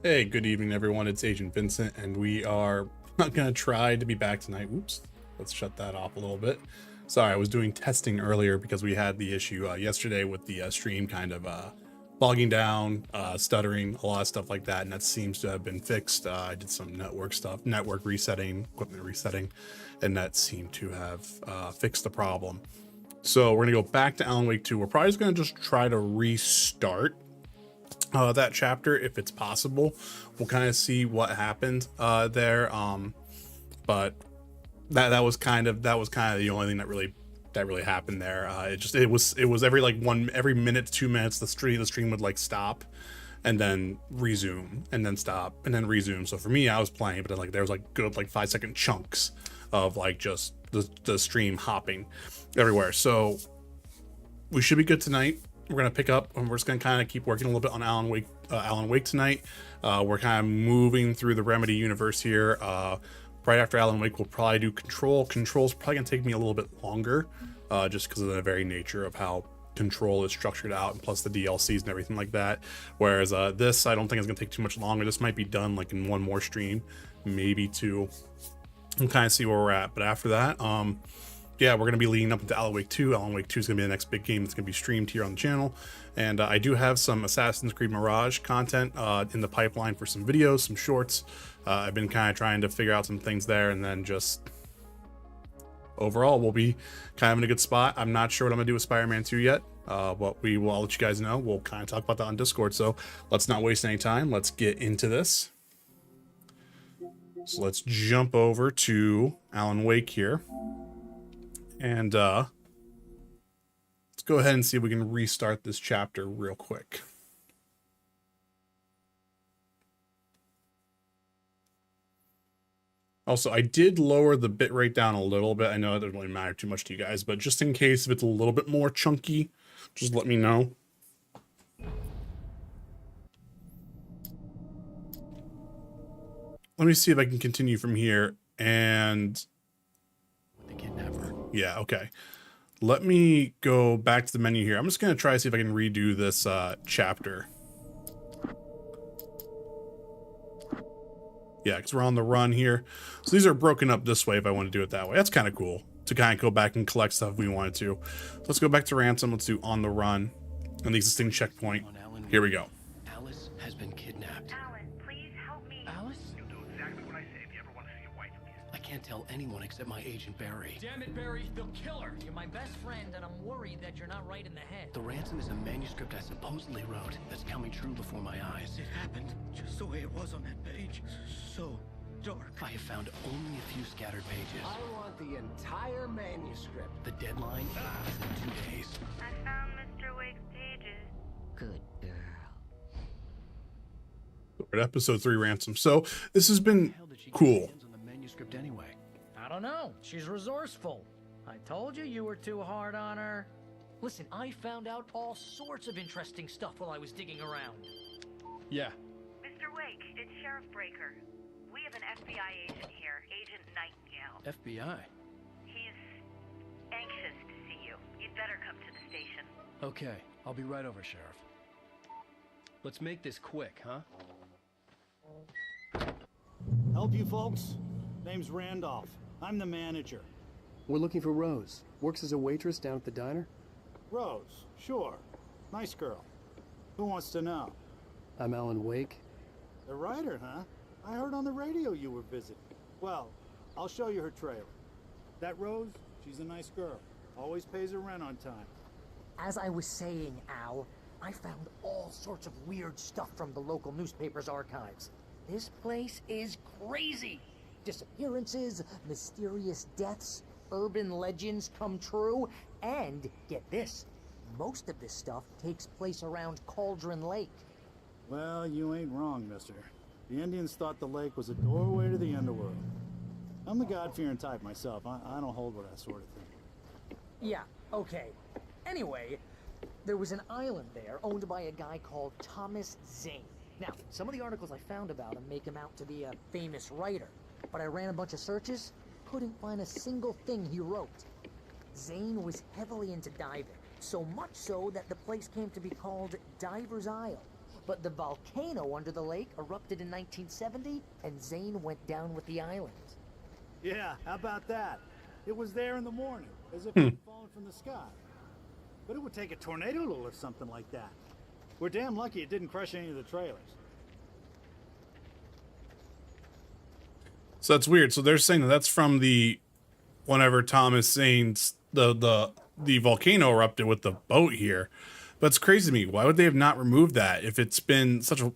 Hey, good evening, everyone. It's Agent Vincent, and we are not going to try to be back tonight. Oops, let's shut that off a little bit. Sorry, I was doing testing earlier because we had the issue yesterday with the stream kind of bogging down, stuttering, a lot of stuff like that, and that seems to have been fixed. I did some network stuff, network resetting, equipment resetting, and that seemed to have fixed the problem. So we're going to go back to Alan Wake 2. We're probably just going to just try to restart that chapter if it's possible. We'll kind of see what happened there, but that was kind of the only thing that really happened there. It was every minute to 2 minutes the stream would like stop and then resume and then stop and then resume. So for me, I was playing, but then like there was like good like 5-second chunks of like just the stream hopping everywhere. So we should be good tonight. We're gonna pick up and we're just gonna kind of keep working a little bit on Alan Wake tonight. We're kind of moving through the Remedy universe here. Right after Alan Wake, we'll probably do Control. Control's probably gonna take me a little bit longer, just because of the very nature of how Control is structured out, and plus the DLCs and everything like that. Whereas this, I don't think it's gonna take too much longer. This might be done like in one more stream, maybe two. We'll kind of see where we're at. But after that, yeah, we're going to be leading up into Alan Wake 2. Alan Wake 2 is going to be the next big game that's going to be streamed here on the channel. And I do have some Assassin's Creed Mirage content in the pipeline for some videos, some shorts. I've been kind of trying to figure out some things there, and then just overall, we'll be kind of in a good spot. I'm not sure what I'm going to do with Spider-Man 2 yet, but I'll let you guys know. We'll kind of talk about that on Discord. So let's not waste any time. Let's get into this. So let's jump over to Alan Wake here. And let's go ahead and see if we can restart this chapter real quick. Also, I did lower the bitrate down a little bit. I know it doesn't really matter too much to you guys, but just in case if it's a little bit more chunky, just let me know. Let me see if I can continue from here. And the kidnapper. Yeah, okay. Let me go back to the menu here. I'm just going to try to see if I can redo this chapter. Yeah, because we're on the run here. So these are broken up this way if I want to do it that way. That's kind of cool to kind of go back and collect stuff if we wanted to. So let's go back to Ransom. Let's do on the run and the existing checkpoint. Here we go. Alice has been kidnapped. Alan, please help me. Alice? You'll do exactly what I say if you ever want to see your wife again. I can't tell anyone except my agent Barry. Damn it, Barry, they'll kill her. You're my best friend, and I'm worried that you're not right in the head. The ransom is a manuscript I supposedly wrote that's coming true before my eyes. It happened just the way it was on that page. So dark. I have found only a few scattered pages. I want the entire manuscript. The deadline is in 2 days. I found Mr. Wake's pages. Good girl. We're at episode 3, Ransom. So this has been How did she get cool. her hands on the manuscript anyway? I don't know. She's resourceful. I told you were too hard on her. Listen, I found out all sorts of interesting stuff while I was digging around. Yeah. Mr. Wake, it's Sheriff Breaker. We have an FBI agent here, Agent Nightingale. FBI. He's anxious to see you. You'd better come to the station. Okay, I'll be right over, Sheriff. Let's make this quick, huh? Help you folks? Name's Randolph. I'm the manager. We're looking for Rose. Works as a waitress down at the diner. Rose, sure. Nice girl. Who wants to know? I'm Alan Wake. The writer, huh? I heard on the radio you were visiting. Well, I'll show you her trailer. That Rose, she's a nice girl. Always pays her rent on time. As I was saying, Al, I found all sorts of weird stuff from the local newspaper's archives. This place is crazy. Disappearances, mysterious deaths, urban legends come true, and get this, most of this stuff takes place around Cauldron Lake. Well, you ain't wrong, mister. The Indians thought the lake was a doorway to the underworld. I'm the God-fearing type myself. I don't hold with that sort of thing. Yeah, okay. Anyway, there was an island there owned by a guy called Thomas Zane. Now, some of the articles I found about him make him out to be a famous writer, but I ran a bunch of searches, couldn't find a single thing he wrote. Zane was heavily into diving, so much so that the place came to be called Diver's Isle. but the volcano under the lake erupted in 1970, and Zane went down with the island. Yeah, how about that? It was there in the morning, as if it had fallen from the sky. But it would take a tornado to lift something like that. We're damn lucky it didn't crush any of the trailers. So that's weird. So they're saying that that's from the whenever Thomas Zane's the volcano erupted with the boat here. But it's crazy to me. Why would they have not removed that if it's been such a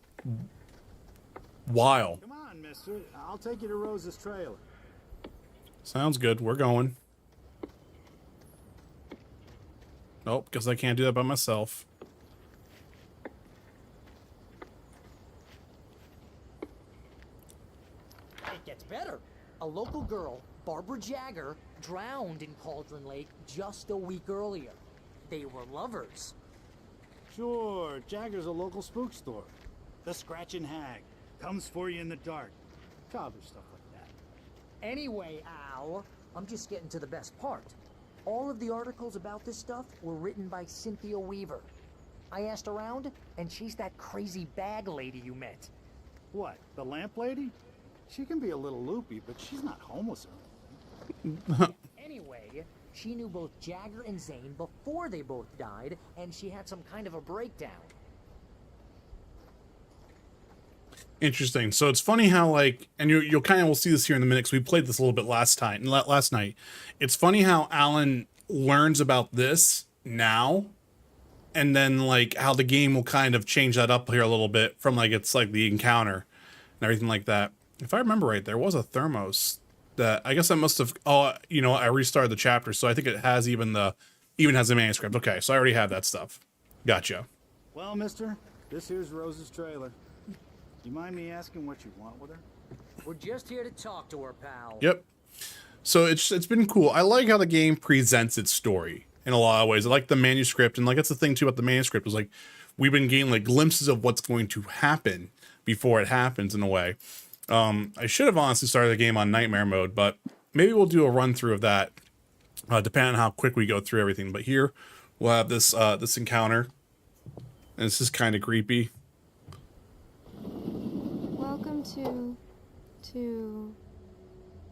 while? Come on, mister. I'll take you to Rose's trailer. Sounds good. We're going. Nope, because I can't do that by myself. It gets better. A local girl, Barbara Jagger, drowned in Cauldron Lake just a week earlier. They were lovers. Sure, Jagger's a local spook store. The Scratching Hag. Comes for you in the dark. Childish stuff like that. Anyway, Al, I'm just getting to the best part. All of the articles about this stuff were written by Cynthia Weaver. I asked around, and she's that crazy bag lady you met. What, the lamp lady? She can be a little loopy, but she's not homeless or anything. Anyway, she knew both Jagger and Zane before they both died, and she had some kind of a breakdown. Interesting. So it's funny how, like, and you'll kind of will see this here in a minute because we played this a little bit last night. It's funny how Alan learns about this now, and then like how the game will kind of change that up here a little bit from like it's like the encounter and everything like that. If I remember right, there was a thermos that I guess I must have. Oh, you know, I restarted the chapter, so I think it has even has a manuscript. Okay, so I already have that stuff. Gotcha. Well, mister, this here's Rose's trailer. You mind me asking what you want with her? We're just here to talk to her, pal. Yep. So it's been cool. I like how the game presents its story in a lot of ways. I like the manuscript, and like that's the thing too about the manuscript is like we've been getting like glimpses of what's going to happen before it happens in a way. I should have honestly started the game on nightmare mode, but maybe we'll do a run through of that, depending on how quick we go through everything. But here we'll have this this encounter, and this is kind of creepy. Welcome to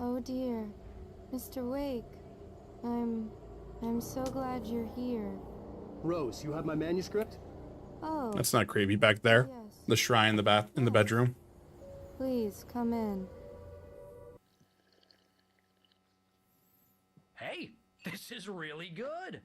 oh dear, Mr. Wake. I'm so glad you're here. Rose, you have my manuscript? Oh. That's not creepy back there. Yes. The shrine in the bedroom. Please come in. Hey, this is really good.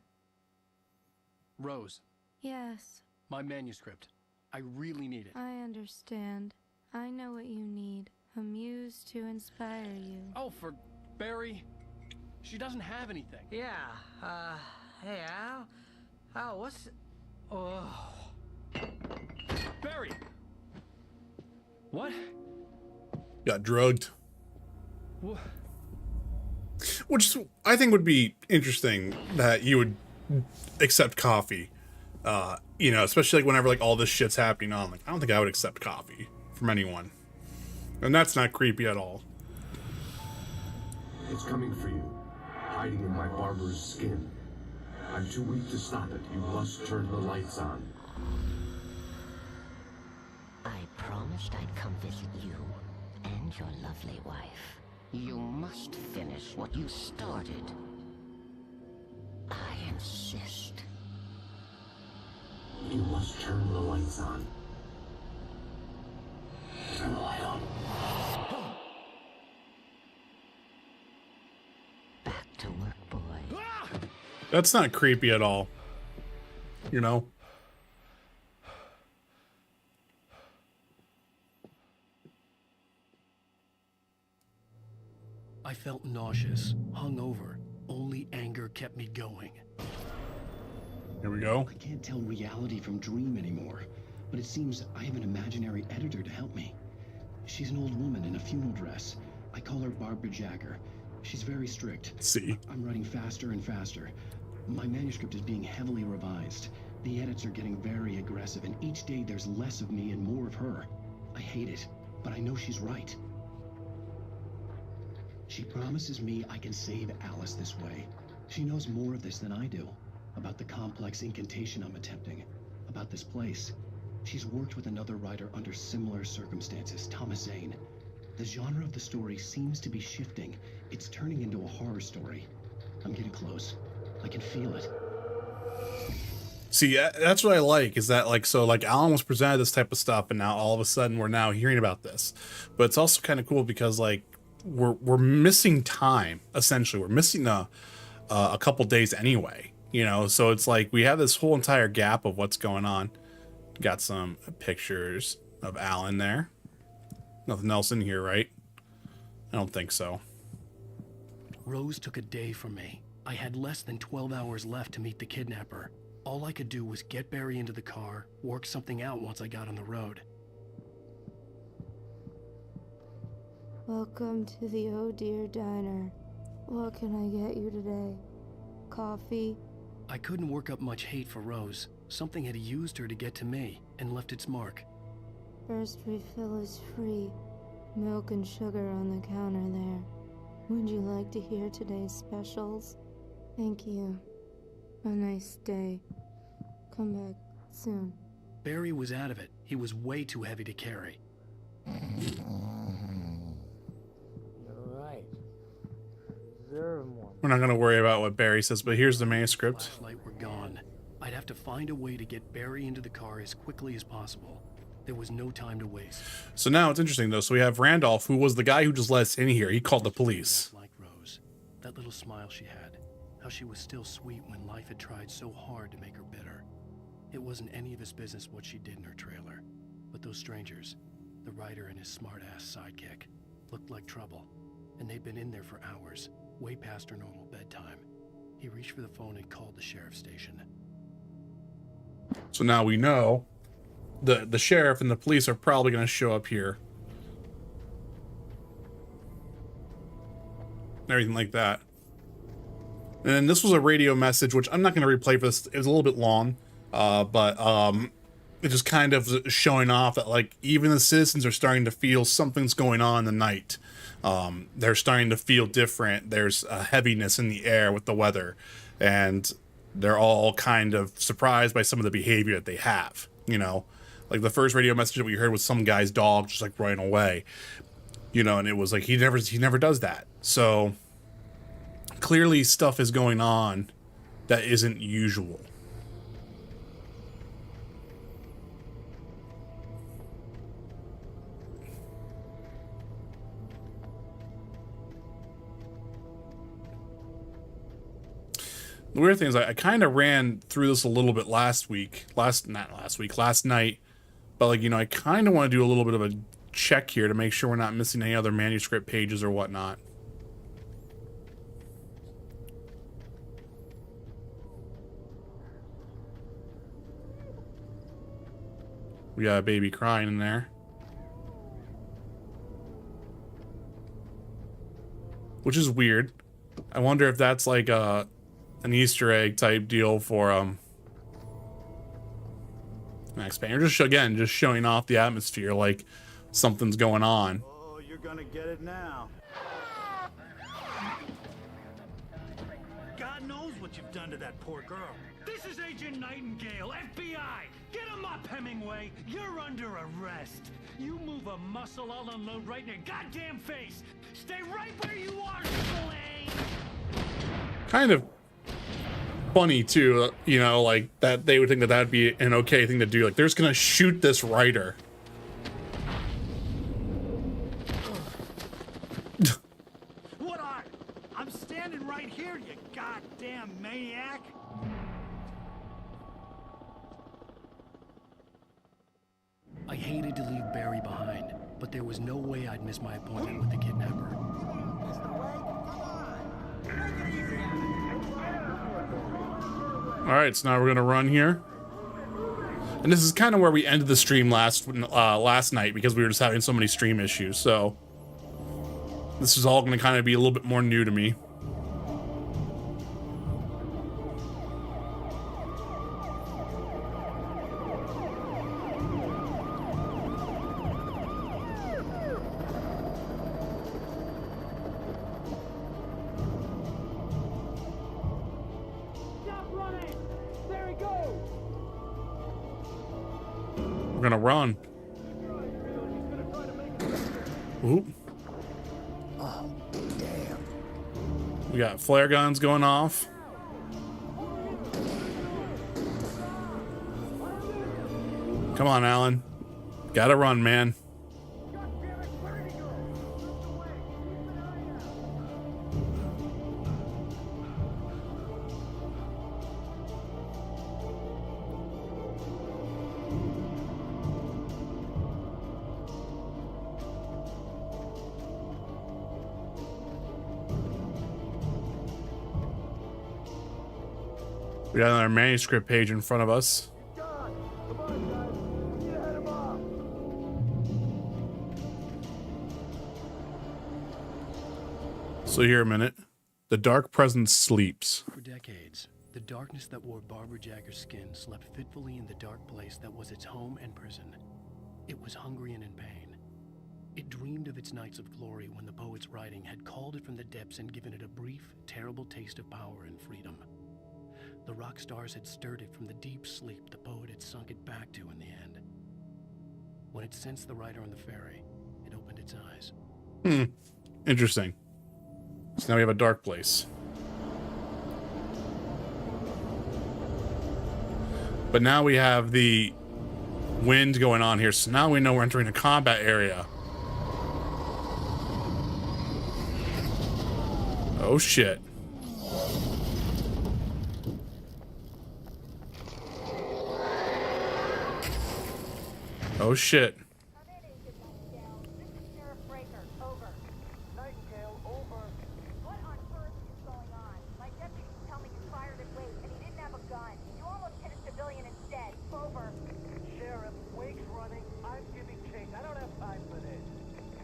Rose, Yes, my manuscript. I really need it. I understand. I know what you need. A muse to inspire you. Oh, for Barry. She doesn't have anything. Yeah, hey, Al, what's... Oh... Barry! What? Got drugged. What? Which I think would be interesting that you would accept coffee. You know, especially like whenever like all this shit's happening on. Like, I don't think I would accept coffee from anyone. And that's not creepy at all. It's coming for you, hiding in my barber's skin. I'm too weak to stop it. You must turn the lights on. I promised I'd come visit you and your lovely wife. You must finish what you started. I insist. You must turn the lights on. Turn the light on. Back to work, boy. That's not creepy at all. You know? I felt nauseous, hungover. Only anger kept me going. Here we go. I can't tell reality from dream anymore, but it seems I have an imaginary editor to help me. She's an old woman in a funeral dress. I call her Barbara Jagger. She's very strict. See. I'm writing faster and faster. My manuscript is being heavily revised. The edits are getting very aggressive, and each day there's less of me and more of her. I hate it, but I know she's right. She promises me I can save Alice this way. She knows more of this than I do. About the complex incantation I'm attempting. About this place. She's worked with another writer under similar circumstances, Thomas Zane. The genre of the story seems to be shifting. It's turning into a horror story. I'm getting close. I can feel it. See, that's what I like, is that like, so like Alan was presented this type of stuff and now all of a sudden we're now hearing about this. But it's also kind of cool because like we're missing time, essentially. We're missing a couple days anyway, you know? So it's like we have this whole entire gap of what's going on. Got some pictures of Alan there. Nothing else in here, right? I don't think so. Rose took a day from me. I had less than 12 hours left to meet the kidnapper. All I could do was get Barry into the car, work something out once I got on the road. Welcome to the Oh Dear Diner. What can I get you today? Coffee? I couldn't work up much hate for Rose. Something had used her to get to me and left its mark. First refill is free. Milk and sugar on the counter there. Would you like to hear today's specials? Thank you. A nice day. Come back soon. Barry was out of it. He was way too heavy to carry. You're right. Deserve one. We're not going to worry about what Barry says, but here's the manuscript. Flashlight were gone. I'd have to find a way to get Barry into the car as quickly as possible. There was no time to waste. So now it's interesting though. So we have Randolph, who was the guy who just let us in here. He called the police. Like Rose, that little smile she had, how she was still sweet when life had tried so hard to make her bitter. It wasn't any of his business what she did in her trailer, but those strangers, the writer and his smart-ass sidekick, looked like trouble, and they'd been in there for hours, way past her normal bedtime. He reached for the phone and called the sheriff's station. So now we know the sheriff and the police are probably going to show up here. Everything like that. And then this was a radio message, which I'm not going to replay for this. It was a little bit long, but it just kind of showing off that like even the citizens are starting to feel something's going on in the night. They're starting to feel different. There's a heaviness in the air with the weather, and they're all kind of surprised by some of the behavior that they have, you know, like the first radio message that we heard was some guy's dog just like running away, you know, and it was like, he never does that. So clearly stuff is going on that isn't usual. The weird thing is I kind of ran through this a little bit last night, but like, you know, I kind of want to do a little bit of a check here to make sure we're not missing any other manuscript pages or whatnot. We got a baby crying in there. Which is weird. I wonder if that's like an Easter egg type deal for Max Payne. Or just showing off the atmosphere, like something's going on. Oh, you're gonna get it now. God knows what you've done to that poor girl. This is Agent Nightingale, FBI! Get him up, Hemingway! You're under arrest! You move a muscle, I'll unload right in your goddamn face! Stay right where you are, Spillane! Kind of funny too, you know, like that they would think that that'd be an okay thing to do. Like they're just gonna shoot this writer. What are? I'm standing right here, you goddamn maniac! I hated to leave Barry behind, but there was no way I'd miss my appointment with the kidnapper. All right, so now we're gonna run here, and this is kind of where we ended the stream last night because we were just having so many stream issues. So this is all gonna kind of be a little bit more new to me. We're gonna run. Oop. Oh, damn. We got flare guns going off. Come on, Alan. Gotta run, man. We got another manuscript page in front of us. So here a minute. The dark presence sleeps. For decades, the darkness that wore Barbara Jagger's skin slept fitfully in the dark place that was its home and prison. It was hungry and in pain. It dreamed of its nights of glory when the poet's writing had called it from the depths and given it a brief, terrible taste of power and freedom. The rock stars had stirred it from the deep sleep the poet had sunk it back to in the end. When it sensed the writer on the ferry, it opened its eyes. Interesting. So now we have a dark place. But now we have the wind going on here, so now we know we're entering a combat area. Oh shit. Oh shit. Nightingale, over. What on earth is going on? My deputies tell me you fired at Wake and he didn't have a gun. You almost hit a civilian instead. Over. Sheriff, Wake's running. I'm giving chase. I don't have time for this.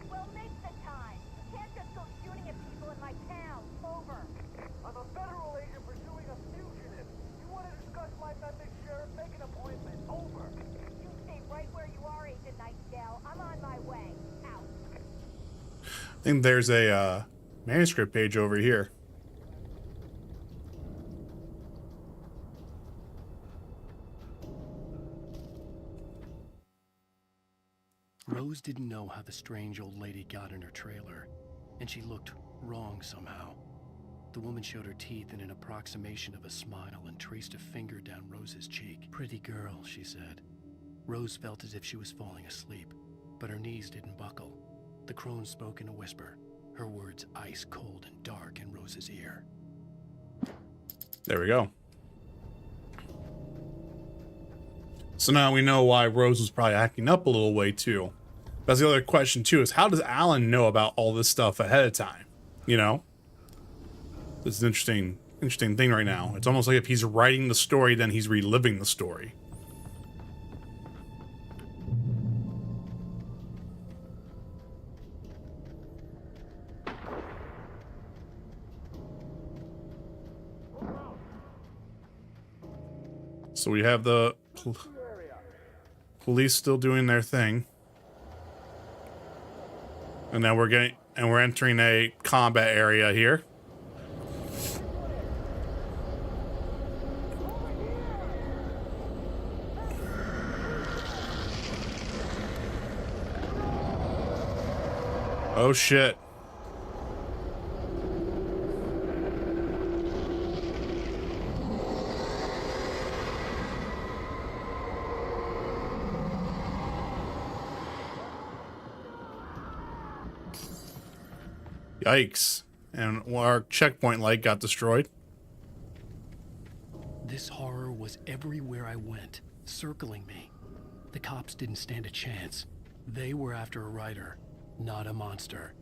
Well, make the time. You can't just go shooting at people in my town. Over. I'm a federal agent pursuing a fugitive. You want to discuss my methods, Sheriff? Make an appointment. Over. You stay right where you are, Agent Nightingale. I'm on my way. Out. I think there's a manuscript page over here. Rose didn't know how the strange old lady got in her trailer, and she looked wrong somehow. The woman showed her teeth in an approximation of a smile and traced a finger down Rose's cheek. "Pretty girl," she said. Rose felt as if she was falling asleep, but her knees didn't buckle. The crone spoke in a whisper, her words ice cold and dark in Rose's ear. There we go. So now we know why Rose was probably acting up a little way too. That's the other question too, is how does Alan know about all this stuff ahead of time? You know? This is an interesting thing right now. It's almost like if he's writing the story, then he's reliving the story. So we have the police still doing their thing. And now we're entering a combat area here. Oh shit. Yikes. And our checkpoint light got destroyed. This horror was everywhere I went, circling me. The cops didn't stand a chance. They were after a writer, not a monster.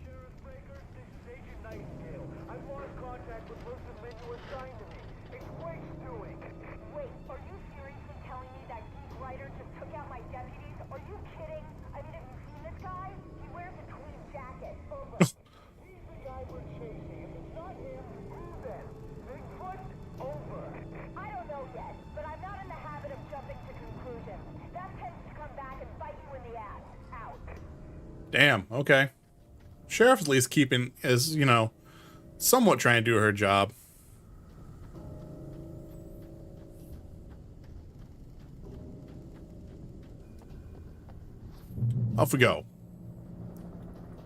Sheriff Breaker, this is Agent Nightingale. I've lost contact with Lucius men you assigned to me. It's Wake's doing. Wait, are you seriously telling me that geek writer just took out my deputies? Are you kidding? I mean, have you seen this guy? He wears a tweed jacket. Over. He's the guy we're chasing. If it's not him, who then? Bigfoot? Over. I don't know yet, but I'm not in the habit of jumping to conclusions. That tends to come back and bite you in the ass. Out. Damn, okay. Sheriff's at least is, you know, somewhat trying to do her job. Off we go.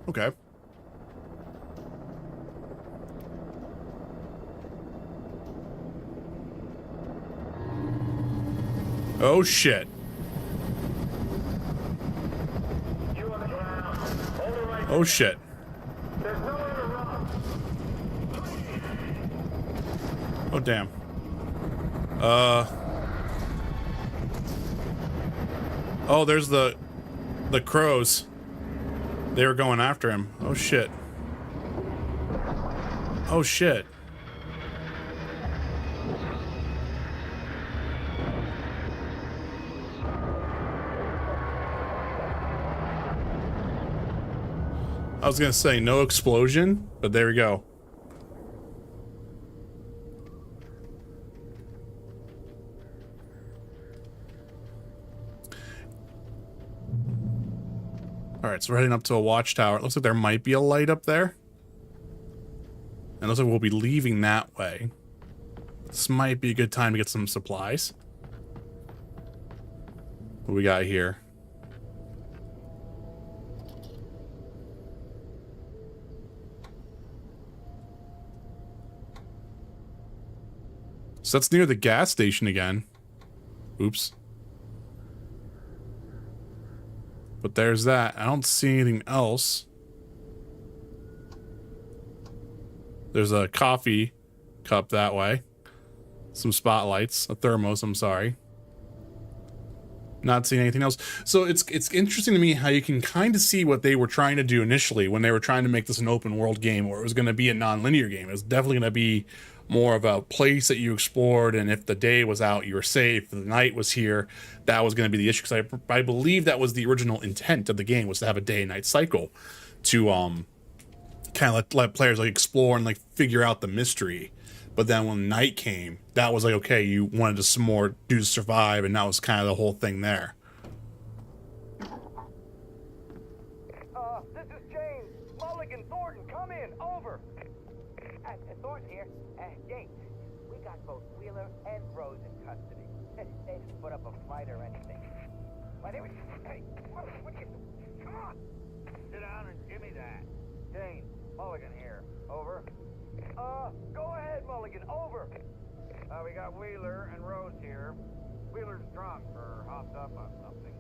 Okay. Oh shit. Oh shit. Oh damn. Oh, there's the crows. They were going after him. Oh shit. Oh shit. I was gonna say no explosion, but there we go. Alright, so we're heading up to a watchtower. It looks like there might be a light up there. And it looks like we'll be leaving that way. This might be a good time to get some supplies. What we got here? So that's near the gas station again. Oops. But there's that. I don't see anything else. There's a coffee cup that way. Some spotlights. A thermos, I'm sorry. Not seeing anything else. So it's interesting to me how you can kind of see what they were trying to do initially when they were trying to make this an open world game, or it was going to be a non-linear game. It was definitely going to be more of a place that you explored, and if the day was out, you were safe. If the night was here, that was going to be the issue. Because I believe that was the original intent of the game, was to have a day and night cycle to kind of let players like explore and like figure out the mystery. But then when night came, that was like, okay, you wanted to some more do to survive, and that was kind of the whole thing there. This is James. Mulligan, Thornton, come in. Over. Thornton here. James, we got both Wheeler and Rose in custody. They didn't put up a fight or anything. Why, they were... Hey, what you... Come on. Sit down and give me that. James, Mulligan here. Over. Go ahead, Mulligan. Over. We got Wheeler and Rose here. Wheeler's drunk or hopped up on something.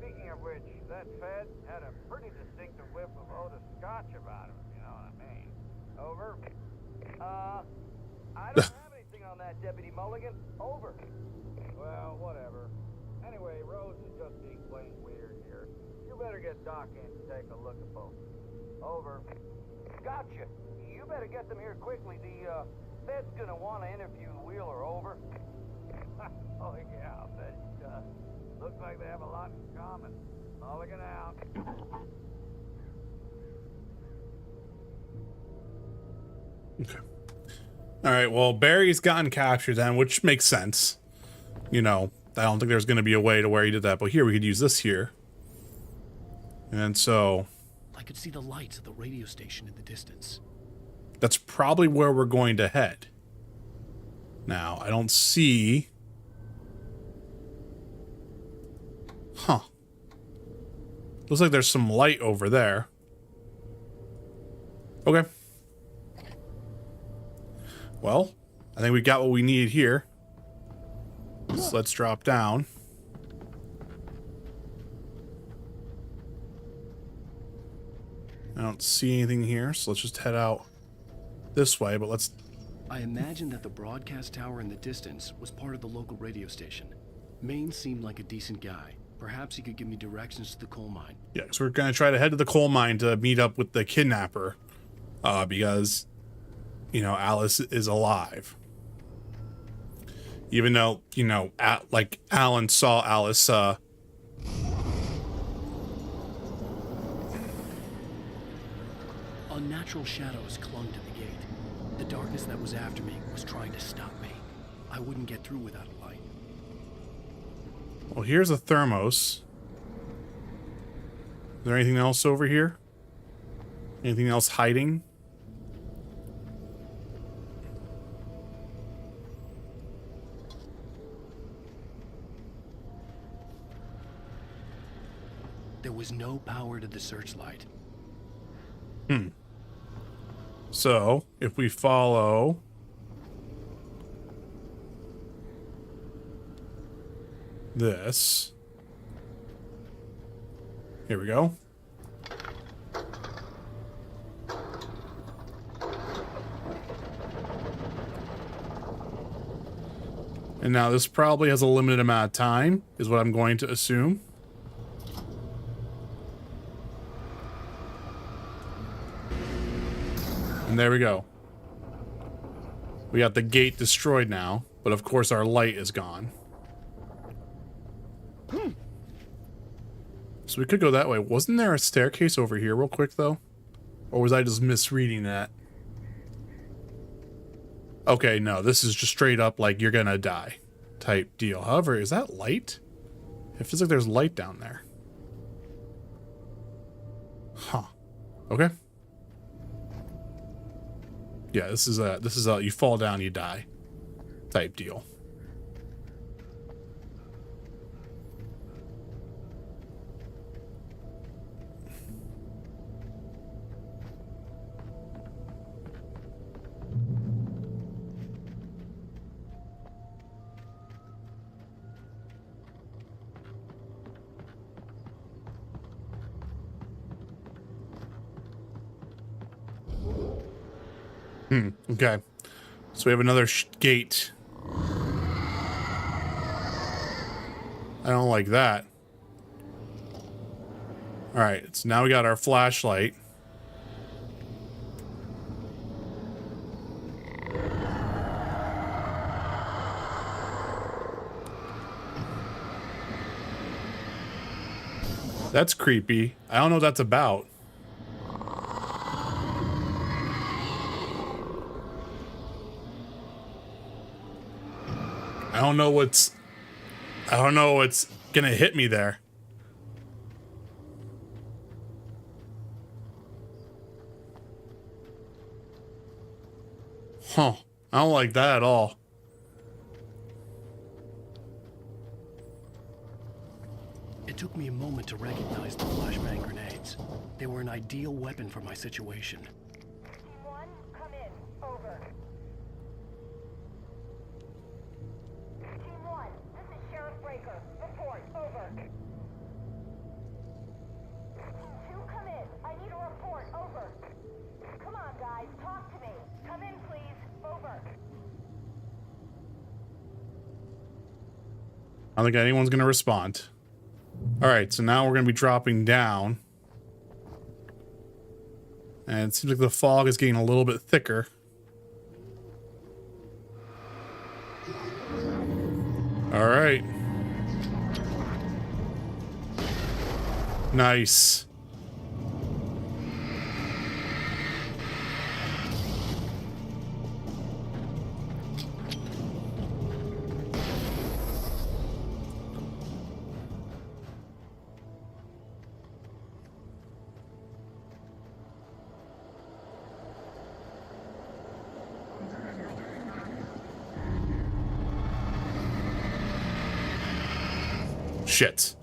Speaking of which, that Fed had a pretty distinctive whiff of Otis Scotch about him, you know what I mean. Over. I don't have anything on that, Deputy Mulligan. Over. Well, whatever. Anyway, Rose is just being plain weird here. You better get Doc in to take a look at both. Over. Gotcha. You better get them here quickly. The Fed's gonna want to interview Wheeler. Over. Oh yeah, I'll bet he does. Looks like they have a lot in common. Mulligan out. Okay. All right, well, Barry's gotten captured then, which makes sense. You know, I don't think there's going to be a way to where he did that, but here we could use this here. And so... I could see the lights of the radio station in the distance. That's probably where we're going to head. Now, I don't see... Huh. Looks like there's some light over there. Okay. Well, I think we got what we need here. So let's drop down. I don't see anything here, so let's just head out this way, but let's... I imagine that the broadcast tower in the distance was part of the local radio station. Maine seemed like a decent guy. Perhaps he could give me directions to the coal mine. Yeah, so we're going to try to head to the coal mine to meet up with the kidnapper. Because... you know, Alice is alive. Even though, you know, like Alan saw Alice, Unnatural shadows clung to the gate. The darkness that was after me was trying to stop me. I wouldn't get through without a light. Well, here's a thermos. Is there anything else over here? Anything else hiding? There was no power to the searchlight. So, if we follow this, here we go. And now this probably has a limited amount of time, is what I'm going to assume. And there we go. We got the gate destroyed now, but of course our light is gone. So we could go that way. Wasn't there a staircase over here real quick though? Or was I just misreading that? Okay, no, this is just straight up like you're gonna die type deal. However, is that light? It feels like there's light down there. Huh. Okay. Yeah, this is a you fall down, you die type deal. Okay. So we have another gate. I don't like that. Alright, so now we got our flashlight. That's creepy. I don't know what that's about. I don't know what's gonna hit me there. Huh. I don't like that at all. It took me a moment to recognize the flashbang grenades. They were an ideal weapon for my situation. Team 1, come in. Over. Team 1, this is Sheriff Breaker. Report. Over. Team 2, come in. I need a report. Over. Come on, guys. Talk to me. Come in, please. Over. I don't think anyone's gonna respond. Alright, so now we're gonna be dropping down. And it seems like the fog is getting a little bit thicker. Alright. Nice. Shit.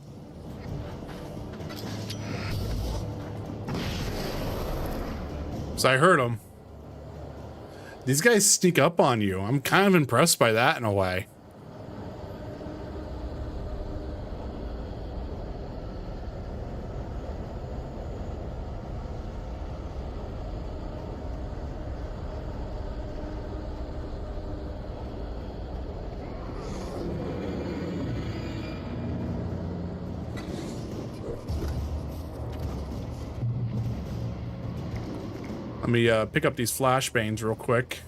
So I heard them. These guys sneak up on you. I'm kind of impressed by that in a way. Let me pick up these flashbangs real quick.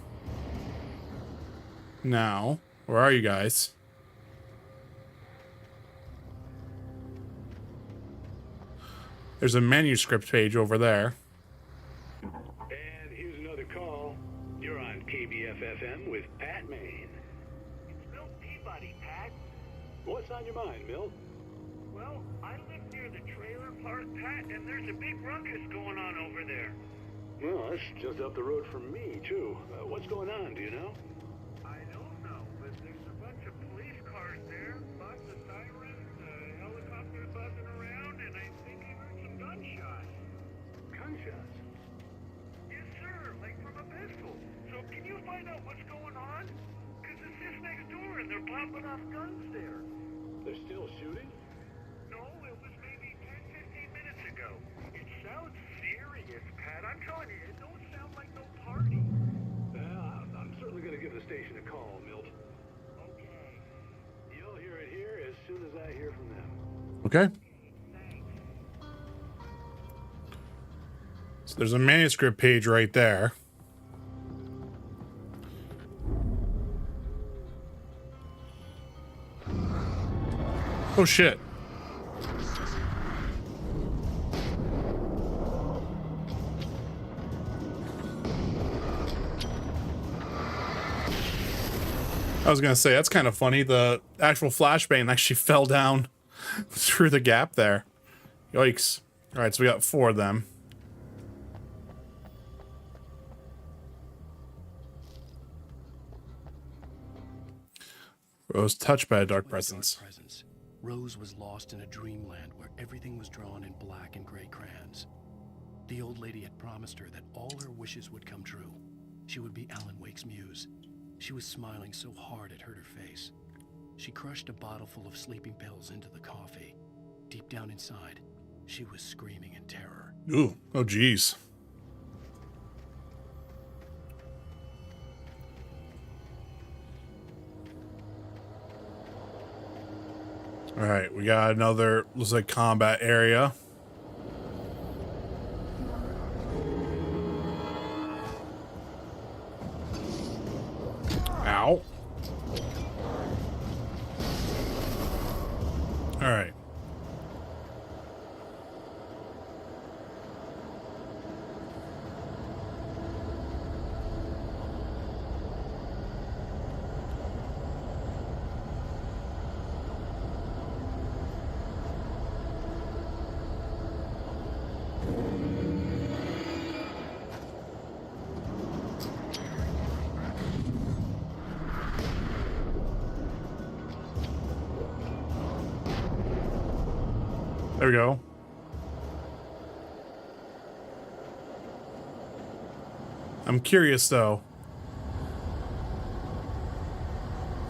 Now, where are you guys? There's a manuscript page over there. And here's another call. You're on KBF-FM with Pat Maine. It's Milt Peabody, Pat. What's on your mind, Milt? Well, I live near the trailer park, Pat, and there's a big ruckus going on over there. Well, that's just up the road from me, too. What's going on, do you know? I don't know, but there's a bunch of police cars there, lots of sirens, helicopters buzzing around, and I think They're popping off guns there. They're still shooting? No, it was maybe 10, 15 minutes ago. It sounds serious, Pat. I'm telling you, it don't sound like no party. Well, I'm certainly going to give the station a call, Milt. Okay. You'll hear it here as soon as I hear from them. Okay. So there's a manuscript page right there. Oh shit. I was gonna say, that's kind of funny. The actual flashbang actually fell down through the gap there. Yikes. Alright, so we got 4 of them. Rose touched by a dark presence. Rose was lost in a dreamland where everything was drawn in black and gray crayons. The old lady had promised her that all her wishes would come true. She would be Alan Wake's muse. She was smiling so hard it hurt her face. She crushed a bottle full of sleeping pills into the coffee. Deep down inside, she was screaming in terror. Ooh, oh geez. All right, we got another, looks like, combat area. Ow. All right. There we go. I'm curious though.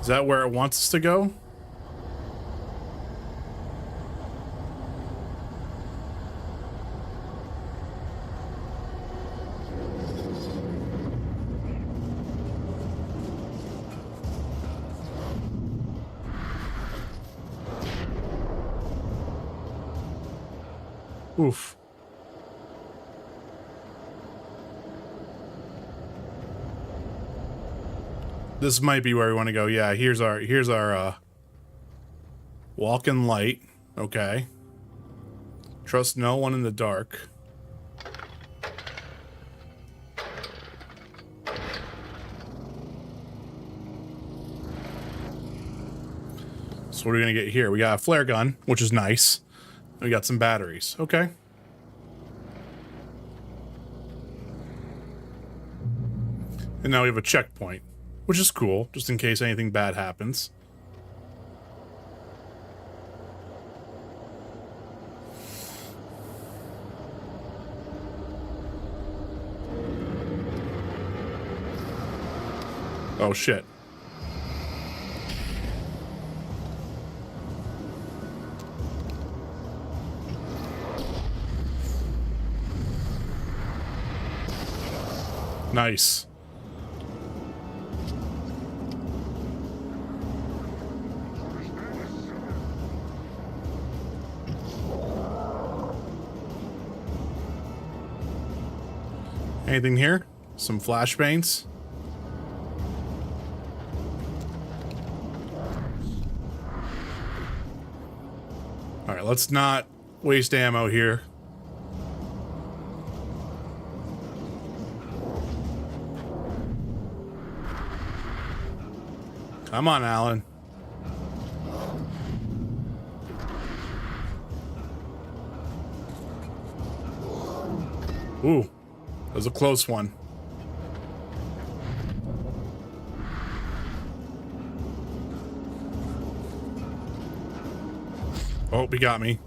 Is that where it wants us to go? Oof. This might be where we want to go. Yeah, here's our walk in light. Okay. Trust no one in the dark. So what are we gonna get here? We got a flare gun, which is nice. We got some batteries. Okay. And now we have a checkpoint, which is cool, just in case anything bad happens. Oh shit. Nice. Anything here? Some flashbangs. All right, let's not waste ammo here. Come on, Alan. Ooh, that was a close one. Oh, he got me.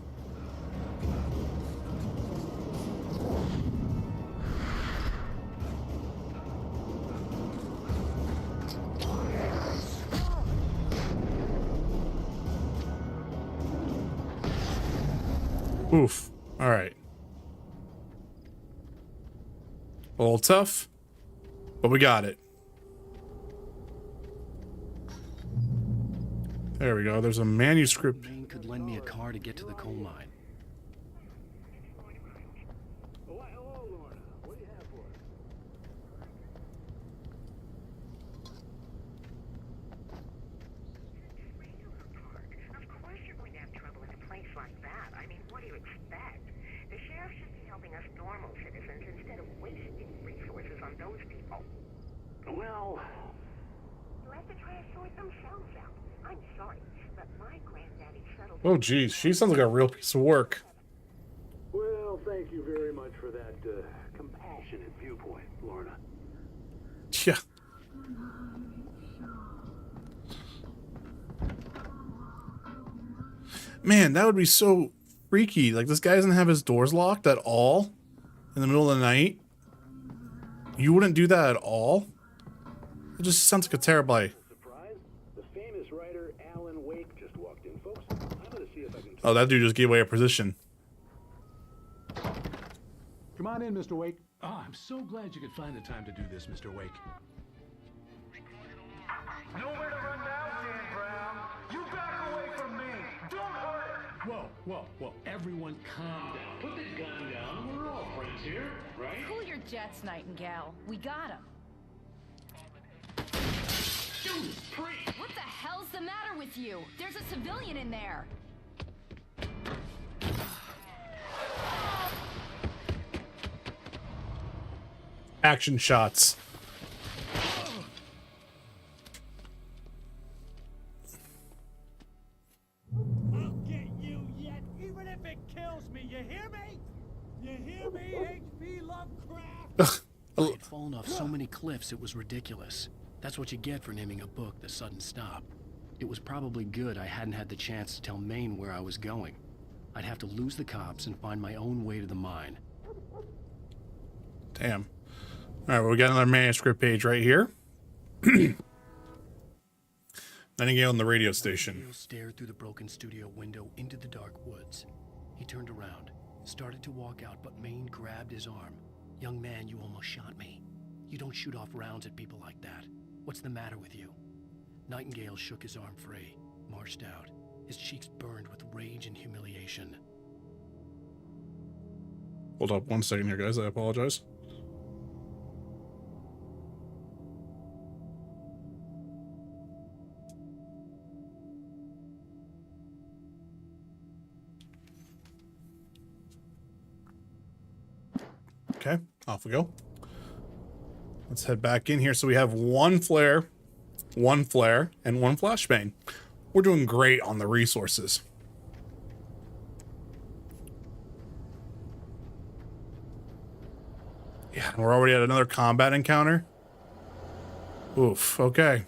Oof. All right. A little tough, but we got it. There we go. There's a manuscript. Maine could lend me a car to get to the coal mine. Hello, Lorna. What do you have for us? Of course you're going to have trouble in a place like that. I mean, what do you expect? The sheriff should be helping us normal citizens instead of wasting resources on those people. Well, You'll have to try to sort themselves out. I'm sorry, but my granddaddy settled... Oh, geez. She sounds like a real piece of work. well, thank you very much for that compassionate viewpoint, Lorna. Yeah. Man, that would be so freaky. Like, this guy doesn't have his doors locked at all in the middle of the night. You wouldn't do that at all? It just sounds like a terrible idea. Surprise? The famous writer Alan Wake just walked in, folks. I'm gonna see if I can... Oh, that dude just gave away a position. Come on in, Mr. Wake. Oh, I'm so glad you could find the time to do this, Mr. Wake. Nowhere to run now, Dan Brown. You back away from me. Don't hurt it. Whoa. Everyone calm down. Put the gun down. We're all friends here, right? Cool your jets, Nightingale. We got him. Judas Priest! What the hell's the matter with you? There's a civilian in there. Action shots. I'll get you yet, even if it kills me. You hear me? You hear me, H.P. Lovecraft? I had fallen off so many cliffs it was ridiculous. That's what you get for naming a book The Sudden Stop. It was probably good I hadn't had the chance to tell Maine where I was going. I'd have to lose the cops and find my own way to the mine. Damn. All right, well, we got another manuscript page right here. Nightingale on the radio station. Nightingale stared through the broken studio window into the dark woods. He turned around, started to walk out, but Maine grabbed his arm. Young man, you almost shot me. You don't shoot off rounds at people like that. What's the matter with you? Nightingale shook his arm free, marched out. His cheeks burned with rage and humiliation. Hold up 1 second here, guys. I apologize. Okay, off we go. Let's head back in here. So we have one flare, and one flashbang. We're doing great on the resources. Yeah, we're already at another combat encounter. Oof, okay.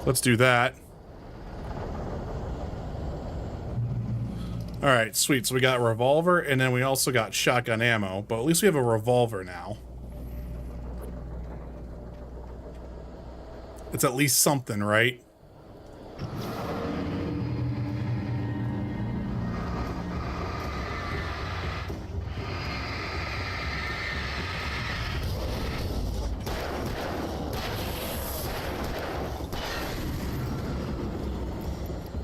Let's do that. All right, sweet. So we got a revolver, and then we also got shotgun ammo, but at least we have a revolver now. It's at least something, right?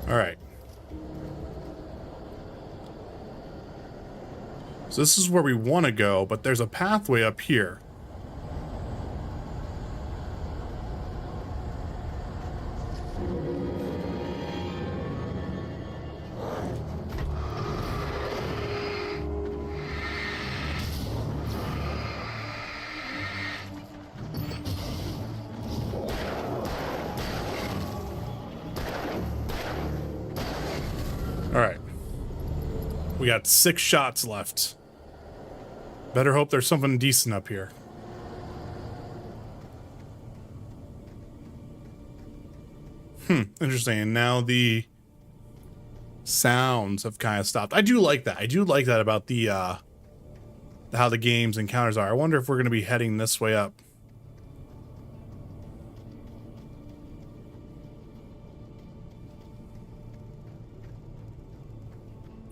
All right. So this is where we want to go, but there's a pathway up here. All right. We got 6 shots left. Better hope there's something decent up here. Interesting. And now the sounds have kind of stopped. I do like that. I do like that about the how the game's encounters are. I wonder if we're going to be heading this way up.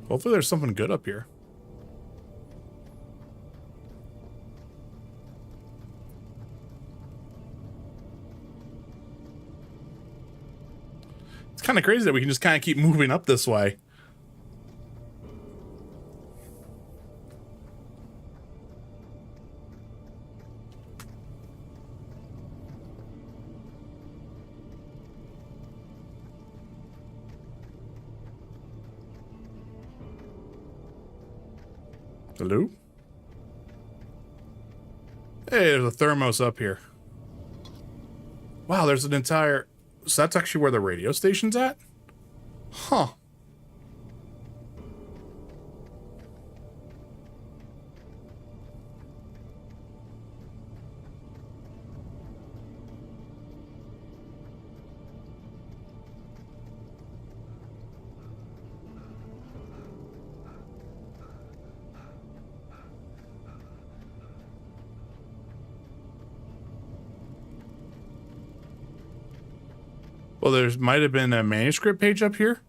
Hopefully there's something good up here. It's kind of crazy that we can just kind of keep moving up this way. Hello? Hey, there's a thermos up here. Wow, there's an entire... So that's actually where the radio station's at? Huh. Well, there might have been a manuscript page up here.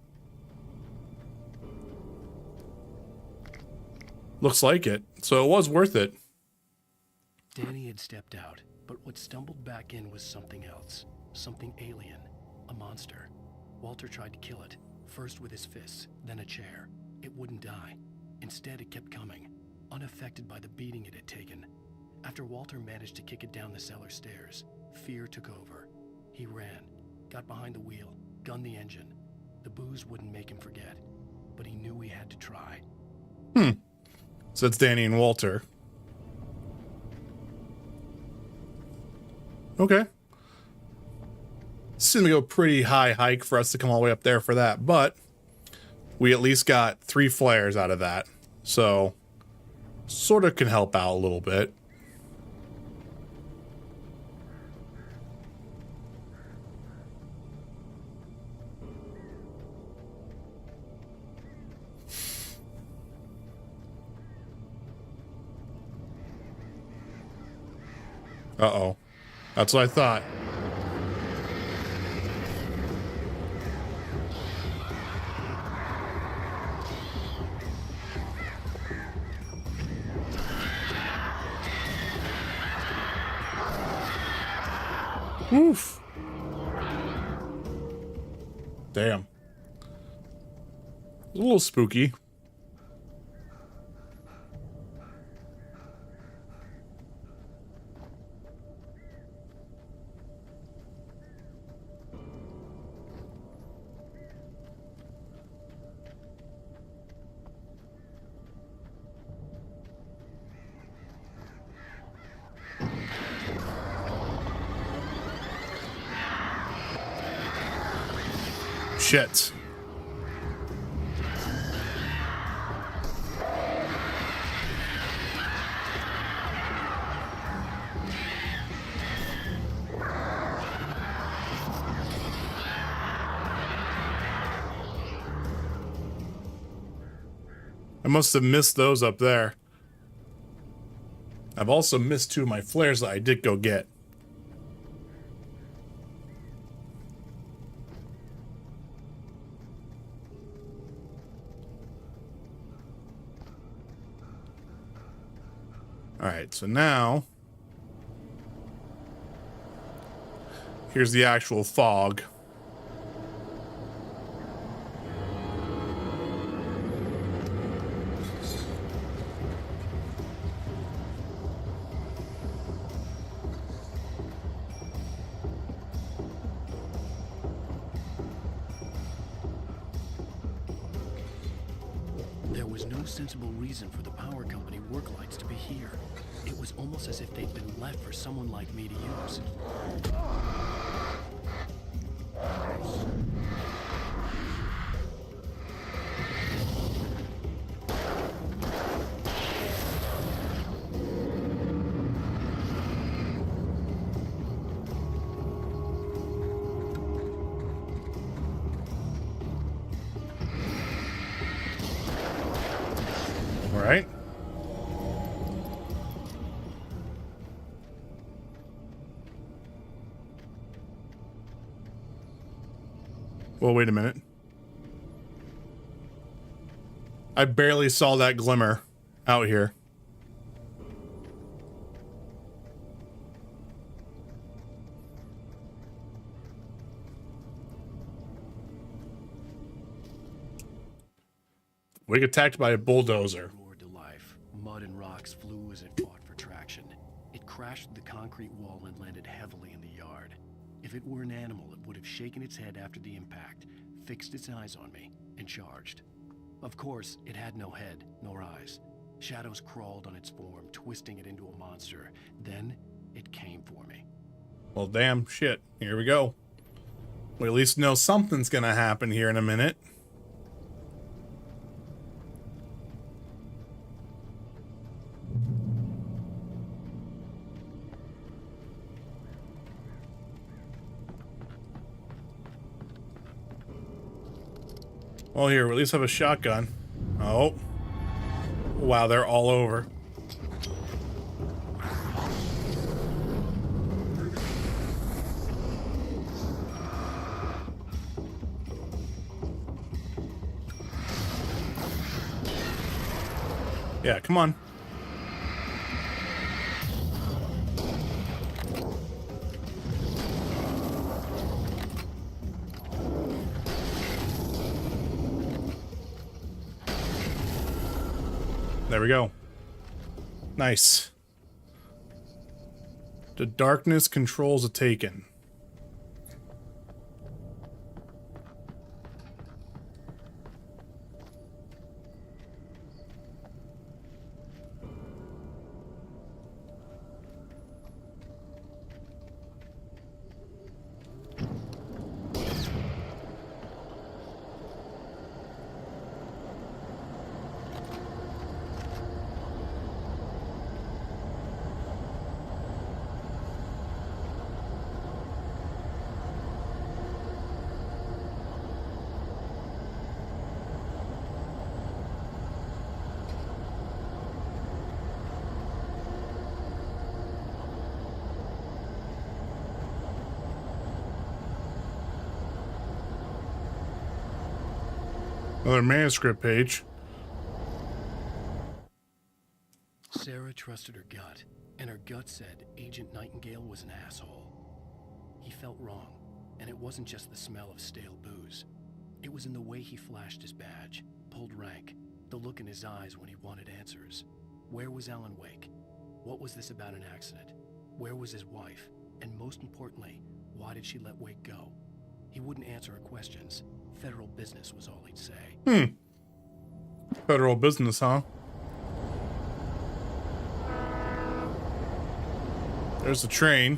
Looks like it. So it was worth it. Danny had stepped out, but what stumbled back in was something else. Something alien. A monster. Walter tried to kill it, first with his fists, then a chair. It wouldn't die. Instead, it kept coming, unaffected by the beating it had taken. After Walter managed to kick it down the cellar stairs, fear took over. He ran. Got behind the wheel, gunned the engine. The booze wouldn't make him forget, but he knew he had to try. So it's Danny and Walter. Okay. This is gonna go a pretty high hike for us to come all the way up there for that, but we at least got 3 flares out of that. So sort of can help out a little bit. Uh-oh. That's what I thought. Oof. Damn. A little spooky. Shit. I must have missed those up there. I've also missed 2 of my flares that I did go get. Alright, so now here's the actual fog. There was no sensible reason for the power company work lights to be here. It was almost as if they'd been left for someone like me to use. All right. Well, wait a minute. I barely saw that glimmer out here. We get attacked by a bulldozer. Roared to life. Mud and rocks flew as it fought for traction. It crashed through the concrete wall and landed heavily in the yard. If it were an animal, it would have shaken its head after the impact, fixed its eyes on me, and charged. Of course, it had no head, nor eyes. Shadows crawled on its form, twisting it into a monster. Then, it came for me. Well, damn shit. Here we go. We at least know something's gonna happen here in a minute. Well, here, we at least have a shotgun. Oh. Wow, they're all over. Yeah, come on. There we go. Nice. The darkness controls a Taken. Another manuscript page. Sarah trusted her gut, and her gut said Agent Nightingale was an asshole. He felt wrong, and it wasn't just the smell of stale booze. It was in the way he flashed his badge, pulled rank, the look in his eyes when he wanted answers. Where was Alan Wake? What was this about an accident? Where was his wife? And most importantly, why did she let Wake go? He wouldn't answer her questions. Federal business was all he'd say. Federal business, huh? There's the train.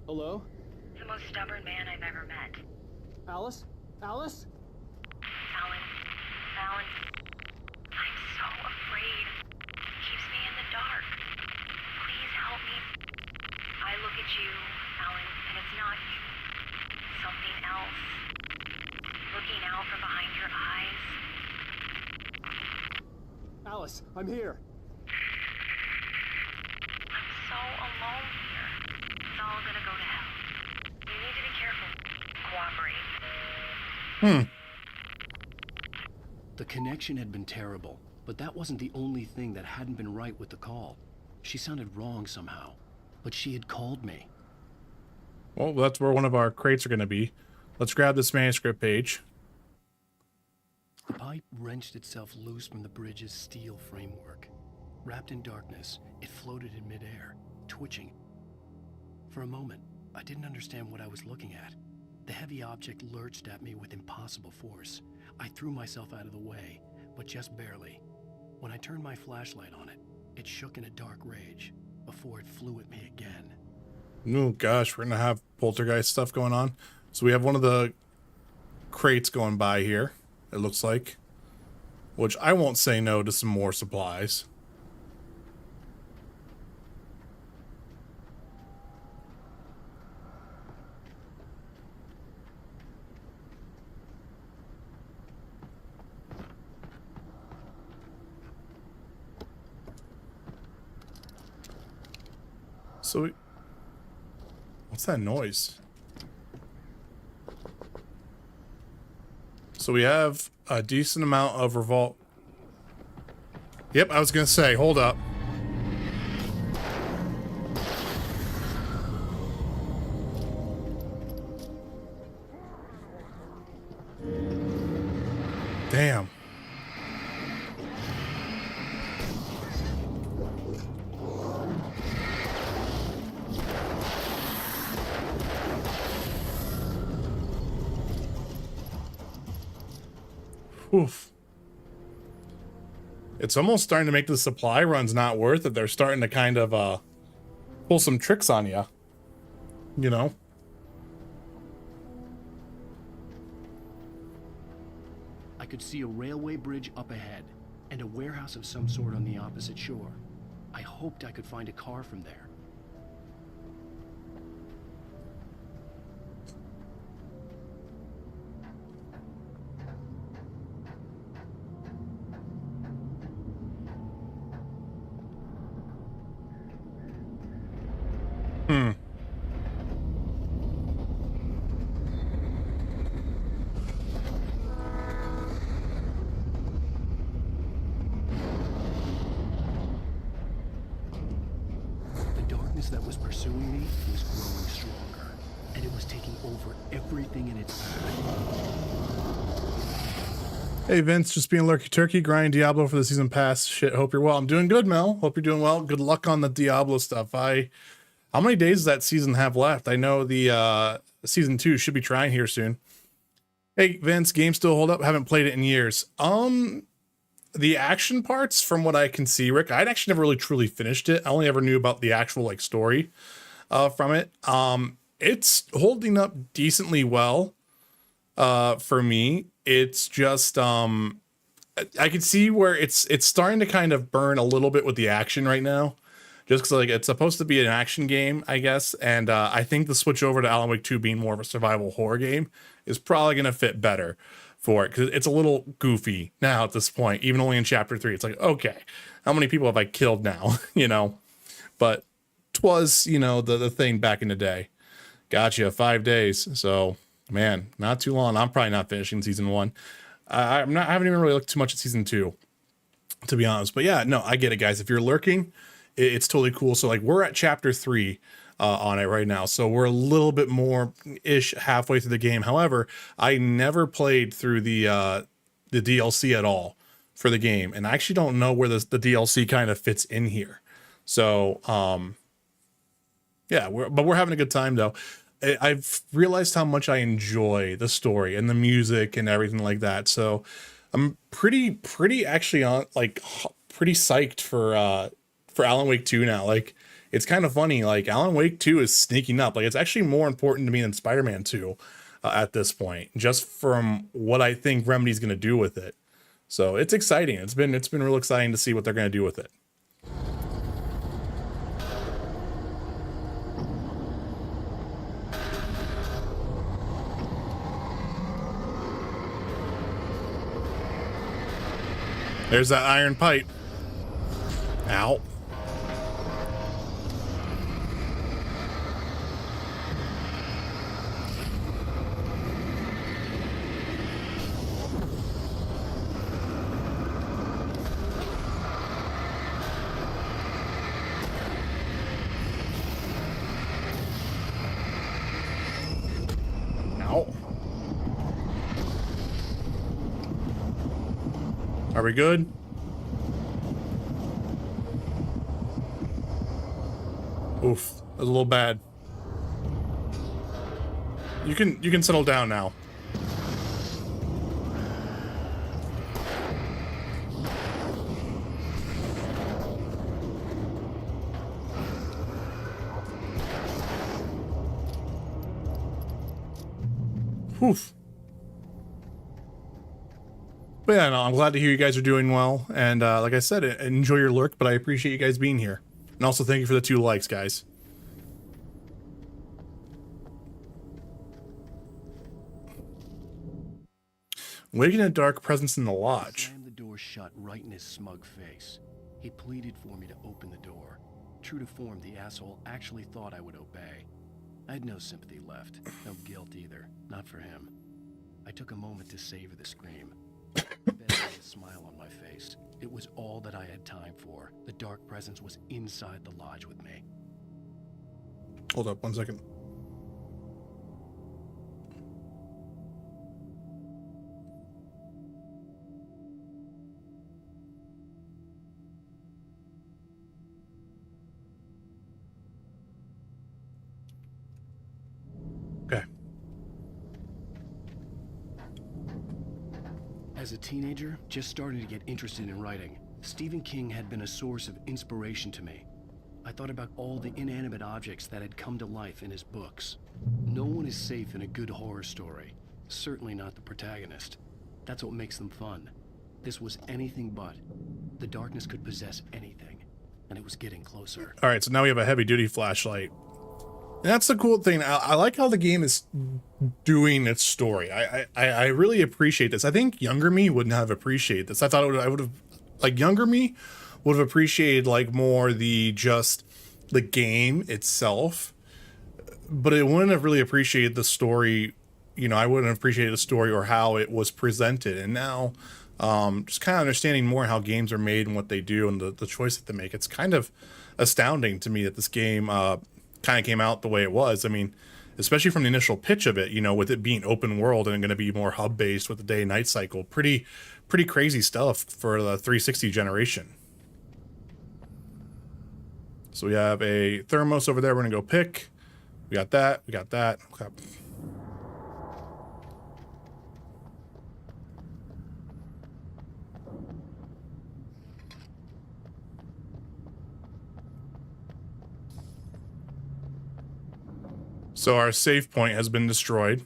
Hello? The most stubborn man I've ever met. Alice? Alice? Alan, I'm so afraid. It keeps me in the dark. Please help me. I look at you, Alan, and it's not you. Something else. Looking out from behind your eyes. Alice, I'm here. I'm so alone here. It's all gonna go to hell. You need to be careful. Cooperate. The connection had been terrible, but that wasn't the only thing that hadn't been right with the call. She sounded wrong somehow, but she had called me. Well, that's where one of our crates are going to be. Let's grab this manuscript page. The pipe wrenched itself loose from the bridge's steel framework. Wrapped in darkness, it floated in midair, twitching. For a moment, I didn't understand what I was looking at. The heavy object lurched at me with impossible force. I threw myself out of the way, but just barely. When I turned my flashlight on it, it shook in a dark rage before it flew at me again. Oh gosh, we're gonna have poltergeist stuff going on. So we have one of the crates going by here, it looks like. Which I won't say no to some more supplies. So what's that noise? So we have a decent amount of revolt. Yep, I was gonna say, hold up. Damn. Oof. It's almost starting to make the supply runs not worth it. They're starting to kind of pull some tricks on you. You know? I could see a railway bridge up ahead, and a warehouse of some sort on the opposite shore. I hoped I could find a car from there. Hmm. The darkness that was pursuing me was growing stronger, and it was taking over everything in its path. Hey Vince, just being lurky turkey, grinding Diablo for the season pass. Shit, hope you're well. I'm doing good, Mel. Hope you're doing well. Good luck on the Diablo stuff. How many days does that season have left? I know the season 2 should be trying here soon. Hey Vince, game still hold up? Haven't played it in years. The action parts, from what I can see, Rick, I'd actually never really truly finished it. I only ever knew about the actual like story from it. It's holding up decently well for me. It's just I could see where it's starting to kind of burn a little bit with the action right now, just because like it's supposed to be an action game, I guess, and I think the switch over to Alan Wake 2 being more of a survival horror game is probably going to fit better for it, because it's a little goofy now at this point, even only in chapter 3. It's like, okay, how many people have I killed now? You know, but 'twas, you know, the thing back in the day. Gotcha, 5 days. So man, not too long. I'm probably not finishing season 1. I haven't even really looked too much at season 2, to be honest. But yeah, no, I get it, guys. If you're lurking, it's totally cool. So like we're at chapter 3 on it right now, so we're a little bit more ish halfway through the game. However, I never played through the DLC at all for the game, and I actually don't know where the DLC kind of fits in here. So yeah, we're having a good time though. I've realized how much I enjoy the story and the music and everything like that. So I'm pretty actually on pretty psyched for Alan Wake 2 now. Like, it's kind of funny, like Alan Wake 2 is sneaking up. Like, it's actually more important to me than Spider-Man 2 at this point, just from what I think Remedy's going to do with it. So it's exciting. It's been real exciting to see what they're going to do with it. There's that iron pipe. Ow. Ow. Are we good? Oof, that was a little bad. You can settle down now. Oof. But yeah, no, I'm glad to hear you guys are doing well. And like I said, enjoy your lurk, but I appreciate you guys being here. And also thank you for the 2 likes, guys. Waking a dark presence in the lodge. Slammed the door shut right in his smug face. He pleaded for me to open the door. True to form, the asshole actually thought I would obey. I had no sympathy left, no guilt either, not for him. I took a moment to savor the scream. I bet I had a smile on my face. It was all that I had time for. The dark presence was inside the lodge with me. Hold up 1 second. Okay. As a teenager, just starting to get interested in writing, Stephen King had been a source of inspiration to me. I thought about all the inanimate objects that had come to life in his books. No one is safe in a good horror story. Certainly not the protagonist. That's what makes them fun. This was anything but. The darkness could possess anything, and it was getting closer. All right, so now we have a heavy-duty flashlight. And that's the cool thing. I like how the game is doing its story. I really appreciate this. I think younger me wouldn't have appreciated this. I thought I would have, like, younger me would have appreciated like more the game itself, but it wouldn't have really appreciated the story. You know, I wouldn't have appreciated the story or how it was presented. And now, just kind of understanding more how games are made and what they do and the choice that they make, it's kind of astounding to me that this game kind of came out the way it was. I mean, especially from the initial pitch of it, you know, with it being open world and going to be more hub based with the day and night cycle, pretty crazy stuff for the 360 generation. So we have a thermos over there we're gonna go pick. We got that, we got that. Okay. So our save point has been destroyed.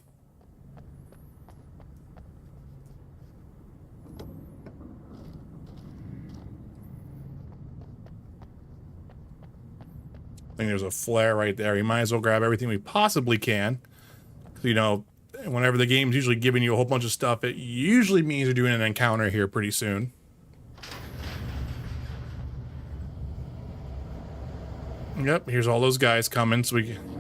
I think there's a flare right there. You might as well grab everything we possibly can. You know, whenever the game's usually giving you a whole bunch of stuff, it usually means you're doing an encounter here pretty soon. Yep, here's all those guys coming, so we can...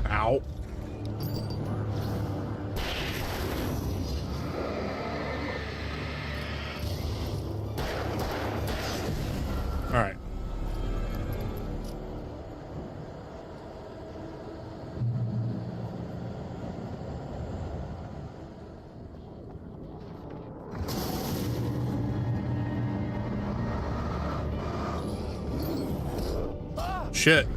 Ow. All right. Shit.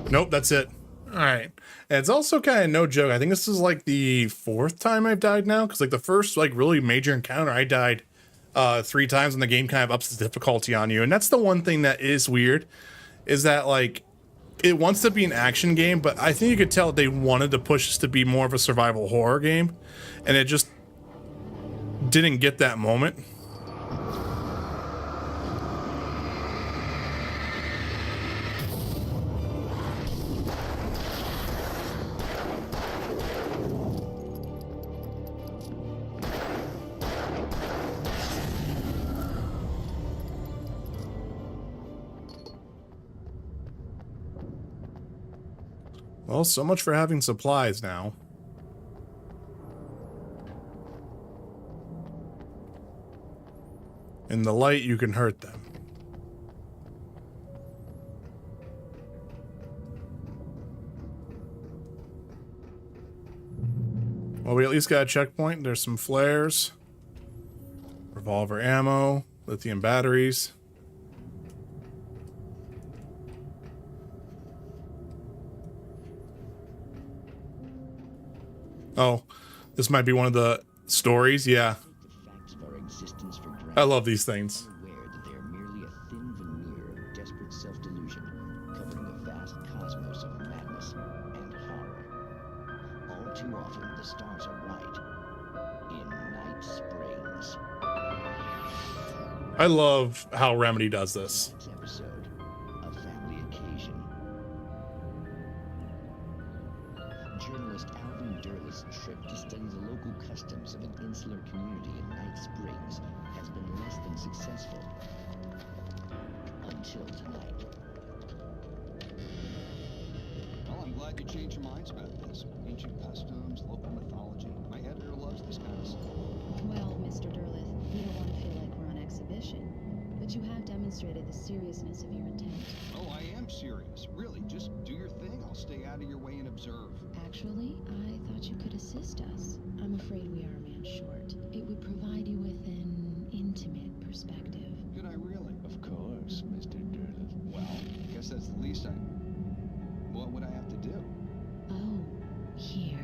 Nope, that's it. All right. And it's also kind of no joke. I think this is like the 4th time I've died now, because like the first like really major encounter, I died 3 times, and the game kind of ups the difficulty on you. And that's the one thing that is weird, is that like it wants to be an action game, but I think you could tell they wanted to push this to be more of a survival horror game, and it just didn't get that moment. Well, so much for having supplies now. In the light, you can hurt them. Well, we at least got a checkpoint. There's some flares, revolver ammo, lithium batteries. Oh, this might be one of the stories. Yeah. Thanks for I love these things. Unaware that they are merely a thin veneer of desperate self-delusion, covering a vast cosmos of madness and horror. All too often, the stars are right. In Night Springs. I love how Remedy does this. Next episode, a family occasion. Journalist Alvin Durley's trip to study the local customs of an insular community in Night Springs has been less than successful. Until tonight. Well, I'm glad you changed your minds about this. Ancient customs, local mythology. My editor loves this kind of stuff. Well, Mr. Durlith, we don't want to feel like we're on exhibition, but you have demonstrated the seriousness of your intent. Oh, I am serious. Really, just do your thing. I'll stay out of your way and observe. Actually, I thought you could assist us. I'm afraid we are a man short. It would provide you with an intimate perspective. Could I really? Of course, Mr. Durlith. Well, I guess that's the least I... What would I have to do? Oh, here.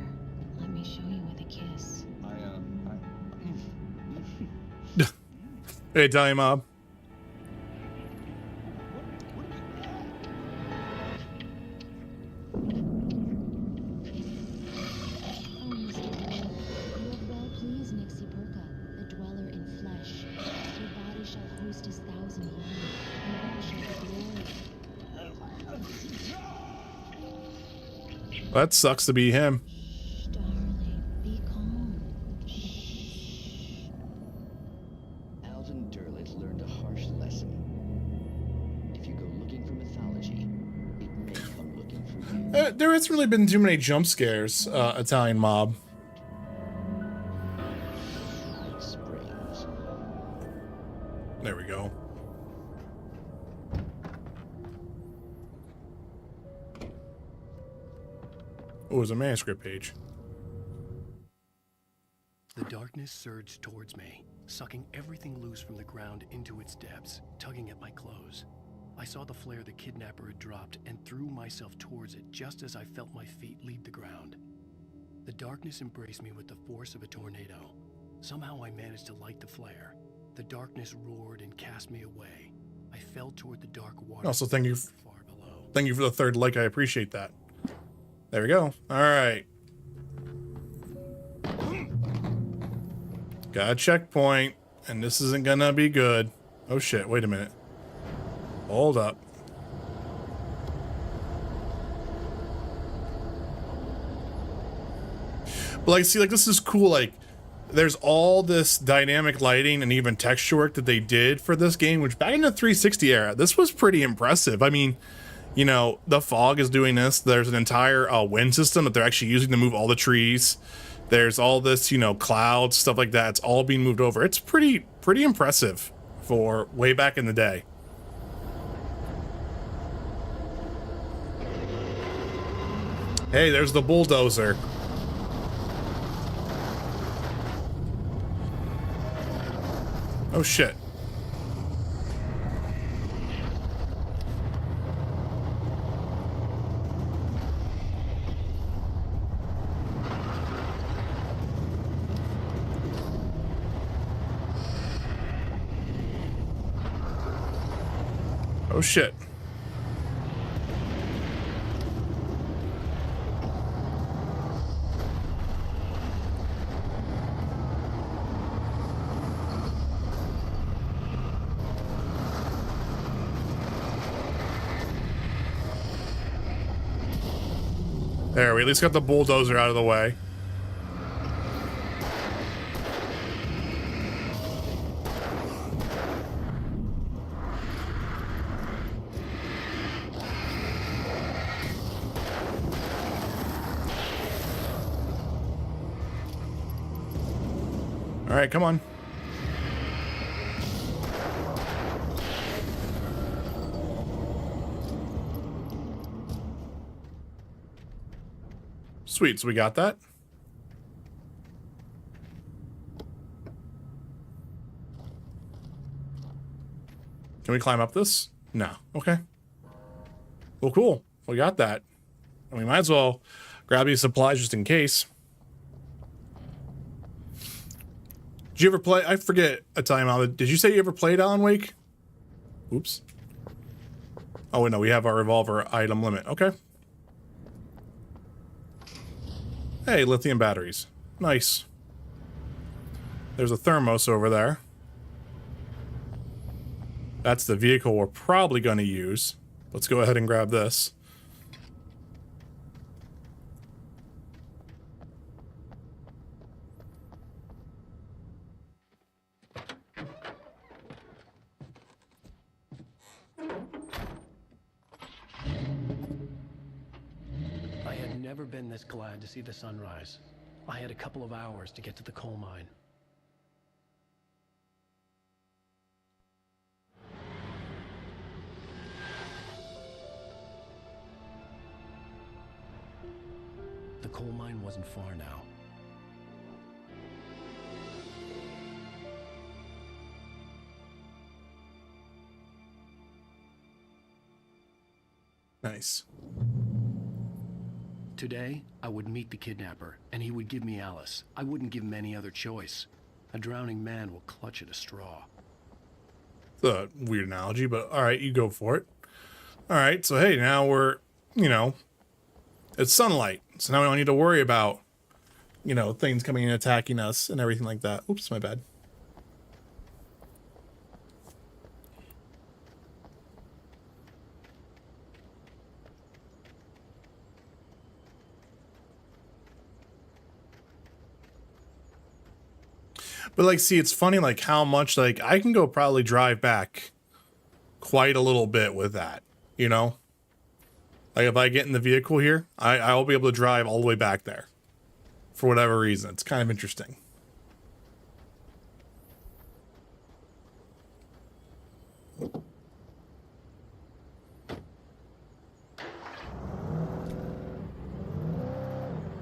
Let me show you with a kiss. Hey, Italian mob. That sucks to be him. Alvin Durlith learned a harsh lesson. If you go looking for mythology, it may come looking for you. There hasn't really been too many jump scares, Italian mob. There we go. Oh, it was a manuscript page. The darkness surged towards me, sucking everything loose from the ground into its depths, tugging at my clothes. I saw the flare the kidnapper had dropped and threw myself towards it just as I felt my feet leave the ground. The darkness embraced me with the force of a tornado. Somehow I managed to light the flare. The darkness roared and cast me away. I fell toward the dark water. Also, thank you for the third like. I appreciate that. There we go. All right. Got a checkpoint, and this isn't gonna be good. Oh shit, wait a minute. Hold up. But like, see, like, this is cool. Like, there's all this dynamic lighting and even texture work that they did for this game, which back in the 360 era, this was pretty impressive. I mean, you know, the fog is doing this. There's an entire wind system that they're actually using to move all the trees. There's all this, you know, clouds, stuff like that. It's all being moved over. It's pretty impressive for way back in the day. Hey, there's the bulldozer. Oh shit. Oh shit. There, we at least got the bulldozer out of the way. All right, come on. Sweet, so we got that. Can we climb up this? No. Okay. Well, cool. We got that. And we might as well grab these supplies just in case. Did you ever play? I forget a time, Alan. Did you say you ever played Alan Wake? Oops. Oh, wait, no, we have our revolver item limit. Okay. Hey, lithium batteries. Nice. There's a thermos over there. That's the vehicle we're probably going to use. Let's go ahead and grab this. I had never been this glad to see the sunrise. I had a couple of hours to get to the coal mine. The coal mine wasn't far now. Nice. Today, I would meet the kidnapper, and he would give me Alice. I wouldn't give him any other choice. A drowning man will clutch at a straw. It's a weird analogy, but all right, you go for it. All right, so hey, now we're, you know, it's sunlight, so now we don't need to worry about, you know, things coming and attacking us and everything like that. Oops, my bad. But like, see, it's funny, like how much, like I can go probably drive back quite a little bit with that, you know? Like if I get in the vehicle here, I'll be able to drive all the way back there for whatever reason. It's kind of interesting.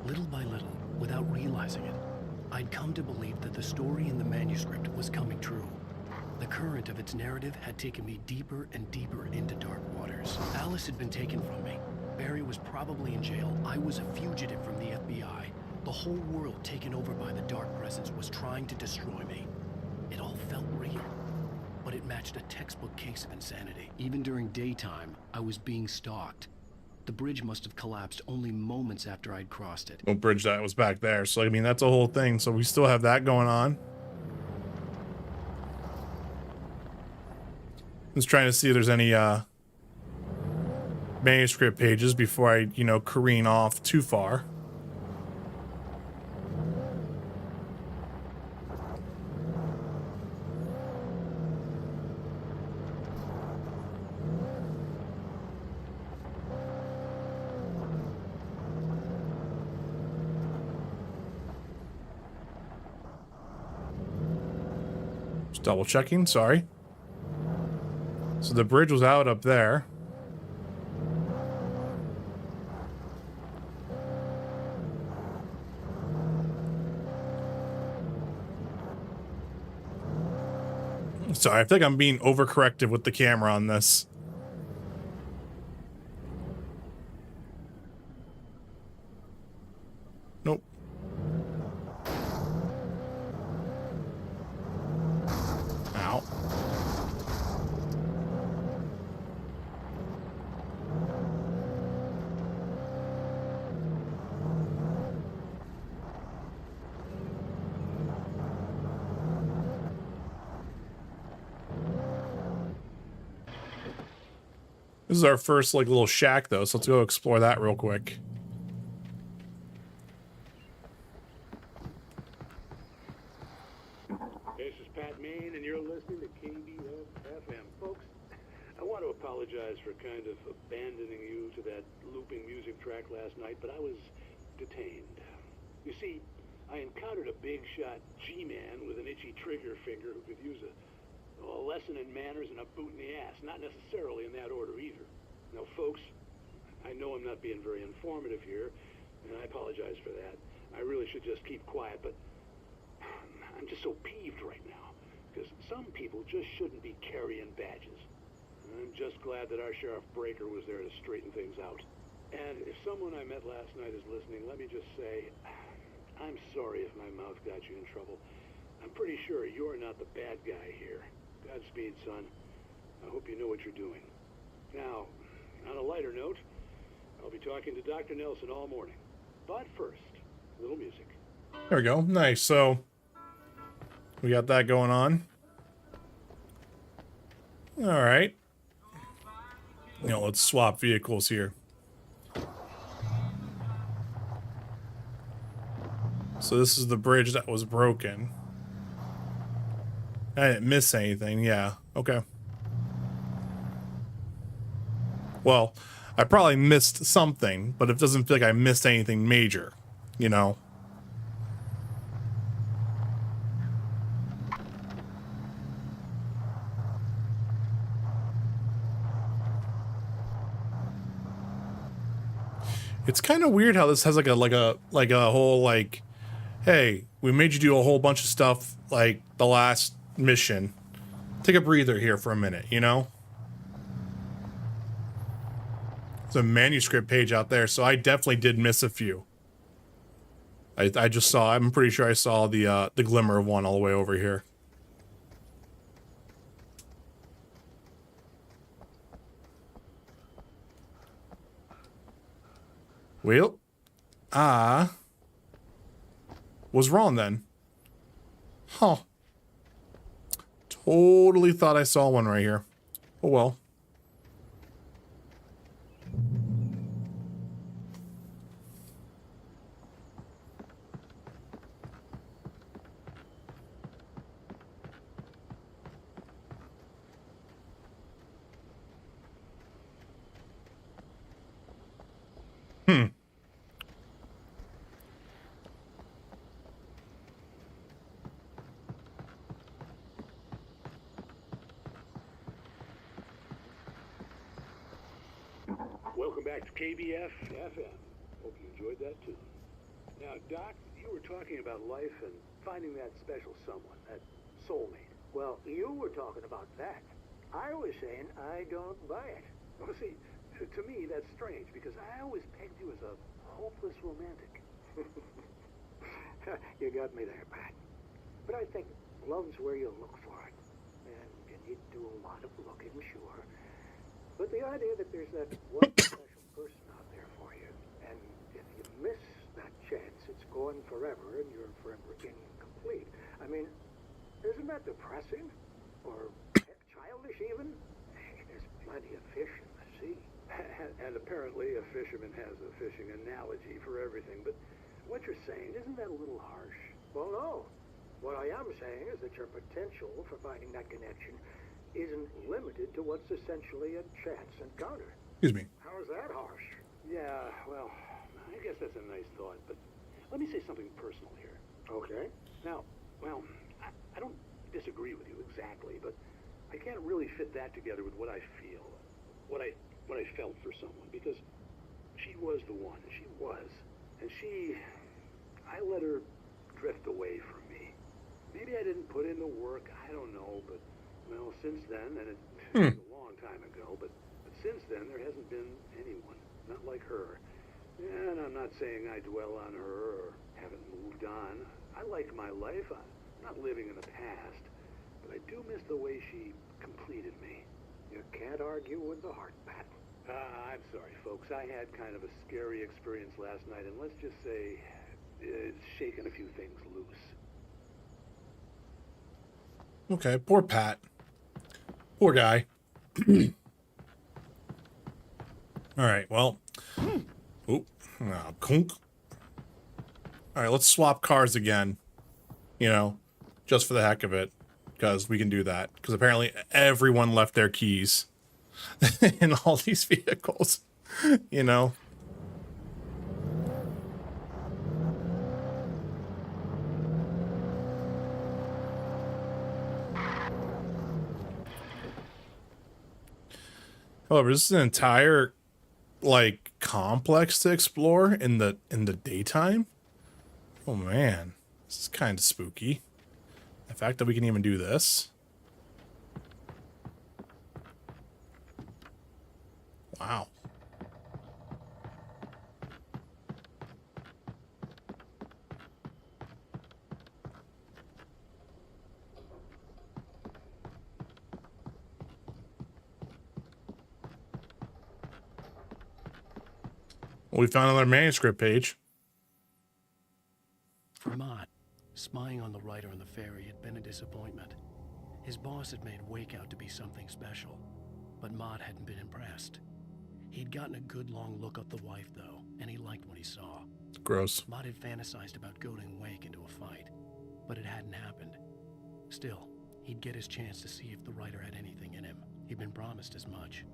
Little by little, without realizing it, I'd come to believe that the story in the manuscript was coming true. The current of its narrative had taken me deeper and deeper into dark waters. Alice had been taken from me. Barry was probably in jail. I was a fugitive from the FBI. The whole world taken over by the dark presence was trying to destroy me. It all felt real, but it matched a textbook case of insanity. Even during daytime, I was being stalked. The bridge must have collapsed only moments after I'd crossed it. Well, bridge that was back there. So, I mean, that's a whole thing. So we still have that going on. I'm just trying to see if there's any manuscript pages before I, you know, careen off too far. Just double checking, sorry. So the bridge was out up there. Sorry, I think I'm being overcorrective with the camera on this. Nope. Ow. This is our first like little shack though, so let's go explore that real quick. This is Pat Main, and you're listening to KBF-FM. Folks, I want to apologize for kind of abandoning you to that looping music track last night, but I was detained. You see, I encountered a big shot G-man with an itchy trigger finger who could use a lesson in manners and a boot in the ass. Not necessarily in that order either. Now, folks, I know I'm not being very informative here, and I apologize for that. I really should just keep quiet, but I'm just so peeved right now, because some people just shouldn't be carrying badges. I'm just glad that our Sheriff Breaker was there to straighten things out. And if someone I met last night is listening, let me just say, I'm sorry if my mouth got you in trouble. I'm pretty sure you're not the bad guy here. Godspeed, son. I hope you know what you're doing. Now, on a lighter note, I'll be talking to Dr. Nelson all morning. But first, a little music. There we go. Nice. So we got that going on. All right. You know, let's swap vehicles here. So this is the bridge that was broken. I didn't miss anything. Yeah. Okay. Well, I probably missed something, but it doesn't feel like I missed anything major, you know? It's kind of weird how this has like a whole like, hey, we made you do a whole bunch of stuff like the last mission. Take a breather here for a minute, you know? There's a manuscript page out there, so I definitely did miss a few. I just saw, I'm pretty sure I saw the glimmer of one all the way over here. Well, I was wrong then. Huh. Totally thought I saw one right here. Oh well. Welcome back to KBF FM. Hope you enjoyed that too. Now, Doc, you were talking about life and finding that special someone, that soulmate. Well, you were talking about that. I was saying I don't buy it. Well, see, to me that's strange because I always pegged you as a hopeless romantic. You got me there, Pat. But I think love's where you look for it. And you need to do a lot of looking, sure. But the idea that there's that one special person out there for you, and if you miss that chance, it's gone forever and you're forever incomplete. I mean, isn't that depressing? Or childish even? Hey, there's plenty of fish in the sea. And apparently a fisherman has a fishing analogy for everything, but what you're saying, isn't that a little harsh? Well, no. What I am saying is that your potential for finding that connection isn't limited to what's essentially a chance encounter. Excuse me. How is that harsh? Yeah, well, I guess that's a nice thought, but let me say something personal here. Okay. Now, well, I don't disagree with you exactly, but I can't really fit that together with what I feel, what I felt for someone, because she was the one. She was. And I let her drift away from me. Maybe I didn't put in the work, I don't know, but, well, since then, and it was a long time ago, but since then, there hasn't been anyone, not like her. And I'm not saying I dwell on her or haven't moved on. I like my life. I'm not living in the past, but I do miss the way she completed me. You can't argue with the heart, Pat. I'm sorry, folks. I had kind of a scary experience last night, and let's just say it's shaken a few things loose. Okay, poor Pat. Poor guy. All right, well. Oh, kunk. All right, let's swap cars again. You know, just for the heck of it, because we can do that. Because apparently everyone left their keys in all these vehicles, you know. However, this is an entire like complex to explore in the daytime. Oh man, this is kind of spooky. The fact that we can even do this. Wow. Well, we found another manuscript page. For Mott, spying on the writer on the ferry had been a disappointment. His boss had made Wake out to be something special, but Mott hadn't been impressed. He'd gotten a good long look at the wife, though, and he liked what he saw. Gross. Mott had fantasized about goading Wake into a fight, but it hadn't happened. Still, he'd get his chance to see if the writer had anything in him. He'd been promised as much.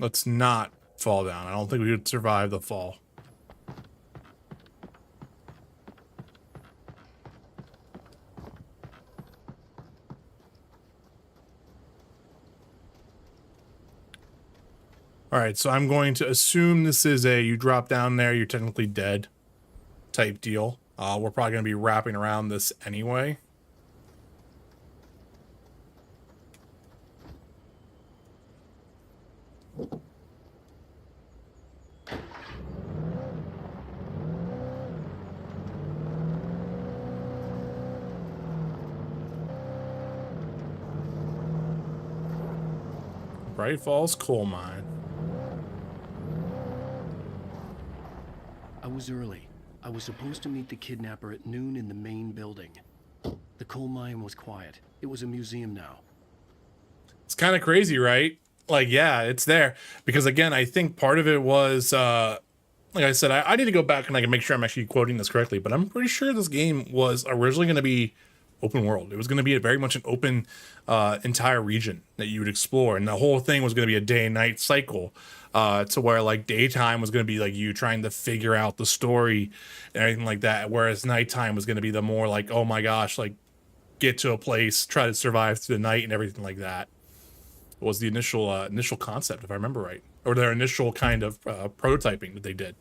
Let's not fall down. I don't think we would survive the fall. All right, so I'm going to assume this is a you drop down there, you're technically dead type deal. We're probably going to be wrapping around this anyway. Bright Falls coal mine. I was early. I was supposed to meet the kidnapper at noon in the main building. The coal mine was quiet. It was a museum now. It's kind of crazy, right? Like, yeah, it's there. Because, again, I think part of it was, like I said, I need to go back and I can make sure I'm actually quoting this correctly, but I'm pretty sure this game was originally going to be open world. It was going to be very much an open entire region that you would explore. And the whole thing was going to be a day and night cycle. To where like daytime was going to be like you trying to figure out the story and everything like that, whereas nighttime was going to be the more like, oh my gosh, like get to a place, try to survive through the night and everything like that. It was the initial concept, if I remember right, or their initial kind of prototyping that they did.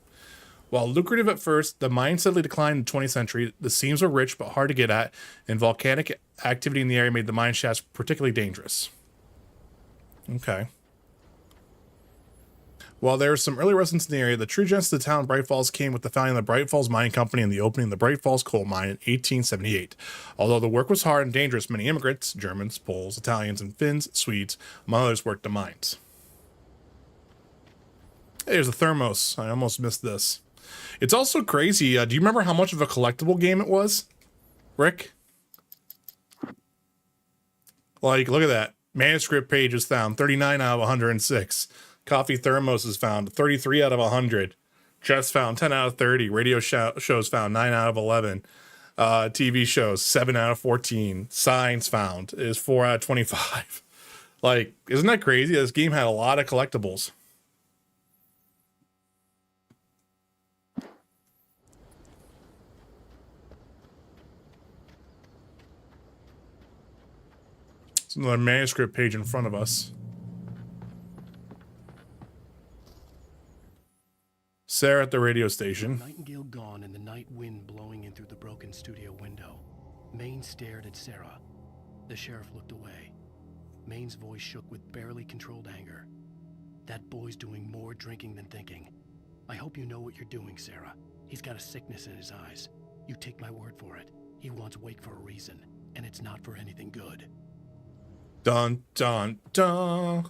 While lucrative at first, the mine steadily declined in the 20th century. The seams were rich but hard to get at, and volcanic activity in the area made the mine shafts particularly dangerous. Okay. While there were some early residents in the area, the true genesis of the town of Bright Falls came with the founding of the Bright Falls Mining Company and the opening of the Bright Falls Coal Mine in 1878. Although the work was hard and dangerous, many immigrants, Germans, Poles, Italians, and Finns, Swedes, among others, worked the mines. Hey, there's a thermos. I almost missed this. It's also crazy. Do you remember how much of a collectible game it was, Rick? Like, look at that. Manuscript page was found, 39 out of 106. Coffee thermos is found, 33 out of 100. Chess found, 10 out of 30. Radio shows found, 9 out of 11. TV shows, 7 out of 14. Signs found is 4 out of 25. Like, isn't that crazy? This game had a lot of collectibles. It's another manuscript page in front of us. Sarah at the radio station. Nightingale gone and the night wind blowing in through the broken studio window. Maine stared at Sarah. The sheriff looked away. Maine's voice shook with barely controlled anger. That boy's doing more drinking than thinking. I hope you know what you're doing, Sarah. He's got a sickness in his eyes. You take my word for it. He wants Wake for a reason, and it's not for anything good. Dun, dun, dun.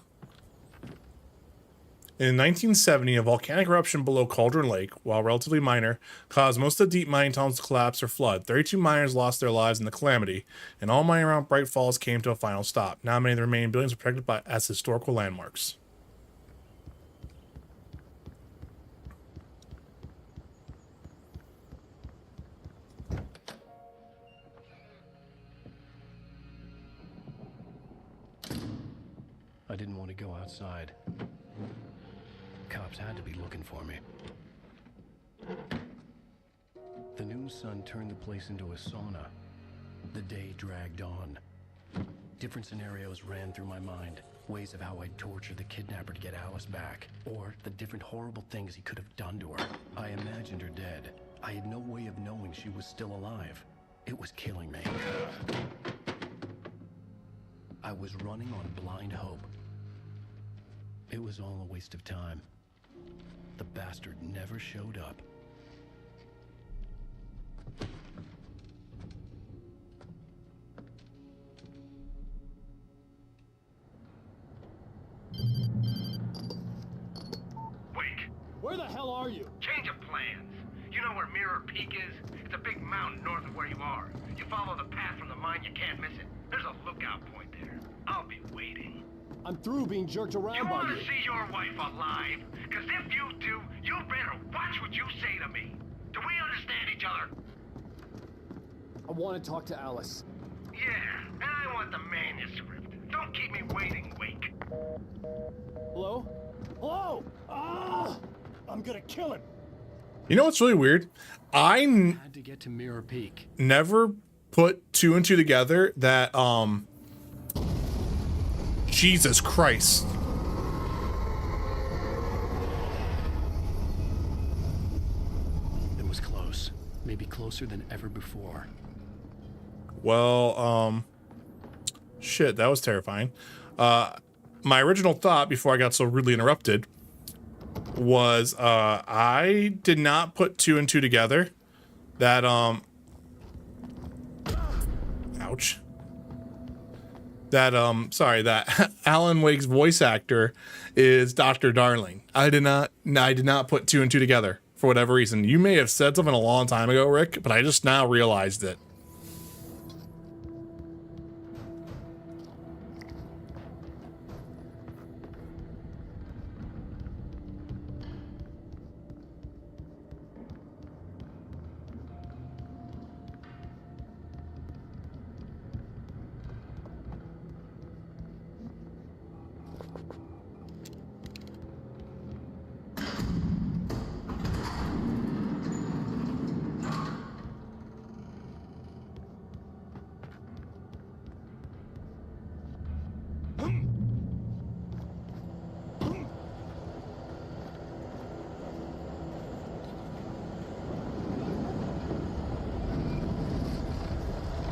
In 1970, a volcanic eruption below Cauldron Lake, while relatively minor, caused most of the deep mining tunnels to collapse or flood. 32 miners lost their lives in the calamity, and all mining around Bright Falls came to a final stop. Now many of the remaining buildings are protected as historical landmarks. I didn't want to go outside. Cops had to be looking for me. The noon sun turned the place into a sauna. The day dragged on. Different scenarios ran through my mind. Ways of how I'd torture the kidnapper to get Alice back. Or the different horrible things he could have done to her. I imagined her dead. I had no way of knowing she was still alive. It was killing me. I was running on blind hope. It was all a waste of time. The bastard never showed up. Wait, Where the hell are you? Change of plans. You know where Mirror Peak is? It's a big mountain north of where you are. You follow the path from the mine, you can't miss it. There's a lookout point there. I'll be waiting. I'm through being jerked around You by want you. to see your wife alive? Because if you do, you better watch what you say to me. Do we understand each other? I want to talk to Alice. Yeah, and I want the manuscript. Don't keep me waiting, Wake. Hello? Hello? Ah! I'm gonna kill him. You know what's really weird? I had to get to Mirror Peak. never put two and two together that Jesus Christ. It was close. Maybe closer than ever before. Well, shit, that was terrifying. My original thought before I got so rudely interrupted was I did not put two and two together that ouch. That sorry, that Alan Wake's voice actor is Dr. Darling. I did not put two and two together for whatever reason. You may have said something a long time ago, Rick, but I just now realized it.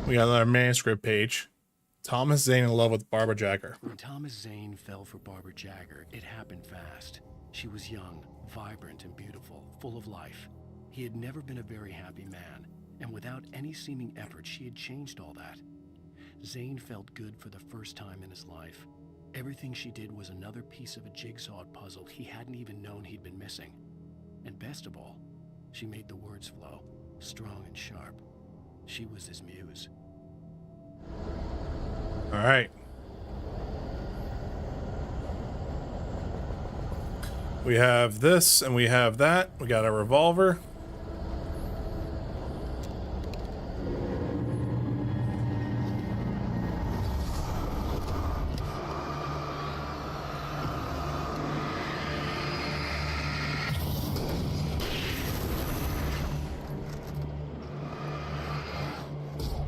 We got another manuscript page. Thomas Zane in love with Barbara Jagger. When Thomas Zane fell for Barbara Jagger, it happened fast. She was young, vibrant, and beautiful, full of life. He had never been a very happy man, and without any seeming effort, she had changed all that. Zane felt good for the first time in his life. Everything she did was another piece of a jigsaw puzzle he hadn't even known he'd been missing. And best of all, she made the words flow, strong and sharp. She was his muse. All right. We have this and we have that. We got a revolver.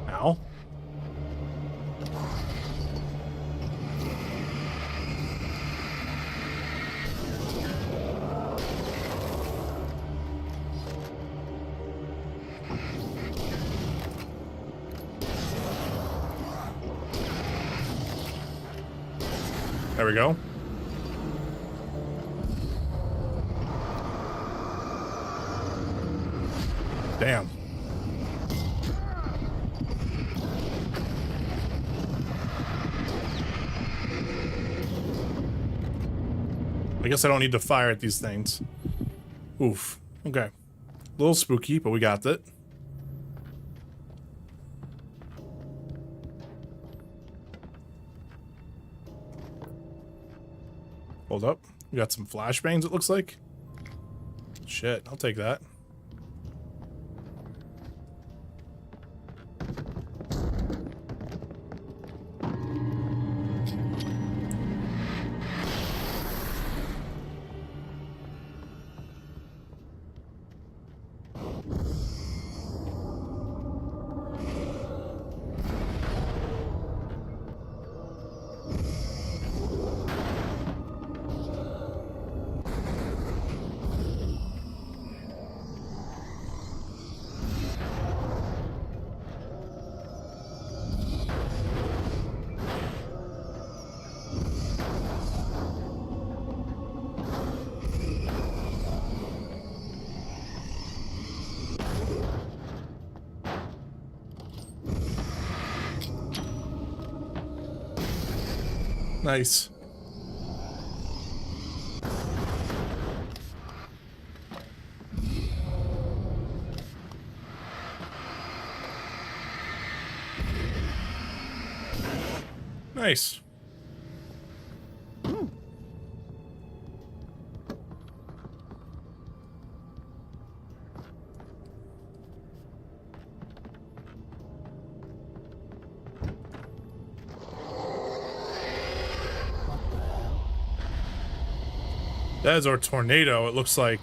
Ow. There we go. Damn. I guess I don't need to fire at these things. Oof. Okay. A little spooky, but we got it. Hold up. We got some flashbangs, it looks like. Shit, I'll take that. Nice. Nice. That is our tornado, it looks like.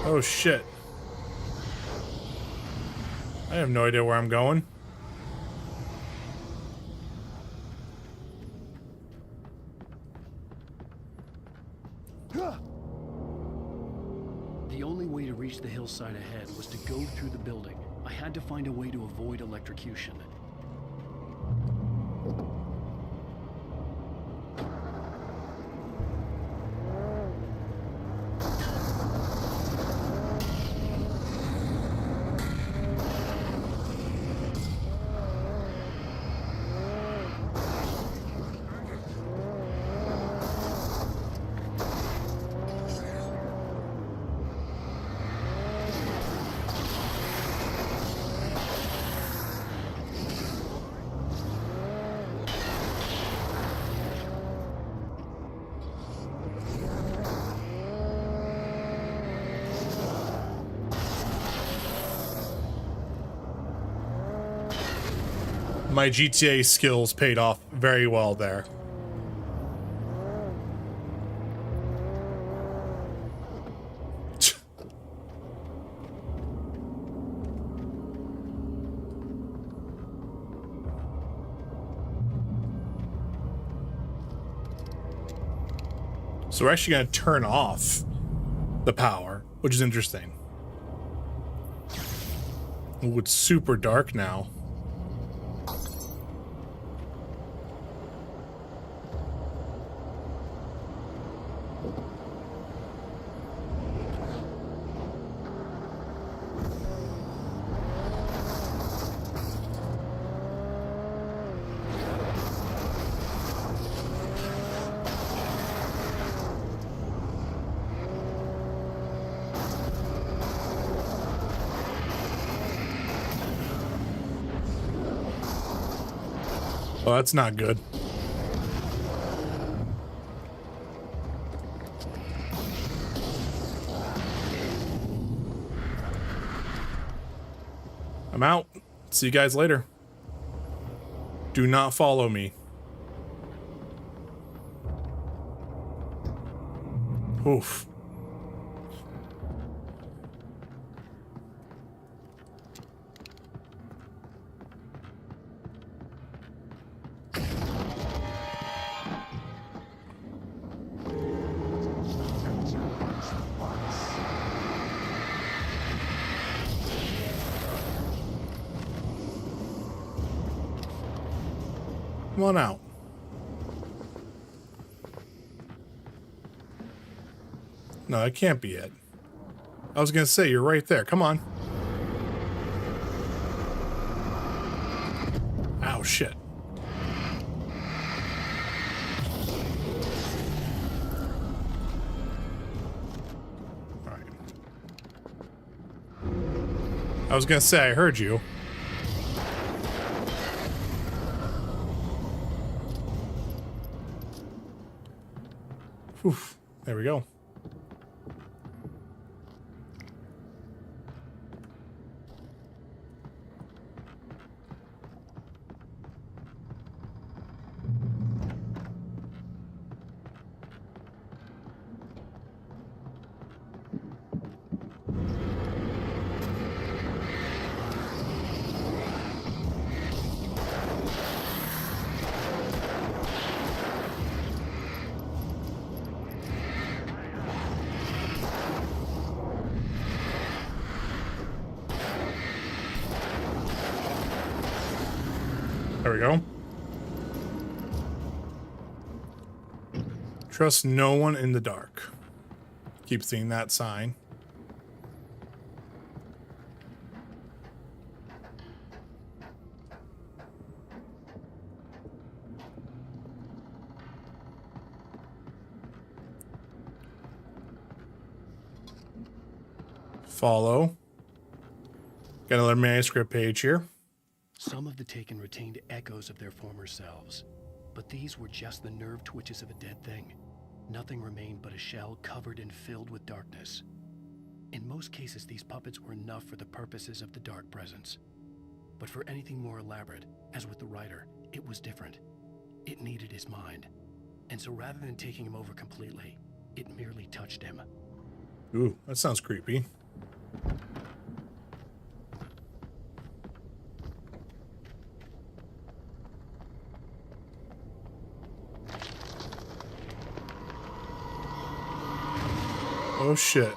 Oh shit. I have no idea where I'm going. The only way to reach the hillside ahead was to go through the building. I had to find a way to avoid electrocution. My GTA skills paid off very well there. So we're actually going to turn off the power, which is interesting. Ooh, it's super dark now. Oh, that's not good. I'm out. See you guys later. Do not follow me. Oof. Come on out. No, that can't be it. I was gonna say, you're right there. Come on. Ow, shit. Alright. I was gonna say, I heard you. Whew. There we go. There we go. Trust no one in the dark. Keep seeing that sign. Follow. Got another manuscript page here. Some of the taken retained echoes of their former selves, but these were just the nerve twitches of a dead thing. Nothing remained but a shell covered and filled with darkness. In most cases, these puppets were enough for the purposes of the dark presence. But for anything more elaborate, as with the writer, it was different. It needed his mind. And so rather than taking him over completely, it merely touched him. Ooh, that sounds creepy. Oh shit.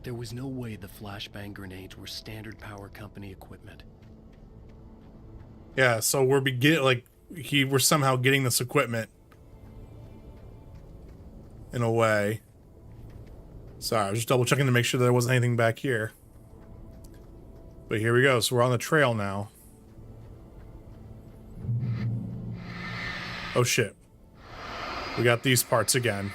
There was no way the flashbang grenades were standard power company equipment. Yeah, so we're somehow getting this equipment in a way. Sorry, I was just double checking to make sure there wasn't anything back here. But here we go, so we're on the trail now. Oh shit. We got these parts again.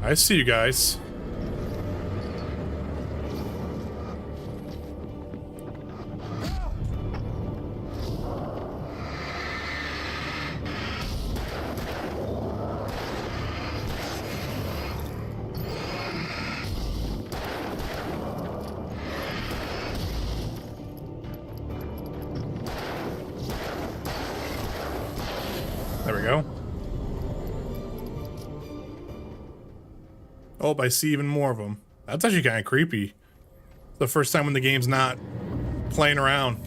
I see you guys. There we go. Oh, I see even more of them. That's actually kind of creepy. The first time when the game's not playing around.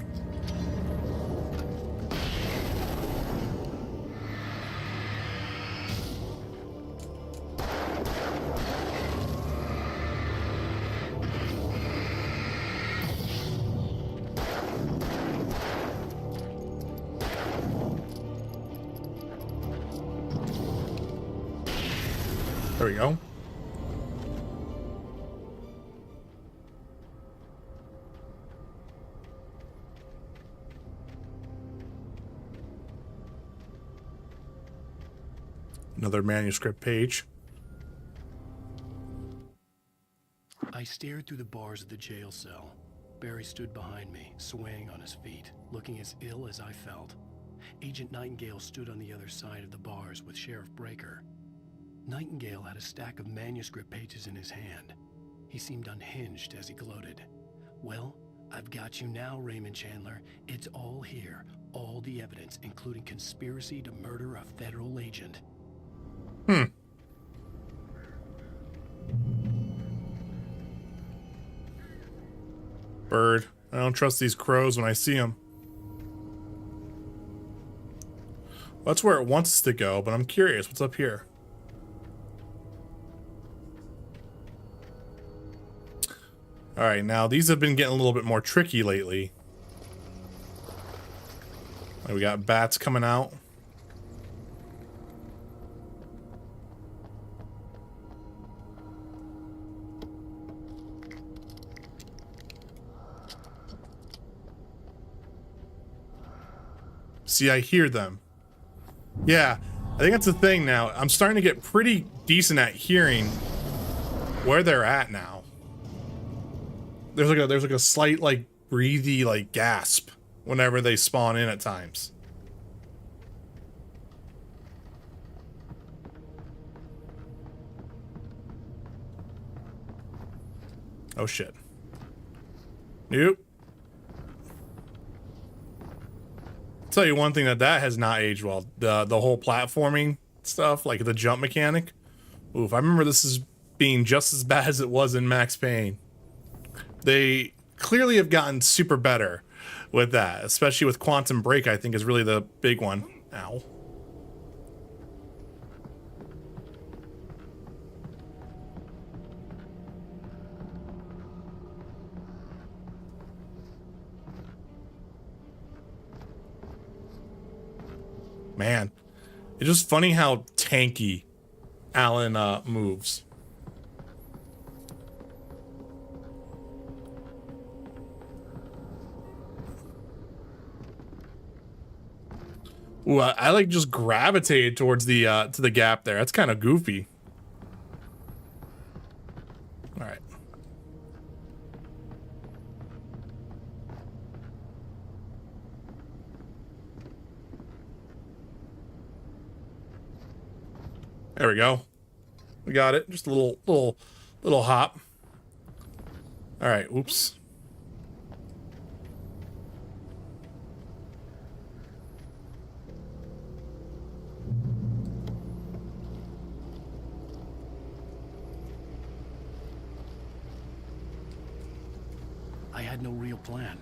There we go. Another manuscript page. I stared through the bars of the jail cell. Barry stood behind me, swaying on his feet, looking as ill as I felt. Agent Nightingale stood on the other side of the bars with Sheriff Breaker. Nightingale had a stack of manuscript pages in his hand. He seemed unhinged as he gloated. Well, I've got you now, Raymond Chandler. It's all here. All the evidence, including conspiracy to murder a federal agent. Bird. I don't trust these crows when I see them. Well, that's where it wants us to go, but I'm curious. What's up here? Alright, now these have been getting a little bit more tricky lately. We got bats coming out. See, I hear them. Yeah, I think that's the thing now. I'm starting to get pretty decent at hearing where they're at now. There's like a slight like breathy like gasp whenever they spawn in at times. Oh shit. Nope. Tell you one thing that has not aged well. The whole platforming stuff, like the jump mechanic. Oof, I remember this as being just as bad as it was in Max Payne. They clearly have gotten super better with that, especially with Quantum Break, I think is really the big one. Ow. Man, it's just funny how tanky Alan moves. Ooh, I like just gravitated towards the to the gap there. That's kind of goofy. All right. There we go. We got it. Just a little hop. All right. Oops. I had no real plan.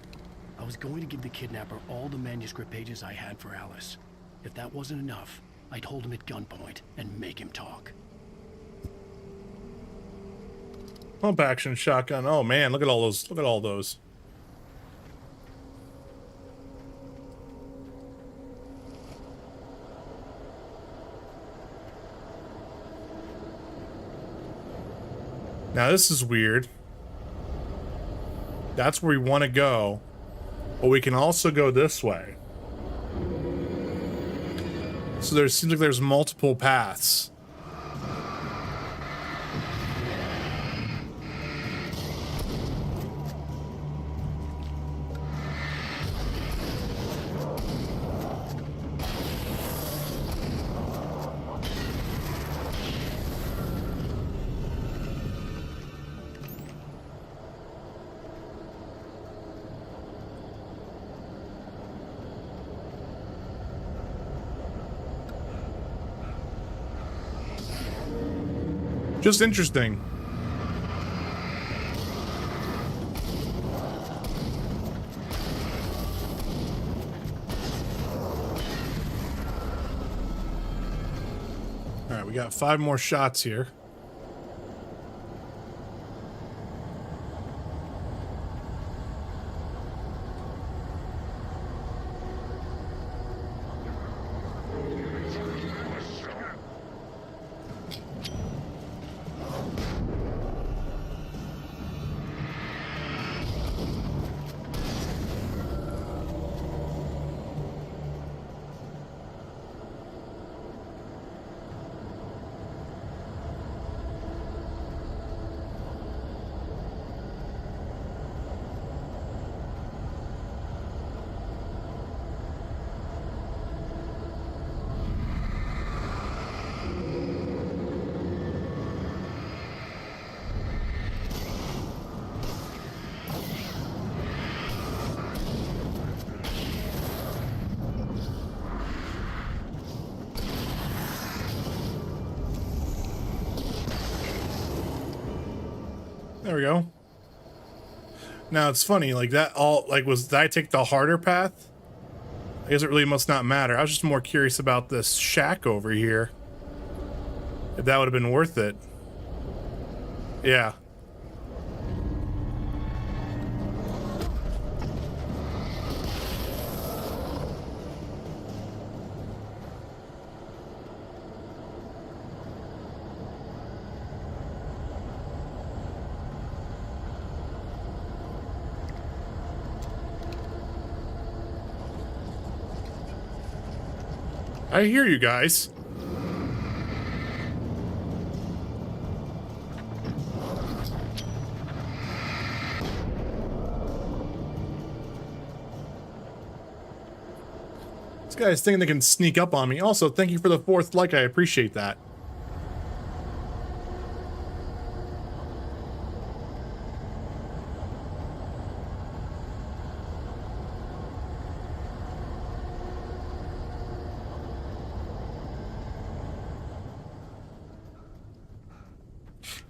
I was going to give the kidnapper all the manuscript pages I had for Alice. If that wasn't enough, I'd hold him at gunpoint and make him talk. Pump action shotgun. Oh man, look at all those. Look at all those. Now this is weird. That's where we want to go. But we can also go this way. So there seems like there's multiple paths. Just interesting. All right, we got 5 more shots here. There we go. Now it's funny, like that all, like, did I take the harder path? I guess it really must not matter. I was just more curious about this shack over here. If that would have been worth it. Yeah. I hear you guys. This guy's thinking they can sneak up on me. Also, thank you for the 4th like. I appreciate that.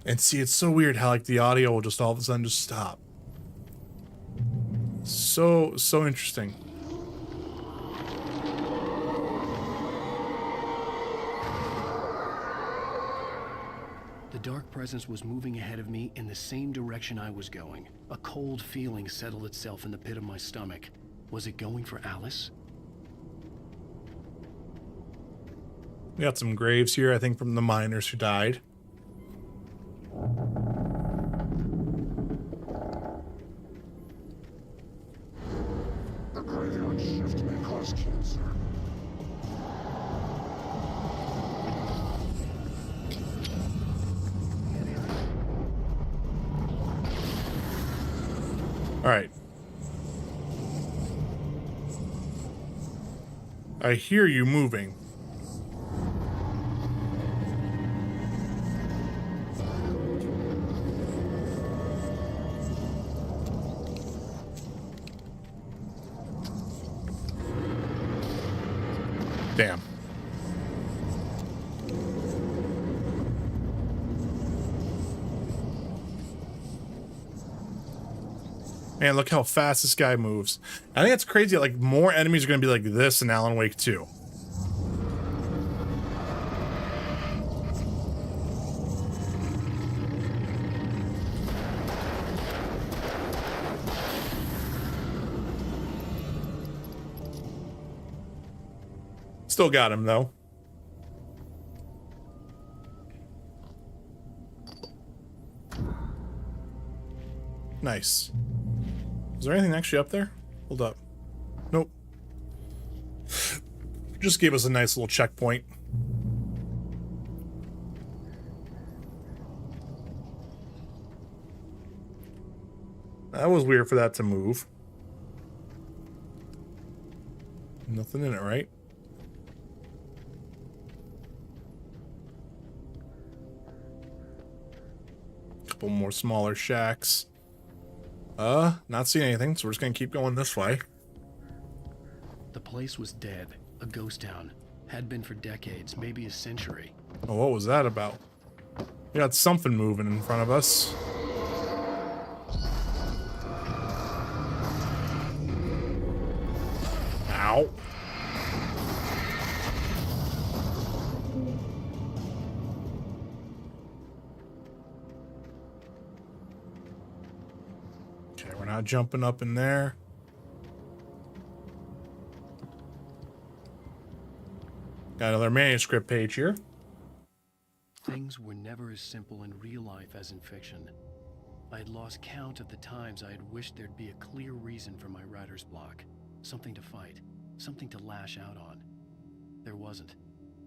And see, it's so weird how, like, the audio will just all of a sudden just stop. So interesting. The dark presence was moving ahead of me in the same direction I was going. A cold feeling settled itself in the pit of my stomach. Was it going for Alice? We got some graves here, I think, from the miners who died. The graveyard shift may cause cancer. All right. I hear you moving. Damn. Man, look how fast this guy moves. I think it's crazy. Like, more enemies are going to be like this in Alan Wake 2. Still got him, though. Nice. Is there anything actually up there? Hold up. Nope. Just gave us a nice little checkpoint. That was weird for that to move. Nothing in it, right? Couple more smaller shacks. Not seeing anything, so we're just gonna keep going this way. The place was dead. A ghost town. Had been for decades, maybe a century. Oh, what was that about? We got something moving in front of us. Ow. We're not jumping up in there. Got another manuscript page here. Things were never as simple in real life as in fiction. I had lost count of the times I had wished there'd be a clear reason for my writer's block. Something to fight. Something to lash out on. There wasn't.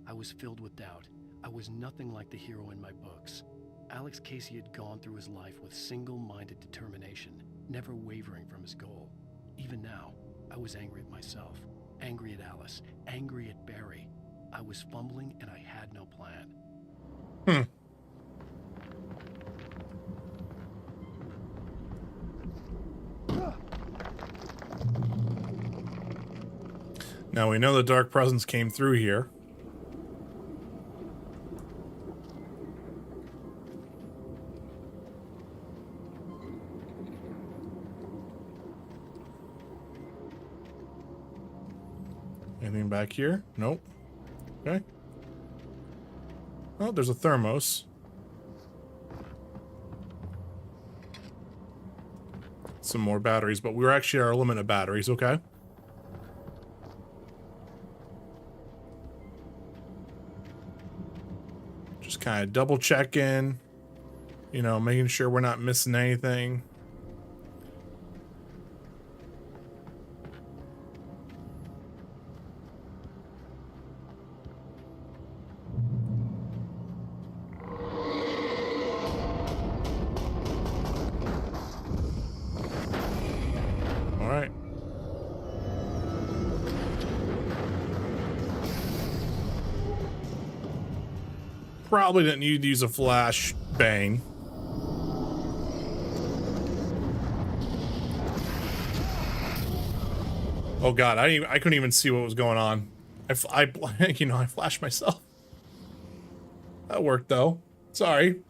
I was filled with doubt. I was nothing like the hero in my books. Alex Casey had gone through his life with single-minded determination, never wavering from his goal. Even now, I was angry at myself, angry at Alice, angry at Barry. I was fumbling and I had no plan. Now we know the dark presence came through here. Anything back here? Nope. Okay. Oh, there's a thermos. Some more batteries, but we're actually at our limit of batteries, okay. Just kind of double checking, you know, making sure we're not missing anything. Probably didn't need to use a flash bang. Oh god, I couldn't even see what was going on. I flashed myself. That worked though. Sorry.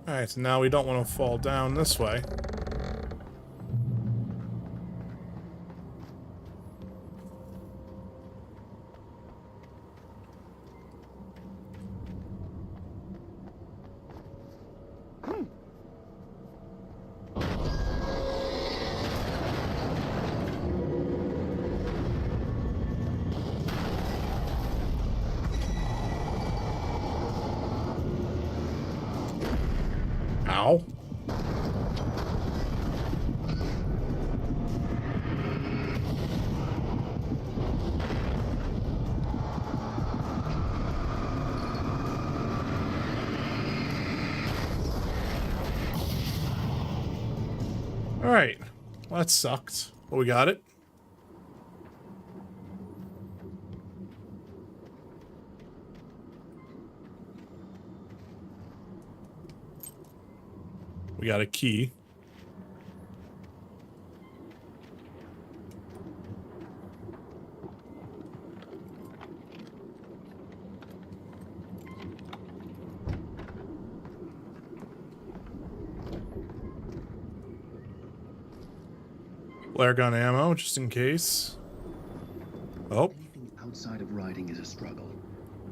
Alright, so now we don't want to fall down this way. Ow. All right. Well, that sucked. Well, we got it. We got a key. Flare gun ammo, just in case. Oh. Anything outside of riding is a struggle.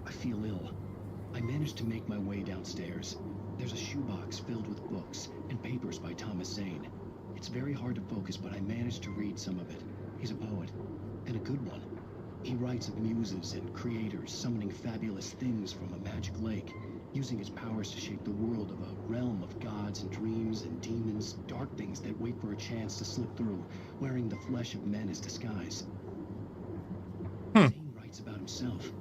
I feel ill. I managed to make my way downstairs. There's a shoebox filled with books and papers by Thomas Zane. It's very hard to focus, but I managed to read some of it. He's a poet, and a good one. He writes of muses and creators summoning fabulous things from a magic lake, using his powers to shape the world of a realm of gods and dreams and demons, dark things that wait for a chance to slip through, wearing the flesh of men as disguise. Zane writes about himself,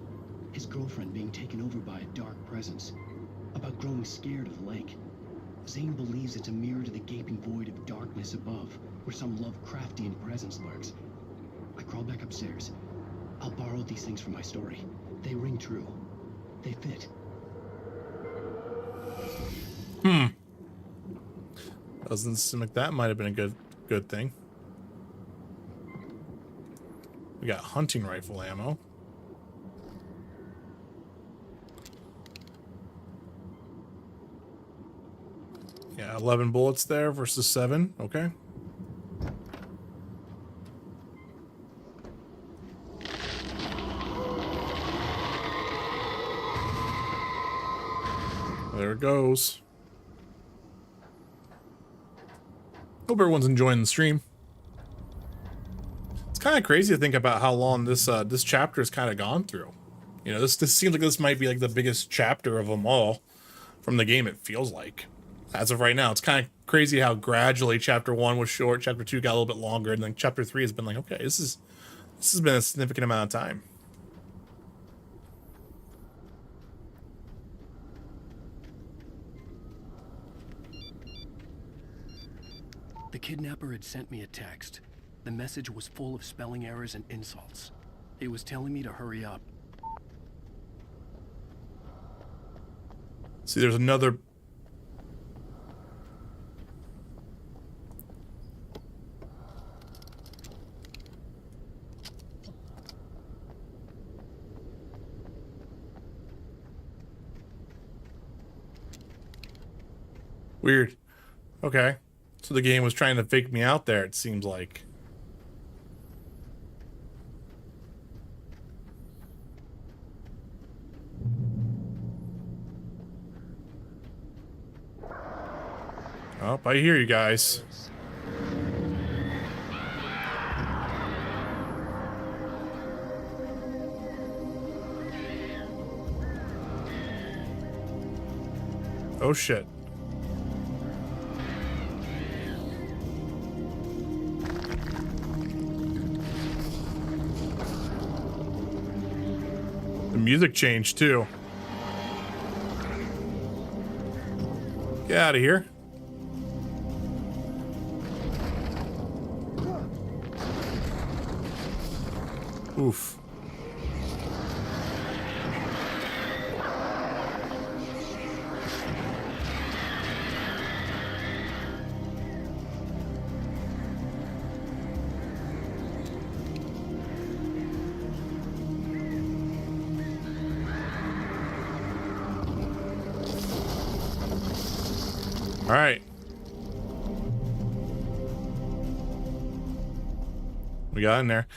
his girlfriend being taken over by a dark presence, about growing scared of the lake. Zane believes it's a mirror to the gaping void of darkness above, where some Lovecraftian presence lurks. I crawl back upstairs. I'll borrow these things for my story. They ring true. They fit. Doesn't seem like that might have been a good thing. We got hunting rifle ammo. Yeah, 11 bullets there versus 7. Okay. There it goes. Hope everyone's enjoying the stream. It's kind of crazy to think about how long this this chapter has kind of gone through. You know, this seems like this might be like the biggest chapter of them all from the game. It feels like, as of right now, it's kind of crazy how gradually chapter 1 was short, chapter 2 got a little bit longer, and then chapter 3 has been like, okay, this has been a significant amount of time. The kidnapper had sent me a text. The message was full of spelling errors and insults. It was telling me to hurry up. See, there's another... Weird. Okay. So the game was trying to fake me out there, it seems like. Oh, I hear you guys. Oh shit. The music changed too. Get out of here. Oof. All right. We got in there.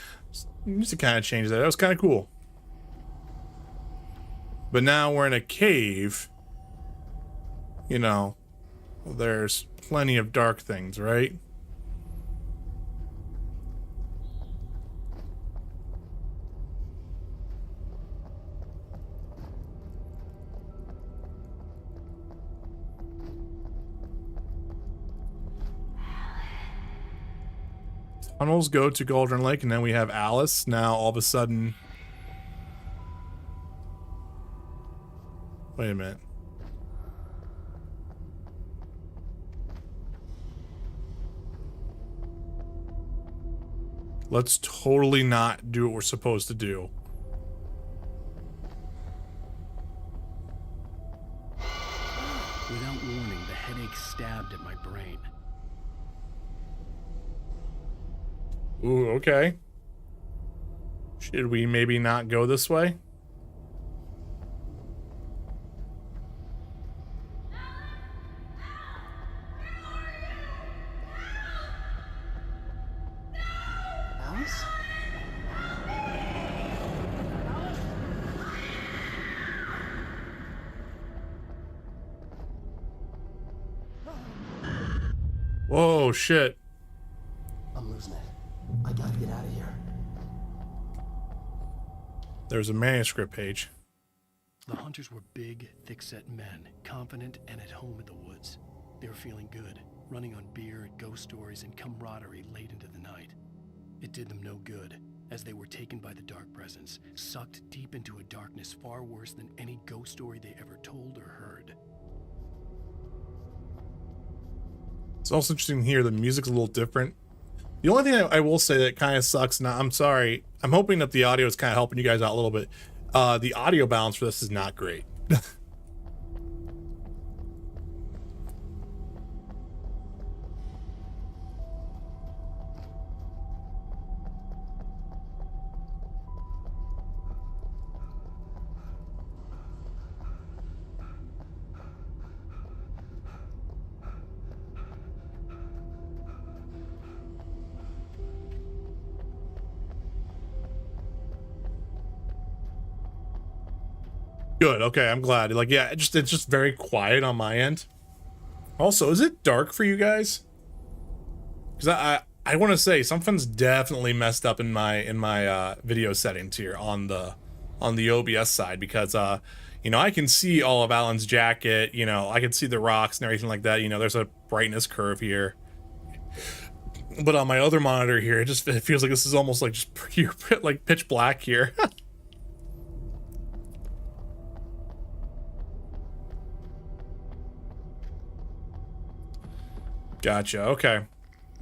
Music kind of changed that. That was kind of cool. But now we're in a cave. You know, there's plenty of dark things, right? Tunnels go to Golden Lake, and then we have Alice. Now, all of a sudden... Wait a minute. Let's totally not do what we're supposed to do. Without warning, the headache stabbed at my brain. Ooh, okay. Should we maybe not go this way? Alice? Whoa, shit. I'm losing it. I gotta get out of here. There's a manuscript page. The hunters were big, thick-set men, confident and at home in the woods. They were feeling good, running on beer, ghost stories, and camaraderie late into the night. It did them no good, as they were taken by the dark presence, sucked deep into a darkness far worse than any ghost story they ever told or heard. It's also interesting here, the music's a little different. The only thing I will say that kind of sucks, now I'm sorry, I'm hoping that the audio is kind of helping you guys out a little bit. The audio balance for this is not great. Good. Okay, I'm glad. Like, yeah, it's just very quiet on my end. Also, is it dark for you guys? Because I want to say something's definitely messed up in my video settings here on the OBS side, because you know, I can see all of Alan's jacket. You know, I can see the rocks and everything like that. You know, there's a brightness curve here. But on my other monitor here, it feels like this is almost like just pure, like pitch black here. Gotcha. Okay. I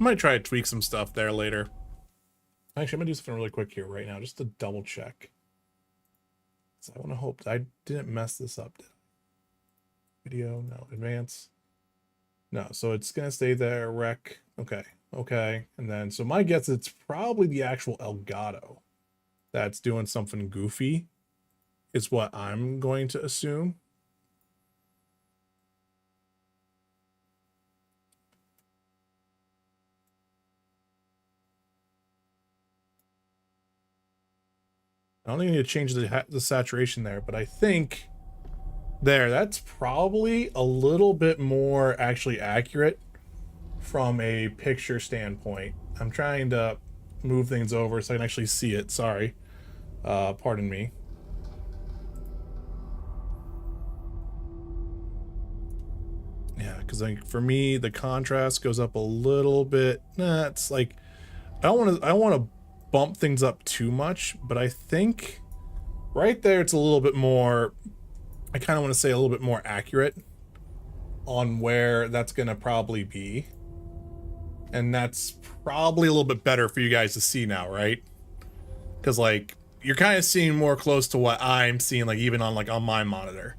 might try to tweak some stuff there later. Actually, I'm gonna do something really quick here right now, just to double check. So I want to hope that I didn't mess this up. Video, no. Advance. No, so it's gonna stay there. Rec. Okay. Okay. And then, so my guess, it's probably the actual Elgato that's doing something goofy, is what I'm going to assume. I don't think I need to change the saturation there, but I think that's probably a little bit more actually accurate from a picture standpoint. I'm trying to move things over so I can actually see it. Sorry. Pardon me. Yeah, because like for me, the contrast goes up a little bit. Nah, it's like I don't want to bump things up too much, but I think right there it's a little bit more, I kind of want to say a little bit more accurate on where that's gonna probably be, and that's probably a little bit better for you guys to see now, right? Because like you're kind of seeing more close to what I'm seeing, like even on my monitor,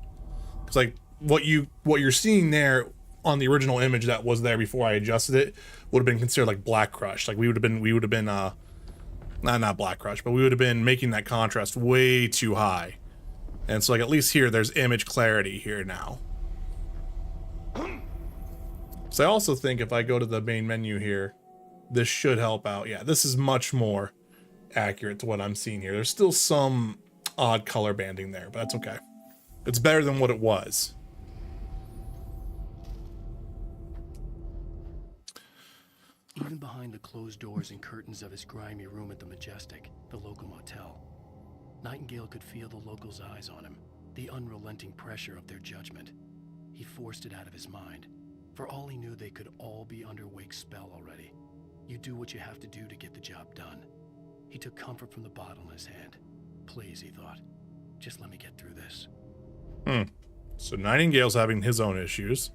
because like what you're seeing there on the original image that was there before I adjusted it would have been considered like black crush. Like we would have been not black crush, but we would have been making that contrast way too high. And so like at least here there's image clarity here now. So I also think if I go to the main menu here, this should help out. Yeah, this is much more accurate to what I'm seeing here. There's still some odd color banding there, but that's okay. It's better than what it was. Even behind the closed doors and curtains of his grimy room at the Majestic, the local motel, Nightingale could feel the locals' eyes on him, the unrelenting pressure of their judgment. He forced it out of his mind. For all he knew, they could all be under Wake's spell already. You do what you have to do to get the job done. He took comfort from the bottle in his hand. Please, he thought. Just let me get through this. So Nightingale's having his own issues.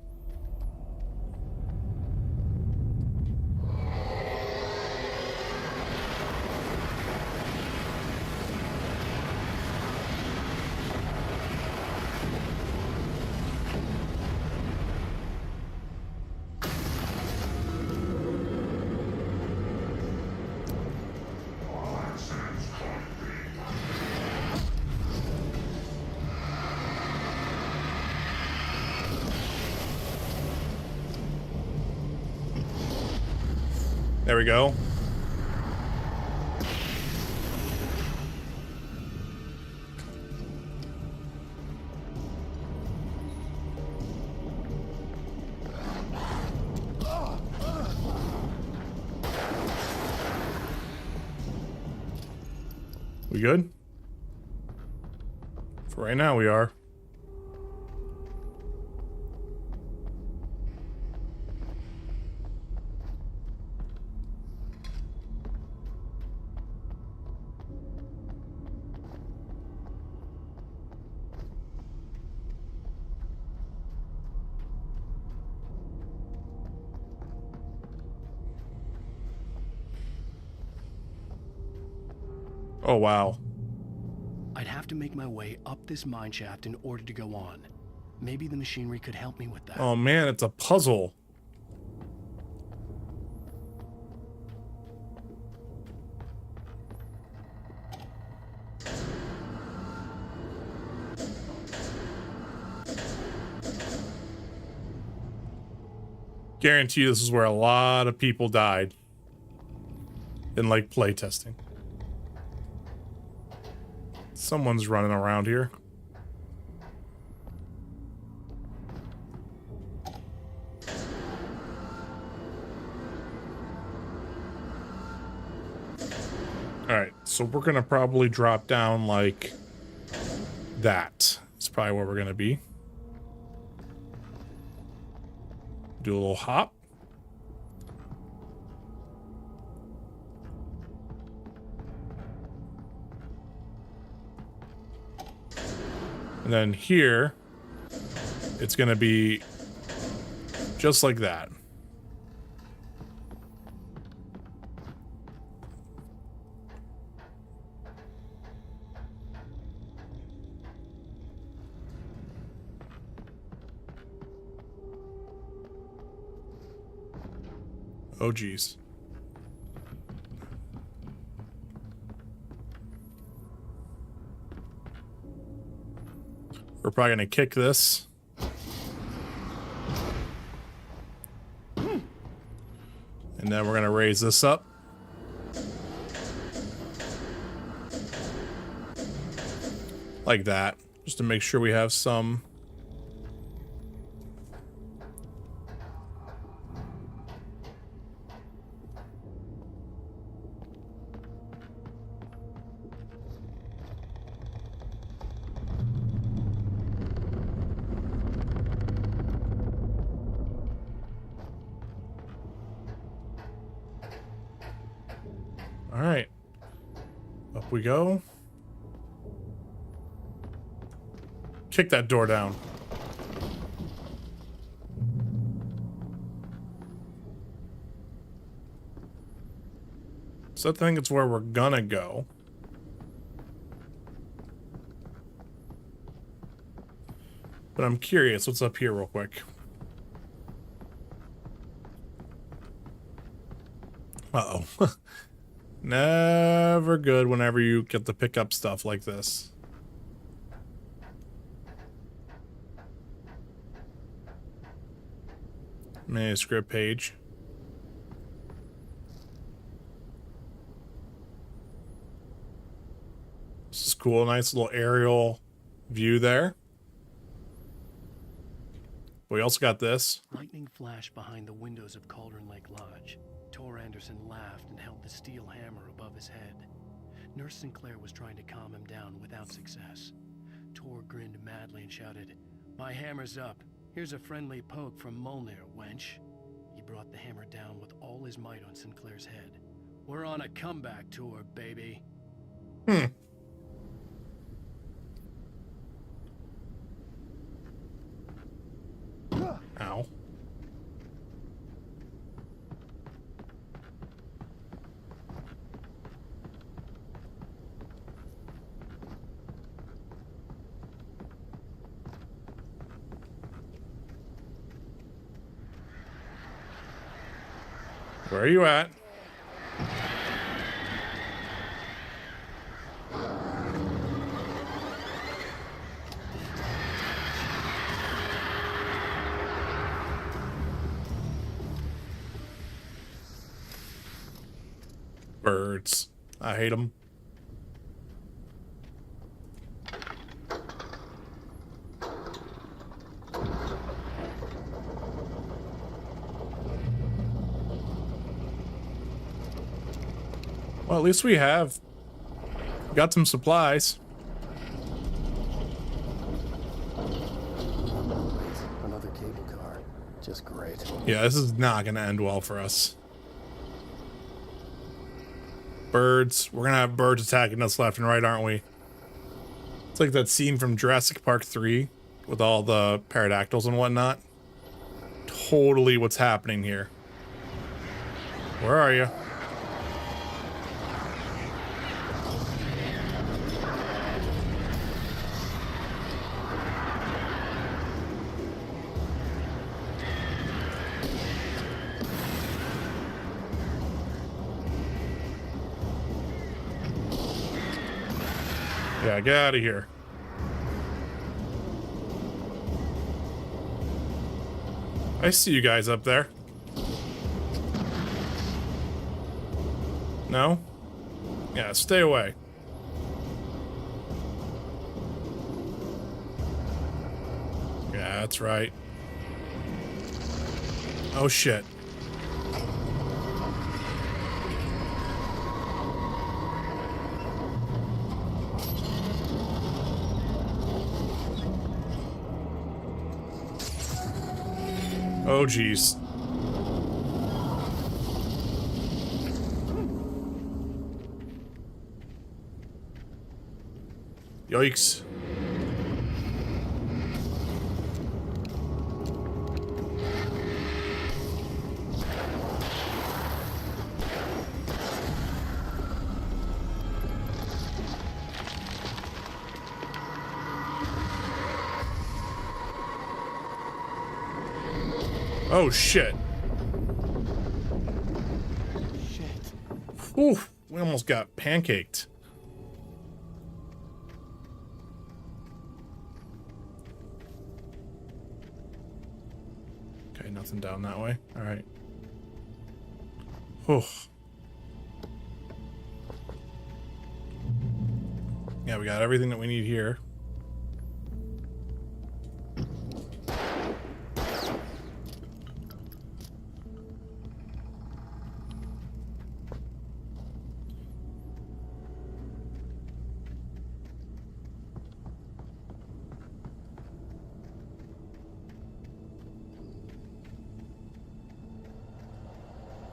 There we go. We good? For right now, we are. Oh, wow. I'd have to make my way up this mine shaft in order to go on. Maybe the machinery could help me with that. Oh man, it's a puzzle. Guarantee you this is where a lot of people died in like playtesting. Someone's running around here. Alright, so we're gonna probably drop down like that. It's probably where we're gonna be. Do a little hop. And then here, it's gonna be just like that. Oh, geez. We're probably gonna kick this. And then we're gonna raise this up. Like that, just to make sure we have some. All right, up we go. Kick that door down. So I think it's where we're gonna go. But I'm curious, what's up here real quick? Uh-oh. Never good whenever you get to pick up stuff like this. Manuscript page. This is cool. Nice little aerial view there. We also got this. Lightning flashed behind the windows of Cauldron Lake Lodge. Tor Anderson laughed and held the steel hammer above his head. Nurse Sinclair was trying to calm him down without success. Tor grinned madly and shouted, "My hammer's up. Here's a friendly poke from Molnir, wench." He brought the hammer down with all his might on Sinclair's head. We're on a comeback tour, baby. Ow. Where are you at? Birds. I hate them. Well, at least we have got some supplies. Another cable car. Just great. Yeah, this is not going to end well for us. Birds. We're going to have birds attacking us left and right, aren't we? It's like that scene from Jurassic Park 3 with all the pterodactyls and whatnot. Totally what's happening here. Where are you? Yeah, get out of here. I see you guys up there. No? Yeah, stay away. Yeah, that's right. Oh shit. Oh, geez. Yikes. Oh, shit. Ooh, we almost got pancaked. Okay, nothing down that way. All right. Whew. Yeah, we got everything that we need here.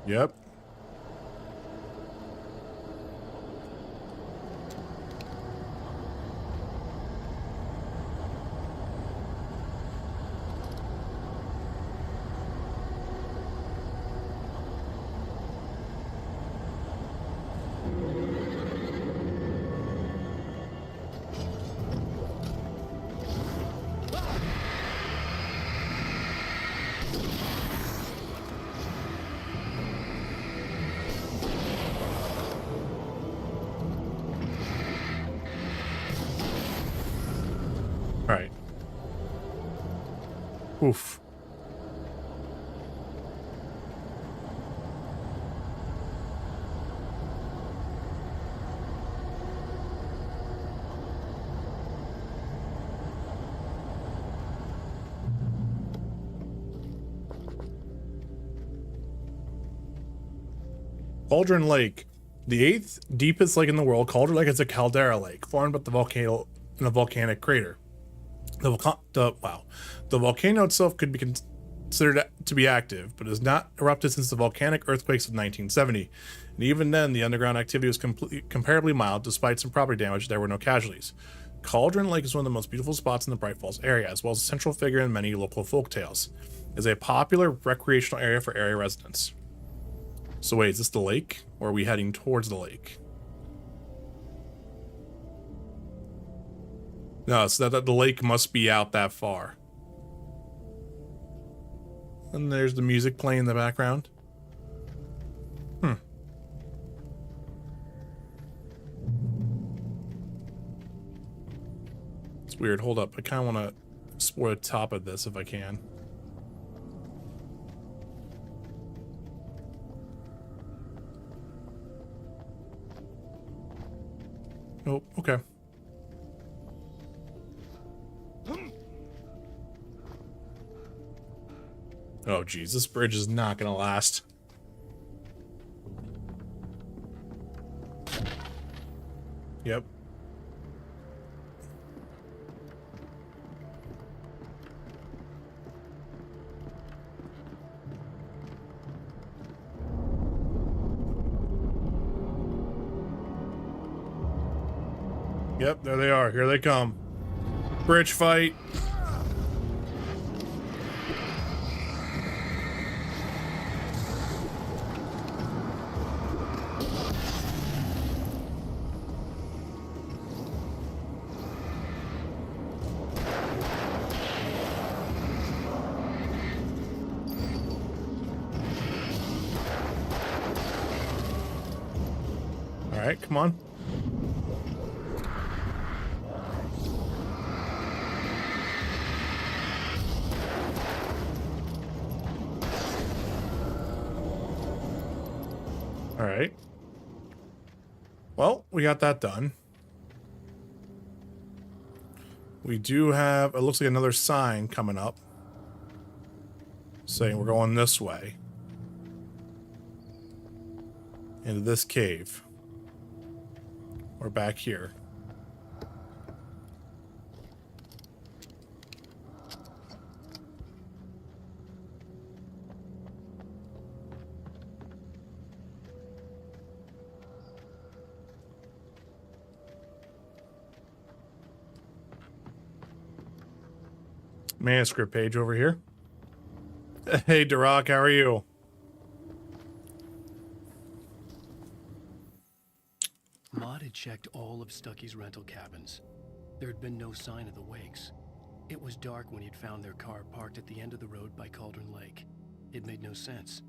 Yep. Right. Oof. Cauldron Lake, the 8th deepest lake in the world. Cauldron Lake is a caldera lake formed by the volcano in a volcanic crater. The volcano itself could be considered to be active, but has not erupted since the volcanic earthquakes of 1970. And even then, the underground activity was comparably mild. Despite some property damage, there were no casualties. Cauldron Lake is one of the most beautiful spots in the Bright Falls area, as well as a central figure in many local folk tales. It is a popular recreational area for area residents. So wait, is this the lake, or are we heading towards the lake? No, so that the lake must be out that far. And there's the music playing in the background. It's weird. Hold up. I kind of want to explore the top of this if I can. Oh, okay. Oh, geez. This bridge is not going to last. Yep. Yep, there they are. Here they come. Bridge fight. All right, come on. All right. Well, we got that done. We do have, it looks like another sign coming up saying we're going this way into this cave. We're back here. Manuscript page over here. Hey, Duroc, how are you? Maud had checked all of Stucky's rental cabins. There had been no sign of the Wakes. It was dark when he'd found their car parked at the end of the road by Cauldron Lake. It made no sense.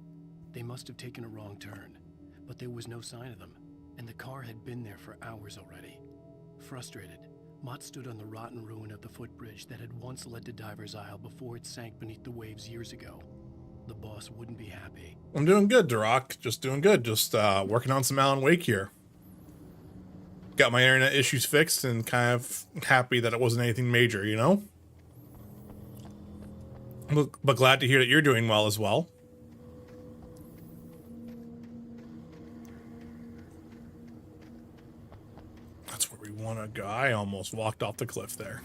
They must have taken a wrong turn, but there was no sign of them, and the car had been there for hours already. Frustrated, Mott stood on the rotten ruin of the footbridge that had once led to Diver's Isle before it sank beneath the waves years ago. The boss wouldn't be happy. I'm doing good, Duroc. Just doing good. Just working on some Alan Wake here. Got my internet issues fixed and kind of happy that it wasn't anything major, you know? But glad to hear that you're doing well as well. That's where we want to go. I almost walked off the cliff there.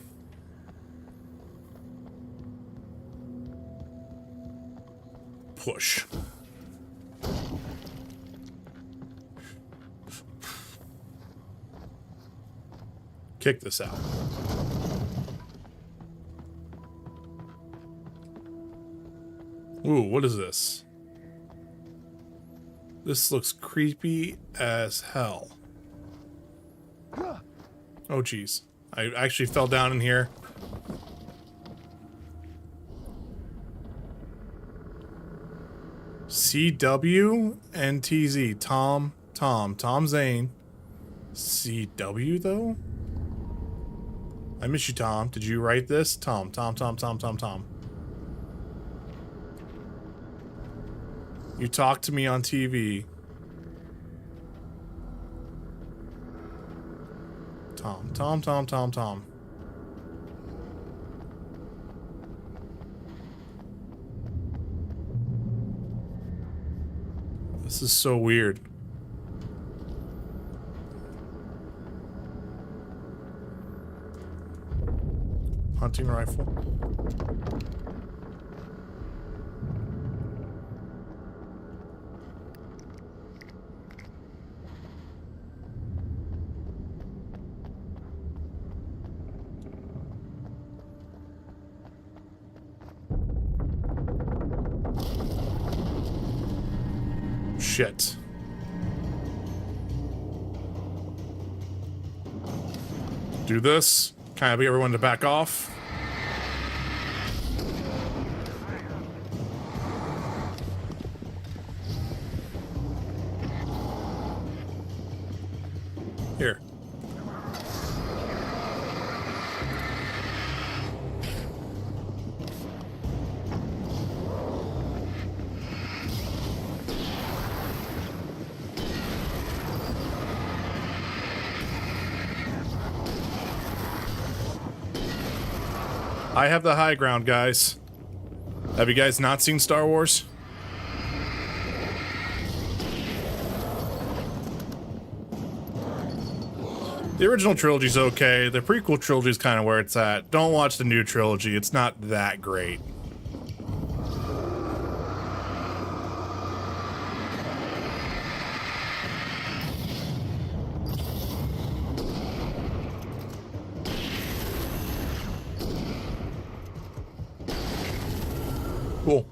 Push. Kick this out. Ooh, what is this? This looks creepy as hell. Oh, geez. I actually fell down in here. CW and TZ. Tom Zane. CW, though? I miss you, Tom. Did you write this? Tom. You talked to me on TV. Tom. This is so weird. Hunting rifle. shit. Do this. Kind of get everyone to back off. Here. I have the high ground, guys. Have you guys not seen Star Wars? The original trilogy's okay. The prequel trilogy's kind of where it's at. Don't watch the new trilogy. It's not that great. Cool.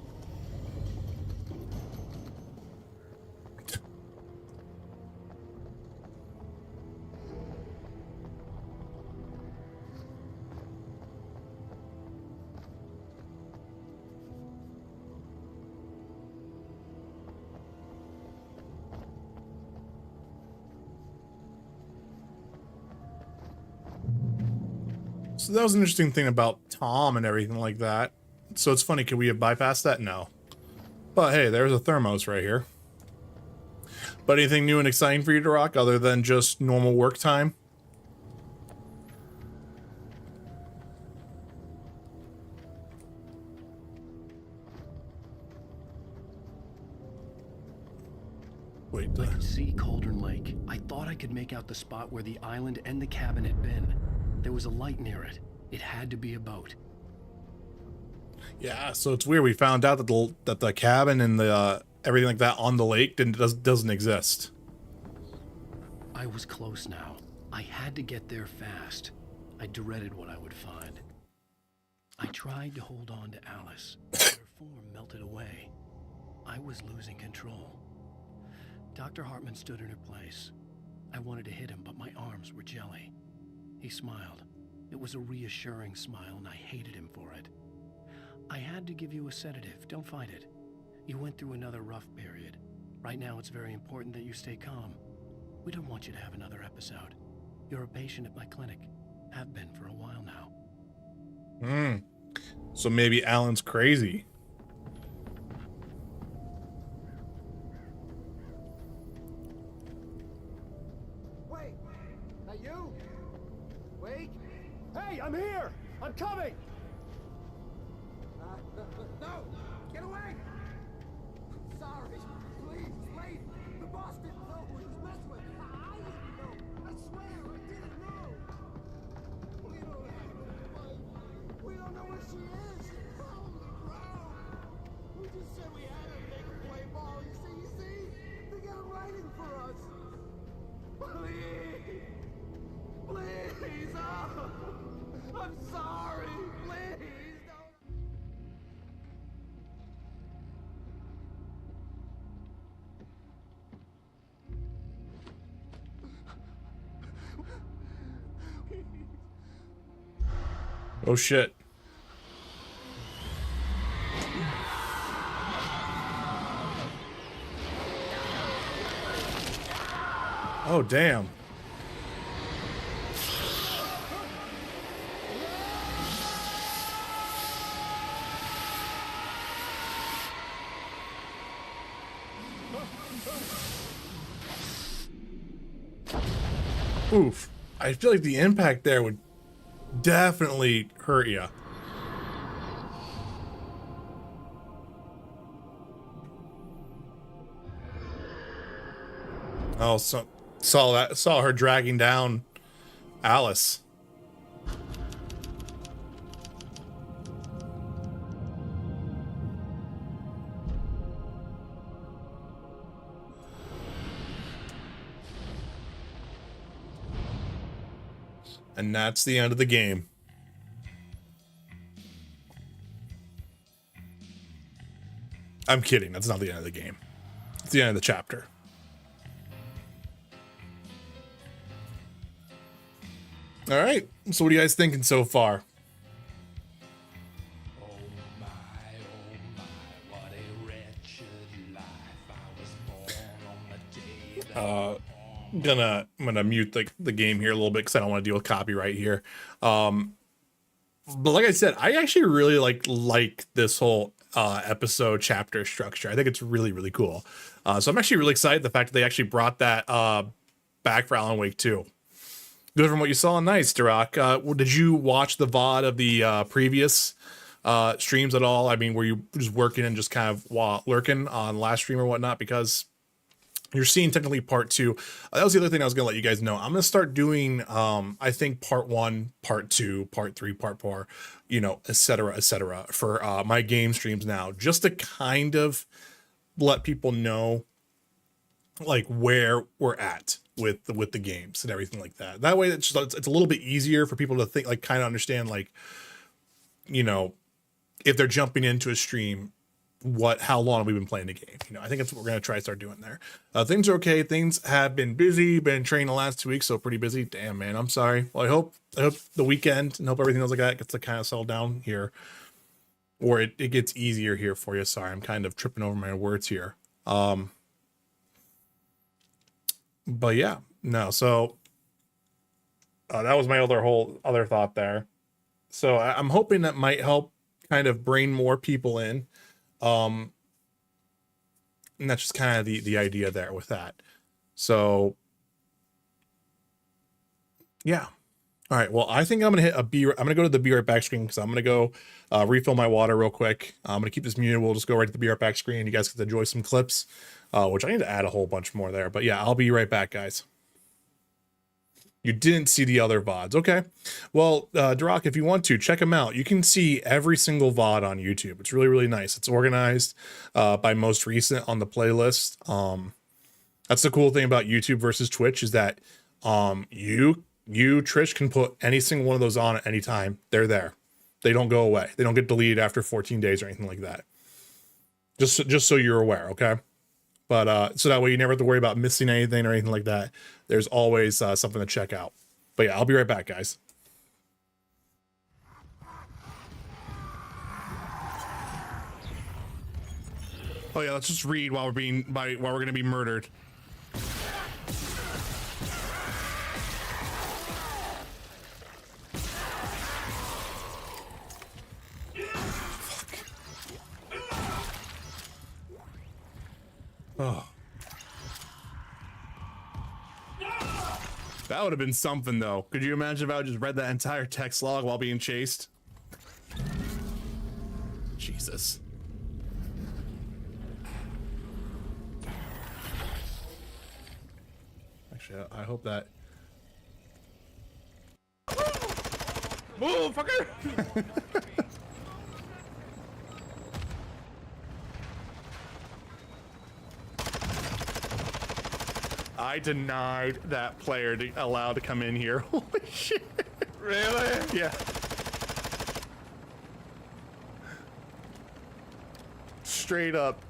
So that was an interesting thing about Tom and everything like that. So it's funny, could we have bypassed that? No. But hey, there's a thermos right here. But anything new and exciting for you to rock other than just normal work time? Wait, I could see Cauldron Lake. I thought I could make out the spot where the island and the cabin had been. There was a light near it. It had to be a boat. Yeah, so it's weird. We found out that the cabin and the everything like that on the lake doesn't exist. I was close now. I had to get there fast. I dreaded what I would find. I tried to hold on to Alice, but her form melted away. I was losing control. Dr. Hartman stood in her place. I wanted to hit him, but my arms were jelly. He smiled. It was a reassuring smile, and I hated him for it. I had to give you a sedative. Don't fight it. You went through another rough period. Right now, it's very important that you stay calm. We don't want you to have another episode. You're a patient at my clinic. Have been for a while now. So maybe Alan's crazy. Wait! That you? Wait! Hey, I'm here! I'm coming! No! Get away! Sorry. Please, lady. The boss didn't know who he was messing with. I didn't know. I swear, I didn't know. We don't have any fight. We don't know where she is. She fell on the ground. We just said we had to make her play ball. You see? They got it writing for us. Please. Please. Oh. I'm sorry. Please. Oh shit. Oh damn. Oof. I feel like the impact there would definitely hurt you. Oh, so saw her dragging down Alice. And that's the end of the game. I'm kidding. That's not the end of the game. It's the end of the chapter. All right. So what are you guys thinking so far? I'm gonna mute the game here a little bit because I don't want to deal with copyright here. But like I said, I actually really like this whole episode chapter structure. I think it's really, really cool. So I'm actually really excited the fact that they actually brought that back for Alan Wake 2. Good from what you saw. Nice, Duroc. Did you watch the VOD of the previous streams at all? I mean, were you just working and just kind of lurking on last stream or whatnot? Because you're seeing technically part 2. That was the other thing I was gonna let you guys know. I'm gonna start doing I think part 1, part 2, part 3, part 4, you know, etc., for my game streams now, just to kind of let people know like where we're at with the games and everything like that. That way it's a little bit easier for people to think, like, kind of understand, like, you know, if they're jumping into a stream, how long have we been playing the game? You know, I think that's what we're going to try to start doing there. Things are okay. Things have been busy, been training the last 2 weeks, so pretty busy. Damn, man, I'm sorry. Well, I hope the weekend and hope everything else like that gets to kind of settle down here, or it gets easier here for you. Sorry, I'm kind of tripping over my words here. But yeah, no, so that was my other thought there. So I'm hoping that might help kind of bring more people in. And that's just kind of the idea there with that. So yeah. All right. Well, I think I'm going to I'm going to go to the Be Right Back screen because I'm going to go refill my water real quick. I'm going to keep this muted. We'll just go right to the Be Right Back screen. You guys can enjoy some clips, which I need to add a whole bunch more there. But yeah, I'll be right back, guys. You didn't see the other VODs. Okay. Well, Duroc, if you want to, check them out. You can see every single VOD on YouTube. It's really, really nice. It's organized by most recent on the playlist. That's the cool thing about YouTube versus Twitch is that you, Trish, can put any single one of those on at any time. They're there. They don't go away. They don't get deleted after 14 days or anything like that. Just so you're aware, okay? But so that way you never have to worry about missing anything or anything like that. There's always something to check out. But yeah, I'll be right back, guys. Oh yeah, let's just read while we're gonna be murdered. Oh. That would have been something, though. Could you imagine if I just read that entire text log while being chased? Jesus. Actually, I hope that... Move, fucker! I denied that player allowed to come in here. Holy shit. Really? Yeah. Straight up.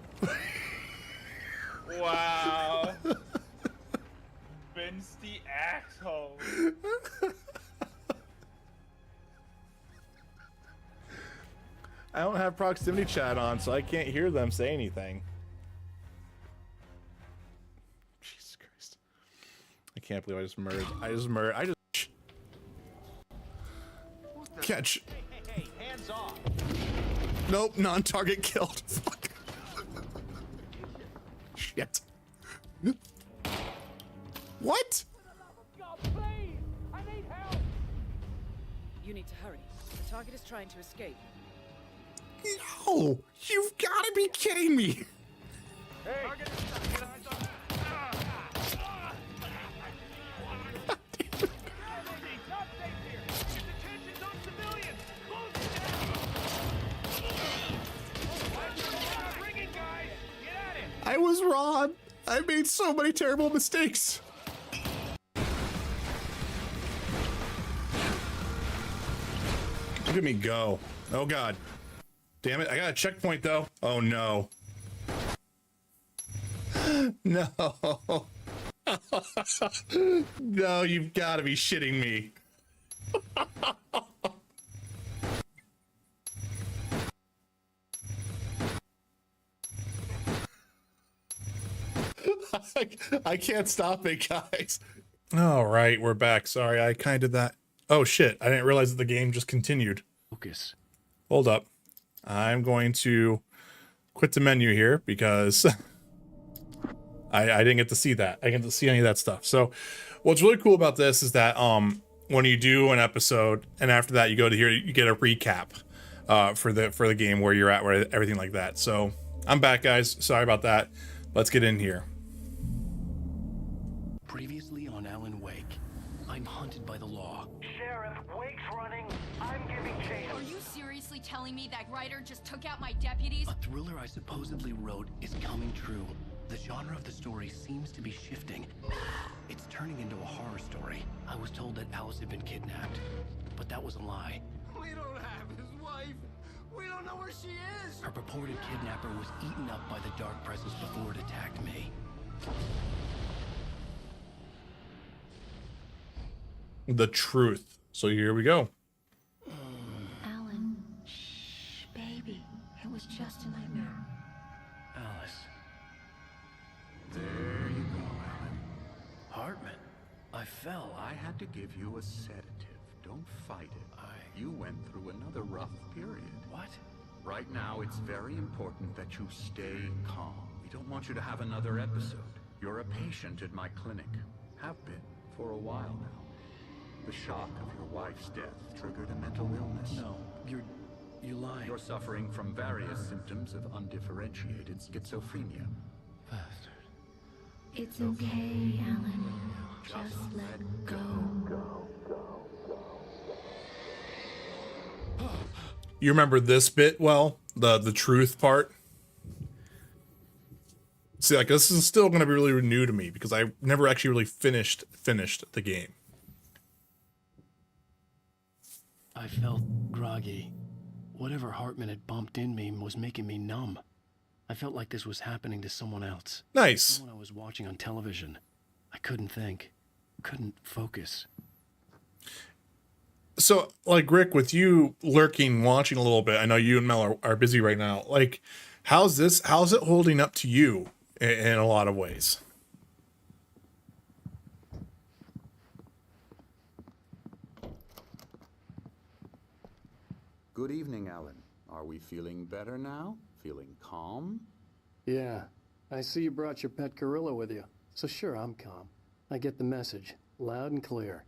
Wow. Vince the asshole. I don't have proximity chat on, so I can't hear them say anything. I can't believe I just murdered. I just catch. Hey, hands off. Nope, non-target killed. Fuck. Shit. What? You need to hurry. The target is trying to escape. No, you've got to be kidding me. Hey. I was wrong. I made so many terrible mistakes. Look at me go. Oh God. Damn it. I got a checkpoint though. Oh no. No. No, you've got to be shitting me. I can't stop it, guys. All right, we're back. Sorry, I kind of that. Oh shit, I didn't realize that the game just continued. Focus. Hold up. I'm going to quit the menu here because I didn't get to see that. I didn't get to see any of that stuff. So what's really cool about this is that when you do an episode and after that you go to here, you get a recap for the game, where you're at, where everything like that. So I'm back, guys. Sorry about that. Let's get in here. Previously on Alan Wake, I'm hunted by the law. Sheriff, Wake's running. I'm giving chase. Are you seriously telling me that writer just took out my deputies? A thriller I supposedly wrote is coming true. The genre of the story seems to be shifting. It's turning into a horror story. I was told that Alice had been kidnapped, but that was a lie. We don't have his wife. We don't know where she is. Her purported kidnapper was eaten up by the dark presence before it attacked me. The truth. So here we go. Alan, shh, baby. It was just a nightmare. Alice. There you go, Alan. Hartman, I fell. I had to give you a sedative. Don't fight it. You went through another rough period. What? Right now, it's very important that you stay calm. We don't want you to have another episode. You're a patient at my clinic. Have been for a while now. The shock of your wife's death triggered a mental illness. No, you're lying. You're suffering from various symptoms of undifferentiated schizophrenia. Bastard. It's okay, Alan. Just let go. You remember this bit well? The truth part? See, like, this is still going to be really new to me because I never actually really finished the game. I felt groggy. Whatever Hartman had bumped in me was making me numb. I felt like this was happening to someone else. Nice. Someone I was watching on television. I couldn't think. Couldn't focus. So, like, Rick, with you lurking, watching a little bit, I know you and Mel are busy right now. Like, how's it holding up to you in a lot of ways? Good evening, Alan. Are we feeling better now? Feeling calm? Yeah. I see you brought your pet gorilla with you. So sure, I'm calm. I get the message. Loud and clear.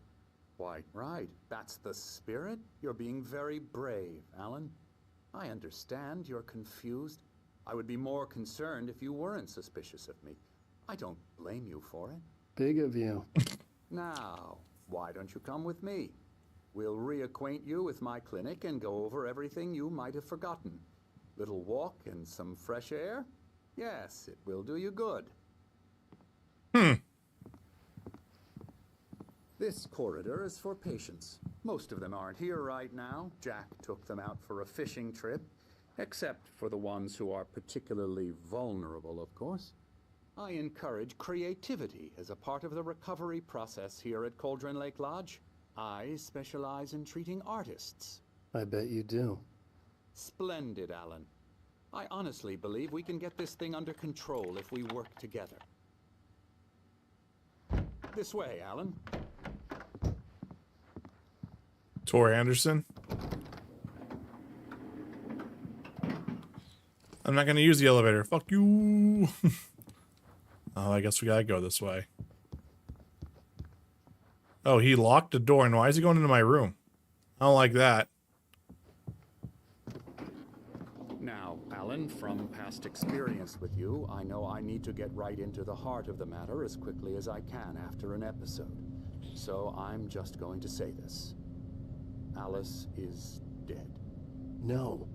Why, right. That's the spirit. You're being very brave, Alan. I understand you're confused. I would be more concerned if you weren't suspicious of me. I don't blame you for it. Big of you. Now, why don't you come with me? We'll reacquaint you with my clinic and go over everything you might have forgotten. Little walk and some fresh air? Yes, it will do you good. This corridor is for patients. Most of them aren't here right now. Jack took them out for a fishing trip, except for the ones who are particularly vulnerable, of course. I encourage creativity as a part of the recovery process here at Cauldron Lake Lodge. I specialize in treating artists. I bet you do. Splendid, Alan. I honestly believe we can get this thing under control if we work together. This way, Alan. Tor Anderson. I'm not going to use the elevator. Fuck you. Oh, I guess we got to go this way. Oh, he locked the door, and why is he going into my room? I don't like that. Now, Alan, from past experience with you, I know I need to get right into the heart of the matter as quickly as I can after an episode. So I'm just going to say this. Alice is dead. No.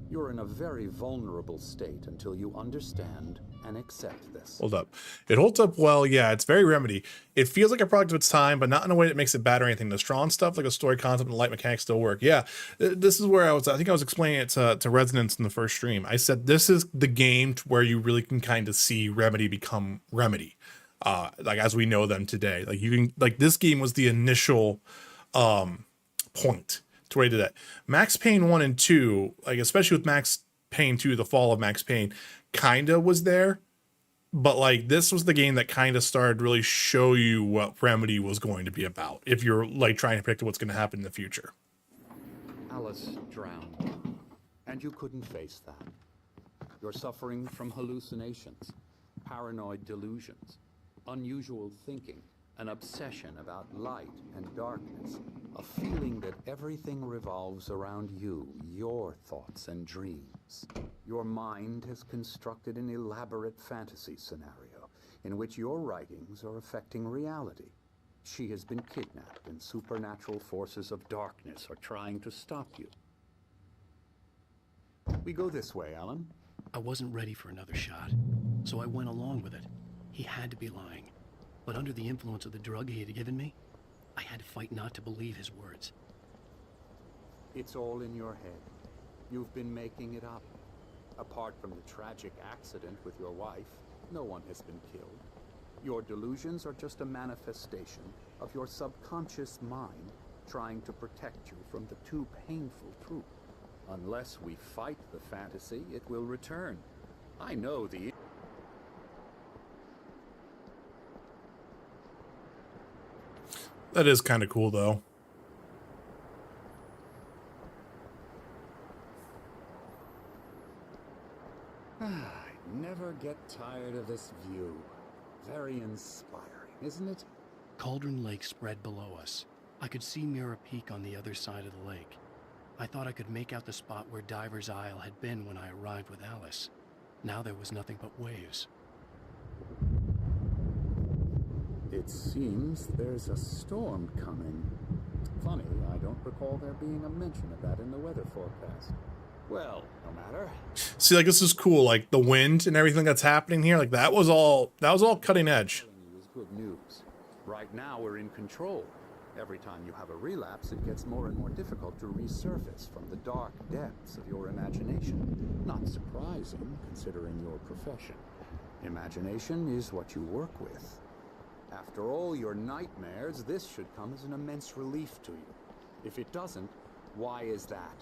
You're in a very vulnerable state until you understand and accept this. Hold up. It holds up well. Yeah, it's very Remedy. It feels like a product of its time, but not in a way that makes it bad or anything. The strong stuff, like a story concept and light mechanics, still work. Yeah, this is where I think I was explaining it to Resonance in the first stream. I said this is the game where you really can kind of see Remedy become Remedy, like as we know them today. Like you can, like this game was the initial point to where he did that. Max Payne 1 and 2, like especially with Max Payne 2, the fall of Max Payne, kinda was there, but like this was the game that kind of started really show you what Remedy was going to be about if you're like trying to predict what's going to happen in the future. Alice drowned, and you couldn't face that. You're suffering from hallucinations, paranoid delusions, unusual thinking, an obsession about light and darkness, a feeling that everything revolves around you, your thoughts and dreams. Your mind has constructed an elaborate fantasy scenario in which your writings are affecting reality. She has been kidnapped and supernatural forces of darkness are trying to stop you. We go this way, Alan. I wasn't ready for another shot, so I went along with it. He had to be lying. But under the influence of the drug he had given me, I had to fight not to believe his words. It's all in your head. You've been making it up. Apart from the tragic accident with your wife, no one has been killed. Your delusions are just a manifestation of your subconscious mind trying to protect you from the too painful truth. Unless we fight the fantasy, it will return. I know the... That is kind of cool, though. I never get tired of this view. Very inspiring, isn't it? Cauldron Lake spread below us. I could see Mirror Peak on the other side of the lake. I thought I could make out the spot where Diver's Isle had been when I arrived with Alice. Now there was nothing but waves. It seems there's a storm coming. Funny, I don't recall there being a mention of that in the weather forecast. Well, no matter. See, like this is cool. Like the wind and everything that's happening here, like that was all cutting edge. It was good news. Right now we're in control. Every time you have a relapse, it gets more and more difficult to resurface from the dark depths of your imagination. Not surprising, considering your profession. Imagination is what you work with. After all your nightmares, this should come as an immense relief to you. If it doesn't, why is that?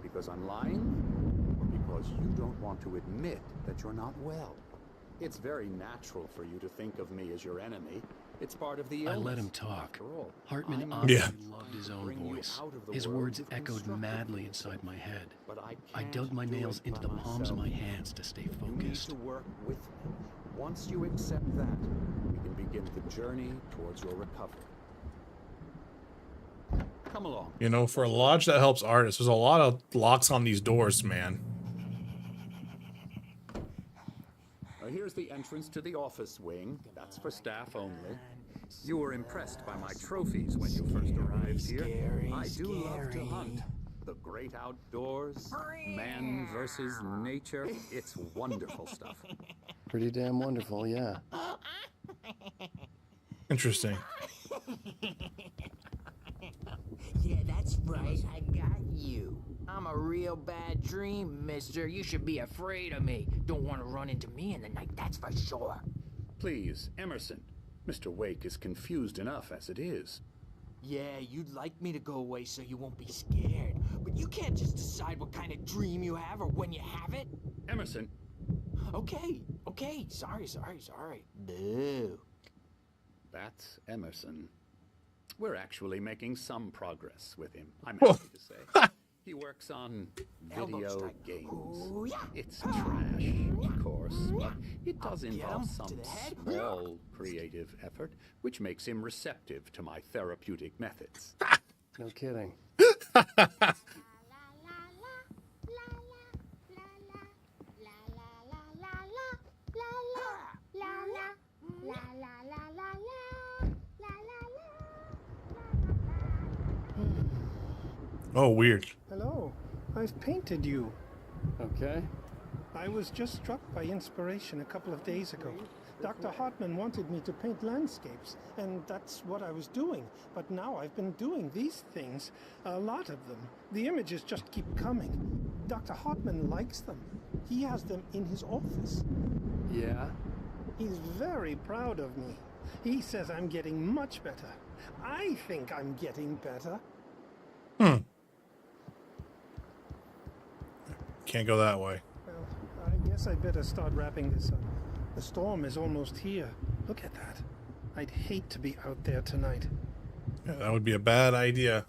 Because I'm lying? Or because you don't want to admit that you're not well? It's very natural for you to think of me as your enemy. It's part of the illness. I let him talk. All, Hartman obviously loved his own voice. His words echoed madly inside my head. I dug my nails into the palms of my hands to stay focused. You need to work with me. Once you accept that, we can begin the journey towards your recovery. Come along. You know, for a lodge that helps artists, there's a lot of locks on these doors, man. Here's the entrance to the office wing. That's for staff only. You were impressed by my trophies when you first arrived here. I do love to hunt. The great outdoors, man versus nature. It's wonderful stuff. Pretty damn wonderful, yeah. Interesting. Yeah, that's right. I got you. I'm a real bad dream, mister. You should be afraid of me. Don't want to run into me in the night, that's for sure. Please, Emerson. Mr. Wake is confused enough as it is. Yeah, you'd like me to go away so you won't be scared. But you can't just decide what kind of dream you have or when you have it. Emerson. Okay. Sorry. Boo. That's Emerson. We're actually making some progress with him, I'm happy to say. He works on video games. Ooh, yeah. It's trash, of course, but it does involve some small creative effort, which makes him receptive to my therapeutic methods. No kidding. Oh, weird. Hello. I've painted you. Okay? I was just struck by inspiration a couple of days ago. Dr. Hartman wanted me to paint landscapes, and that's what I was doing. But now I've been doing these things, a lot of them. The images just keep coming. Dr. Hartman likes them. He has them in his office. Yeah? He's very proud of me. He says I'm getting much better. I think I'm getting better. Can't go that way. Well, I guess I'd better start wrapping this up. The storm is almost here. Look at that. I'd hate to be out there tonight. Yeah, that would be a bad idea.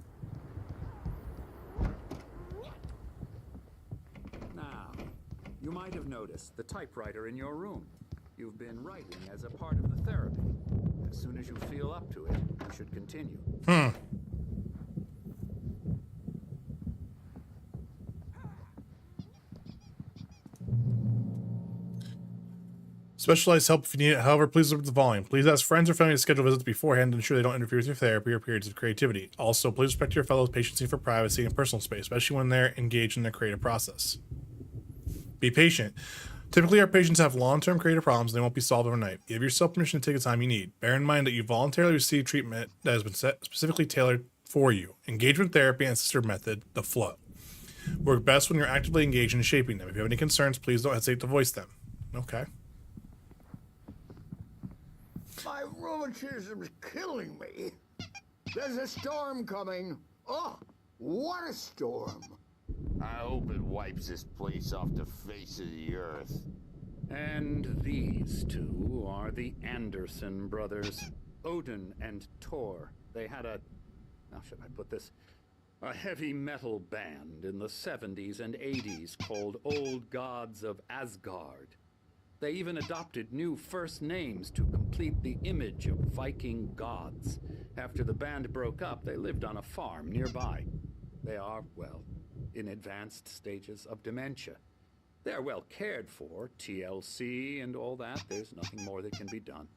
Now, you might have noticed the typewriter in your room. You've been writing as a part of the therapy. As soon as you feel up to it, you should continue. Specialized help if you need it. However, please limit the volume. Please ask friends or family to schedule visits beforehand to ensure they don't interfere with your therapy or periods of creativity. Also, please respect your fellows' patient's need for privacy and personal space, especially when they're engaged in their creative process. Be patient. Typically, our patients have long-term creative problems and they won't be solved overnight. Give yourself permission to take the time you need. Bear in mind that you voluntarily receive treatment that has been specifically tailored for you. Engagement therapy and assisted method, the flow. Work best when you're actively engaged in shaping them. If you have any concerns, please don't hesitate to voice them. Okay. My rheumatism's killing me. There's a storm coming. Oh, what a storm. I hope it wipes this place off the face of the earth. And these two are the Anderson brothers, Odin and Tor. They had how should I put this? A heavy metal band in the 70s and 80s called Old Gods of Asgard. They even adopted new first names to complete the image of Viking gods. After the band broke up, they lived on a farm nearby. They are, well, in advanced stages of dementia. They're well cared for, TLC and all that. There's nothing more that can be done.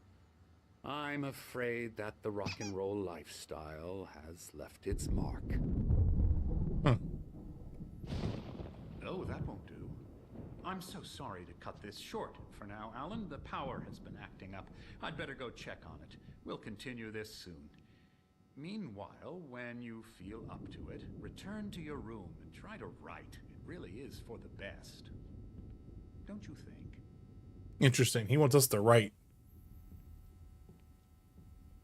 I'm afraid that the rock and roll lifestyle has left its mark. Oh, that won't do. I'm so sorry to cut this short for now, Alan. The power has been acting up. I'd better go check on it. We'll continue this soon. Meanwhile, when you feel up to it, return to your room and try to write. It really is for the best. Don't you think? Interesting. He wants us to write.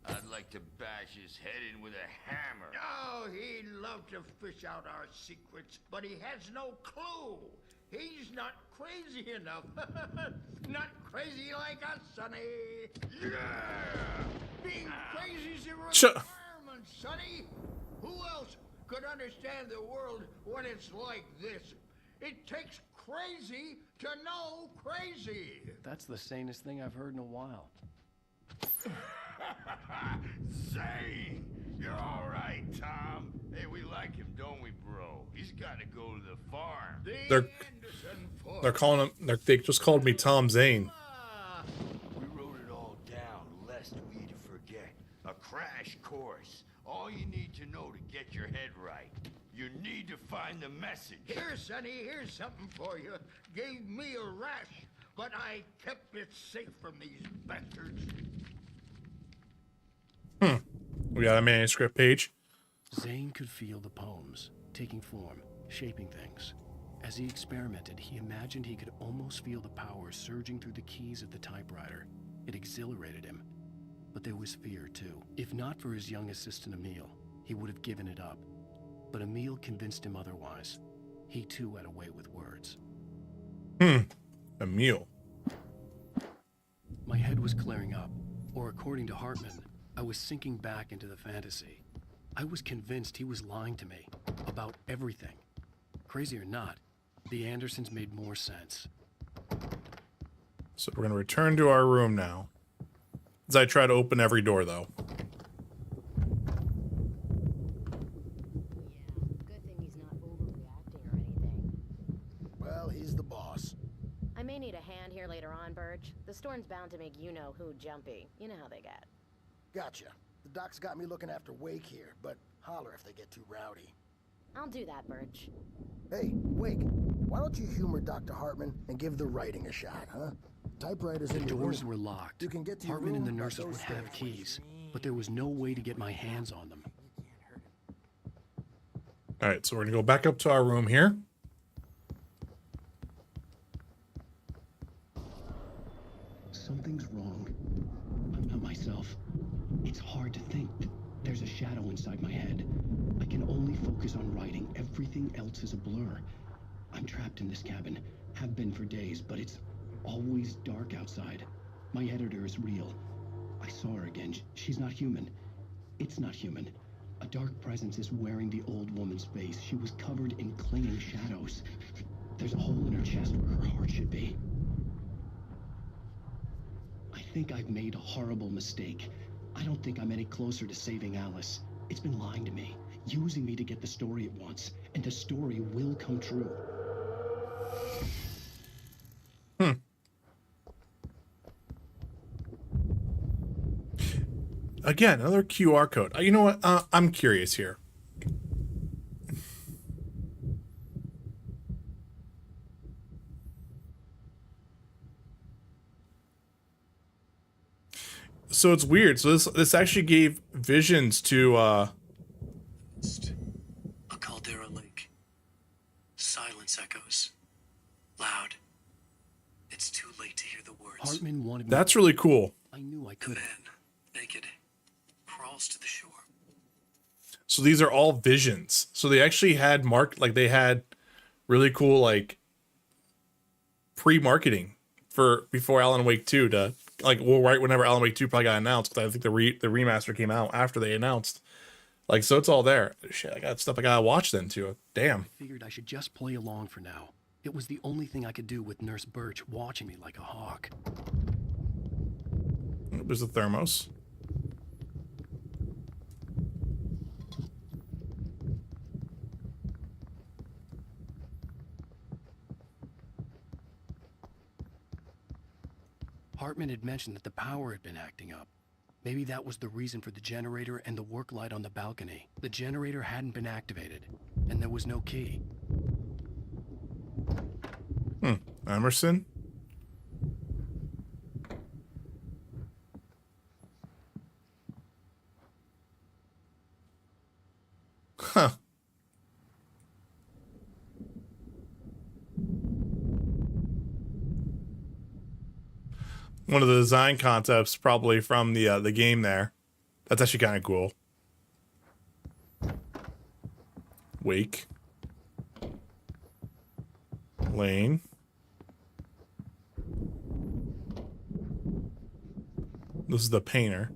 I'd like to bash his head in with a hammer. Oh, he'd love to fish out our secrets, but he has no clue. He's not crazy enough. Not crazy like us, Sonny. Yeah! Being crazy's a requirement, Sonny. Who else could understand the world when it's like this? It takes crazy to know crazy. That's the sanest thing I've heard in a while. Zane! You're all right, Tom. Hey, we like him, don't we, bro? He's got to go to the farm. They're calling him. They just called me Tom Zane. We wrote it all down, lest we forget. A crash course. All you need to know to get your head right. You need to find the message. Here, Sonny, here's something for you. Gave me a rash, but I kept it safe from these bastards. We got a manuscript page. Zane could feel the poems, taking form, shaping things. As he experimented, he imagined he could almost feel the power surging through the keys of the typewriter. It exhilarated him. But there was fear, too. If not for his young assistant, Emil, he would have given it up. But Emil convinced him otherwise. He, too, had a way with words. Emil. My head was clearing up, or according to Hartman, I was sinking back into the fantasy. I was convinced he was lying to me about everything. Crazy or not, the Andersons made more sense. So we're going to return to our room now. As I try to open every door, though. Good thing he's not overreacting or anything. Well, he's the boss. I may need a hand here later on, Birch. The storm's bound to make you-know-who jumpy. You know how they get. Gotcha. The doc's got me looking after Wake here, but holler if they get too rowdy. I'll do that, Birch. Hey, Wake, Why don't you humor Dr. Hartman and give the writing a shot, huh? Typewriters The in your doors room. were locked. You can get to your Hartman and the room by nurses those would have stairs. keys, but there was no way to get my hands on them. All right, so we're gonna go back up to our room here. Something's wrong. I'm not myself. It's hard to think. There's a shadow inside my head. I can only focus on writing. Everything else is a blur. I'm trapped in this cabin. Have been for days, but it's always dark outside. My editor is real. I saw her again. She's not human. It's not human. A dark presence is wearing the old woman's face. She was covered in clinging shadows. There's a hole in her chest where her heart should be. I think I've made a horrible mistake. I don't think I'm any closer to saving Alice. It's been lying to me, using me to get the story it wants, and the story will come true. Again, another QR code. You know what? I'm curious here. So it's weird. So this actually gave visions to A caldera lake. Silence echoes. Loud. It's too late to hear the words. Hartman wanted me. That's really cool. I knew I could. Naked. Crawls to the shore. So these are all visions. So they actually had they had really cool like pre-marketing for before Alan Wake 2 to right whenever Alan Wake 2 probably got announced, because I think the remaster came out after they announced. Like, so it's all there. Shit, I got stuff I gotta watch then too. Damn. Figured I should just play along for now. It was the only thing I could do with Nurse Birch watching me like a hawk. There's the thermos. Hartman had mentioned that the power had been acting up. Maybe that was the reason for the generator and the work light on the balcony. The generator hadn't been activated, and there was no key. Emerson? Huh. One of the design concepts probably from the game there. That's actually kind of cool. Wake. Lane. This is the painter.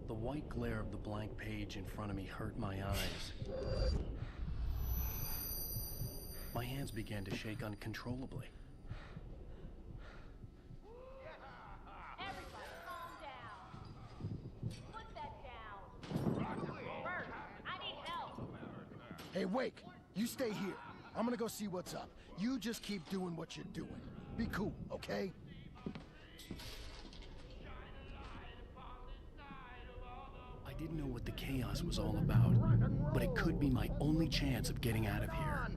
The white glare of the blank page in front of me hurt my eyes. My hands began to shake uncontrollably. Hey, Wake, you stay here. I'm gonna go see what's up. You just keep doing what you're doing. Be cool, okay? I didn't know what the chaos was all about, but it could be my only chance of getting out of here.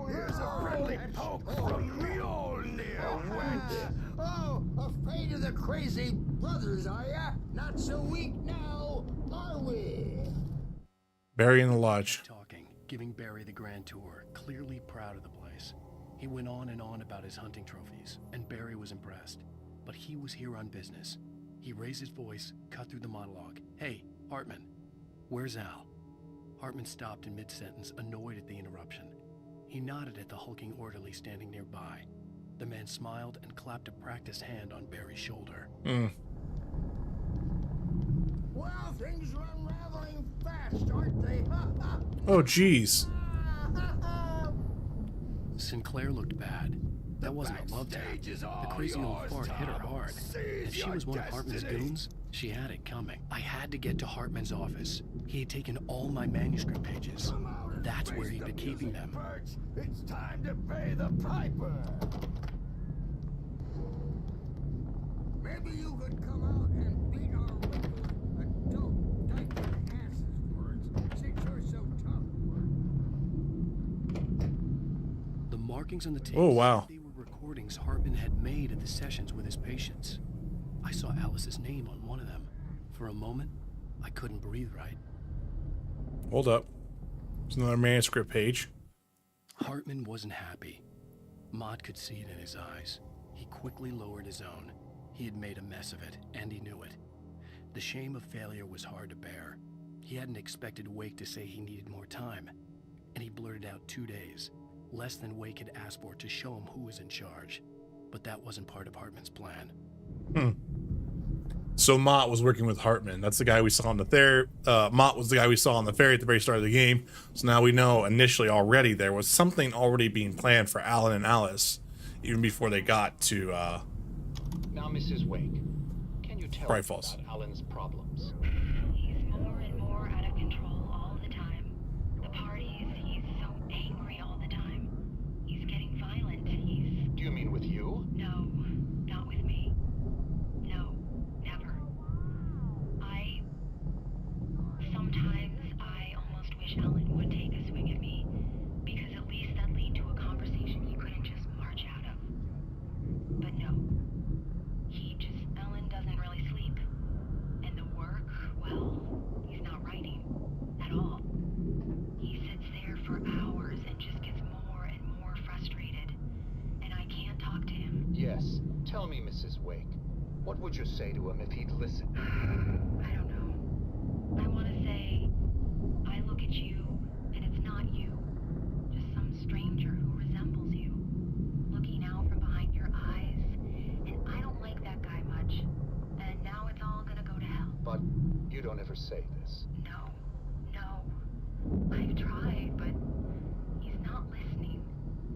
Here's a friendly poke from Mjolnir. Oh, afraid of the crazy brothers, are ya? Not so weak now, are we? Barry in the lodge. Talking, giving Barry the grand tour, clearly proud of the place. He went on and on about his hunting trophies, and Barry was impressed. But he was here on business. He raised his voice, cut through the monologue. Hey, Hartman, where's Al? Hartman stopped in mid-sentence, annoyed at the interruption. He nodded at the hulking orderly standing nearby. The man smiled and clapped a practiced hand on Barry's shoulder. Well, things are unraveling fast, aren't they? Oh, jeez. Sinclair looked bad. That wasn't a love tap. The crazy old fart hit her hard. If she was one of Hartman's goons, she had it coming. I had to get to Hartman's office. He had taken all my manuscript pages. Come out That's where he'd been keeping them. It's time to pay the piper. Maybe you could come out and beat our regular adult diaper asses for it, since you're so tough. The markings on the tapes. Oh, wow. They were recordings Hartman had made at the sessions with his patients. I saw Alice's name on one of them. For a moment, I couldn't breathe right. Hold up. There's another manuscript page. Hartman wasn't happy. Maude could see it in his eyes. He quickly lowered his own. He had made a mess of it, and he knew it. The shame of failure was hard to bear. He hadn't expected Wake to say he needed more time, and he blurted out 2 days, less than Wake had asked for, to show him who was in charge. But that wasn't part of Hartman's plan. So Mott was working with Hartman. That's the guy we saw on the ferry. Mott was the guy we saw on the ferry at the very start of the game. So now we know initially already there was something already being planned for Alan and Alice, even before they got to Now, Mrs. Wake, can you tell Bright us Falls. about Alan's problems? He's more and more out of control all the time. The parties, he's so angry all the time. He's getting violent. Do you mean with you? No, not with me. No, never. Sometimes I almost wish Alan would take a swing at me, because at least that'd lead to a conversation he couldn't just march out of. But no. Alan doesn't really sleep. And the work, well, he's not writing at all. He sits there for hours and just gets more and more frustrated. And I can't talk to him. Yes. Tell me, Mrs. Wake, what would you say to him if he'd listen? I don't know. I want to say, I look at you, and it's not you. Just some stranger who resembles you. Looking out from behind your eyes. And I don't like that guy much. And now it's all gonna go to hell. But you don't ever say this. No. I've tried, but he's not listening.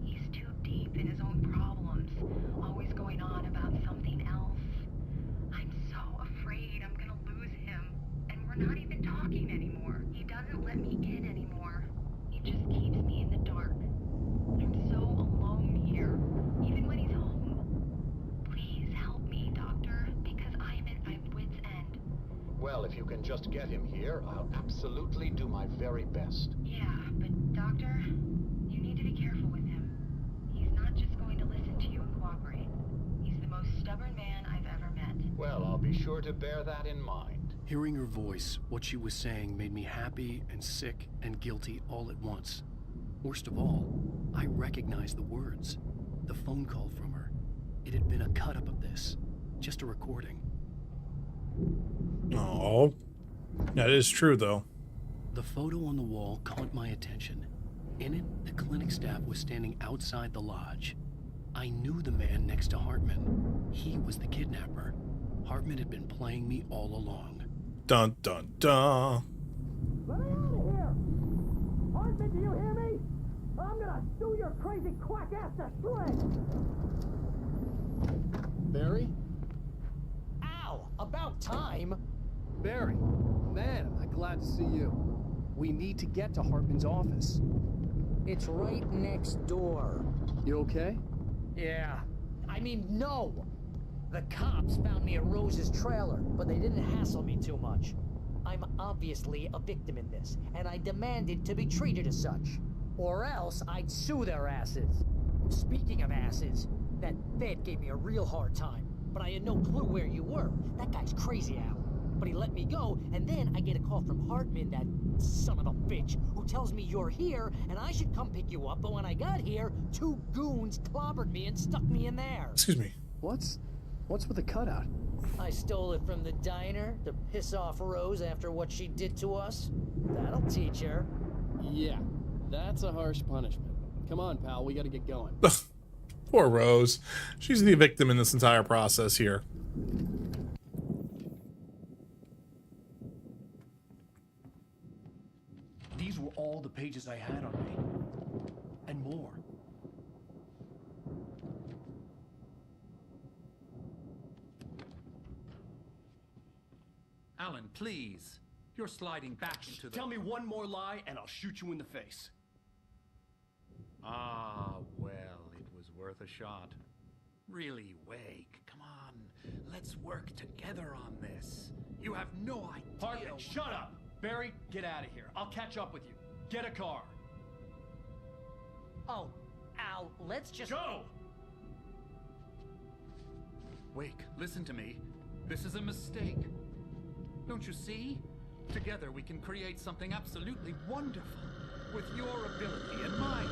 He's too deep in his own problems, always going on about something else. I'm so afraid I'm gonna lose him. And we're not even talking anymore. He doesn't let me in anymore. He just keeps me in the dark. I'm so alone here, even when he's home. Please help me, Doctor, because I'm at my wit's end. Well, if you can just get him here, I'll absolutely do my very best. Yeah, but Doctor, you need to be careful with him. He's not just going to listen to you and cooperate. He's the most stubborn man I've ever met. Well, I'll be sure to bear that in mind. Hearing her voice, what she was saying made me happy and sick and guilty all at once. Worst of all, I recognized the words. The phone call from her. It had been a cut-up of this. Just a recording. Oh, that is true though. The photo on the wall caught my attention. In it, the clinic staff was standing outside the lodge. I knew the man next to Hartman. He was the kidnapper. Hartman had been playing me all along. Dun dun dun. Let me out of here! Hartman, do you hear me? I'm gonna sue your crazy quack ass to shreds! Barry? Ow! About time! Barry, man, I'm glad to see you. We need to get to Hartman's office. It's right next door. You okay? Yeah. I mean, no! The cops found me at Rose's trailer, but they didn't hassle me too much. I'm obviously a victim in this, and I demanded to be treated as such. Or else I'd sue their asses. Speaking of asses, that vet gave me a real hard time, but I had no clue where you were. That guy's crazy, Al. But he let me go, and then I get a call from Hartman, that son of a bitch, who tells me you're here, and I should come pick you up, but when I got here, 2 goons clobbered me and stuck me in there. Excuse me. What's with the cutout? I stole it from the diner to piss off Rose after what she did to us. That'll teach her. Yeah, that's a harsh punishment. Come on, pal, we gotta get going. Poor Rose. She's the victim in this entire process here. These were all the pages I had on me. And more. Alan, please. You're sliding back into the... Tell me one more lie and I'll shoot you in the face. Ah, well, it was worth a shot. Really, Wake, come on. Let's work together on this. You have no idea. Hartman, shut up! Barry, get out of here. I'll catch up with you. Get a car. Oh, Al, let's just... Go! Wake, listen to me. This is a mistake. Don't you see? Together we can create something absolutely wonderful. With your ability and mine.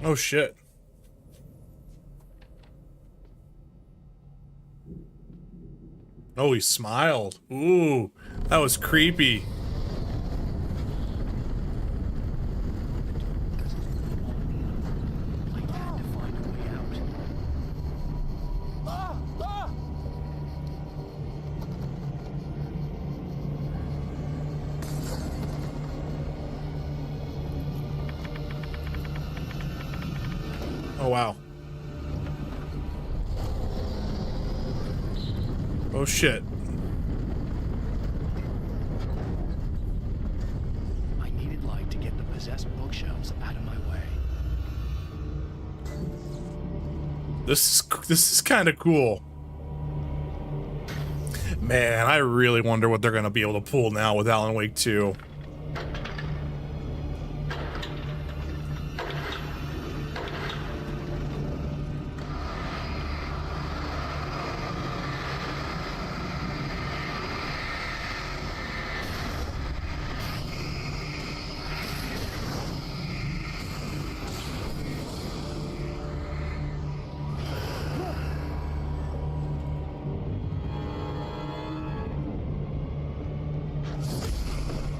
Oh shit. Oh, he smiled. Ooh, that was creepy. Oh, wow. Oh, shit. I needed light to get the possessed bookshelves out of my way. This is kind of cool. Man, I really wonder what they're going to be able to pull now with Alan Wake 2.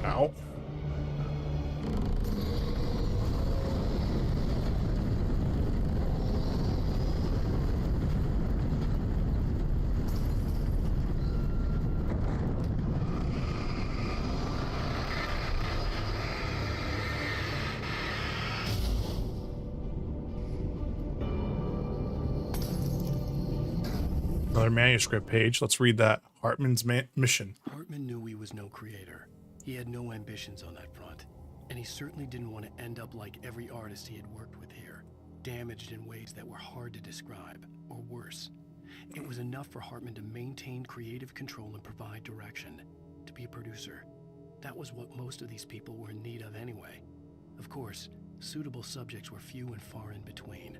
Ow. Another manuscript page. Let's read that. Hartman's mission. Hartman knew he was no creator. He had no ambitions on that front. And he certainly didn't want to end up like every artist he had worked with here, damaged in ways that were hard to describe, or worse. It was enough for Hartman to maintain creative control and provide direction, to be a producer. That was what most of these people were in need of anyway. Of course, suitable subjects were few and far in between.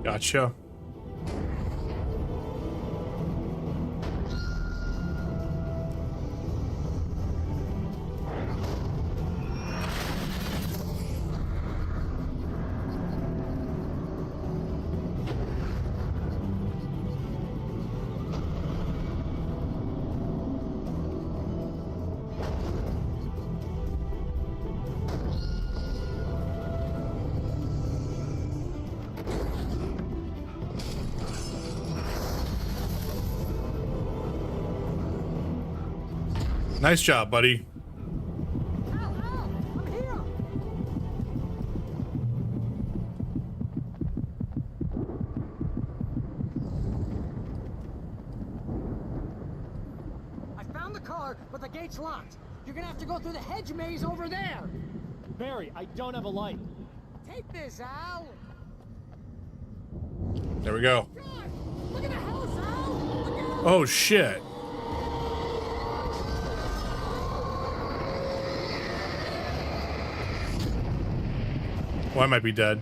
Gotcha. Nice job, buddy. I found the car, but the gate's locked. You're gonna have to go through the hedge maze over there. Barry, I don't have a light. Take this, Al. There we go. Look at the house, Al. Oh shit. Well, I might be dead.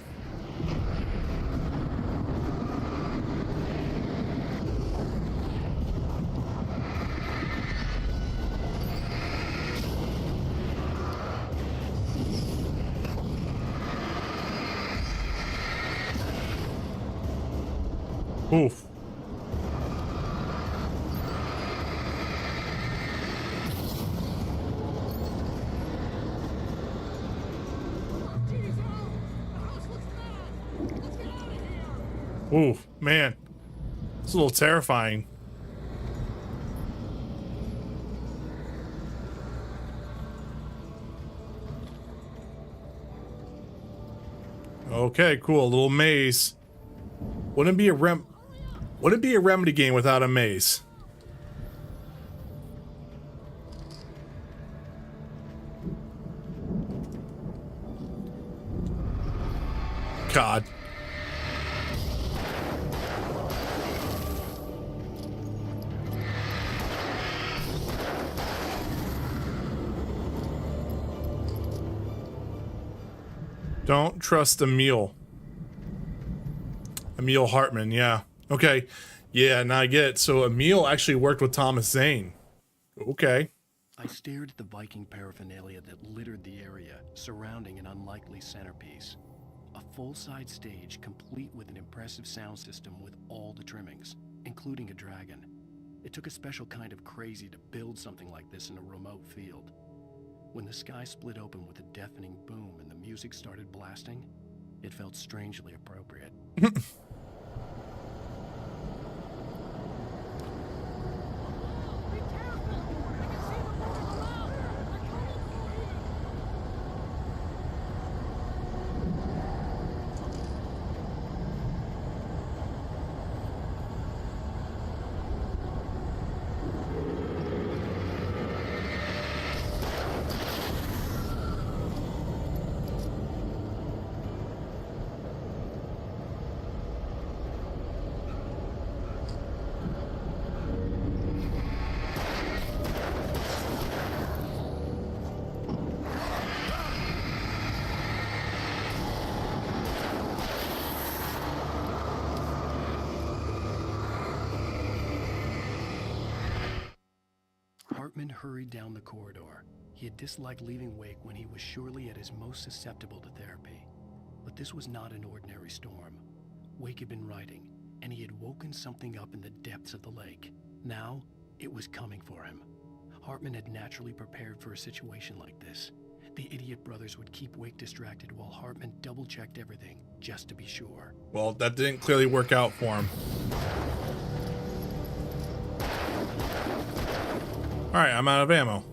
Oof. Ooh, man. It's a little terrifying. Okay, cool. A little maze. Wouldn't be a remedy game without a maze. God. Don't trust Emil. Emil Hartman, yeah. Okay. Yeah, now I get it. So Emil actually worked with Thomas Zane. Okay. I stared at the Viking paraphernalia that littered the area, surrounding an unlikely centerpiece. A full-size stage complete with an impressive sound system with all the trimmings, including a dragon. It took a special kind of crazy to build something like this in a remote field. When the sky split open with a deafening boom and the music started blasting, it felt strangely appropriate. Hartman hurried down the corridor. He had disliked leaving Wake when he was surely at his most susceptible to therapy. But this was not an ordinary storm. Wake had been writing, and he had woken something up in the depths of the lake. Now, it was coming for him. Hartman had naturally prepared for a situation like this. The idiot brothers would keep Wake distracted while Hartman double-checked everything, just to be sure. Well, that didn't clearly work out for him. Alright, I'm out of ammo.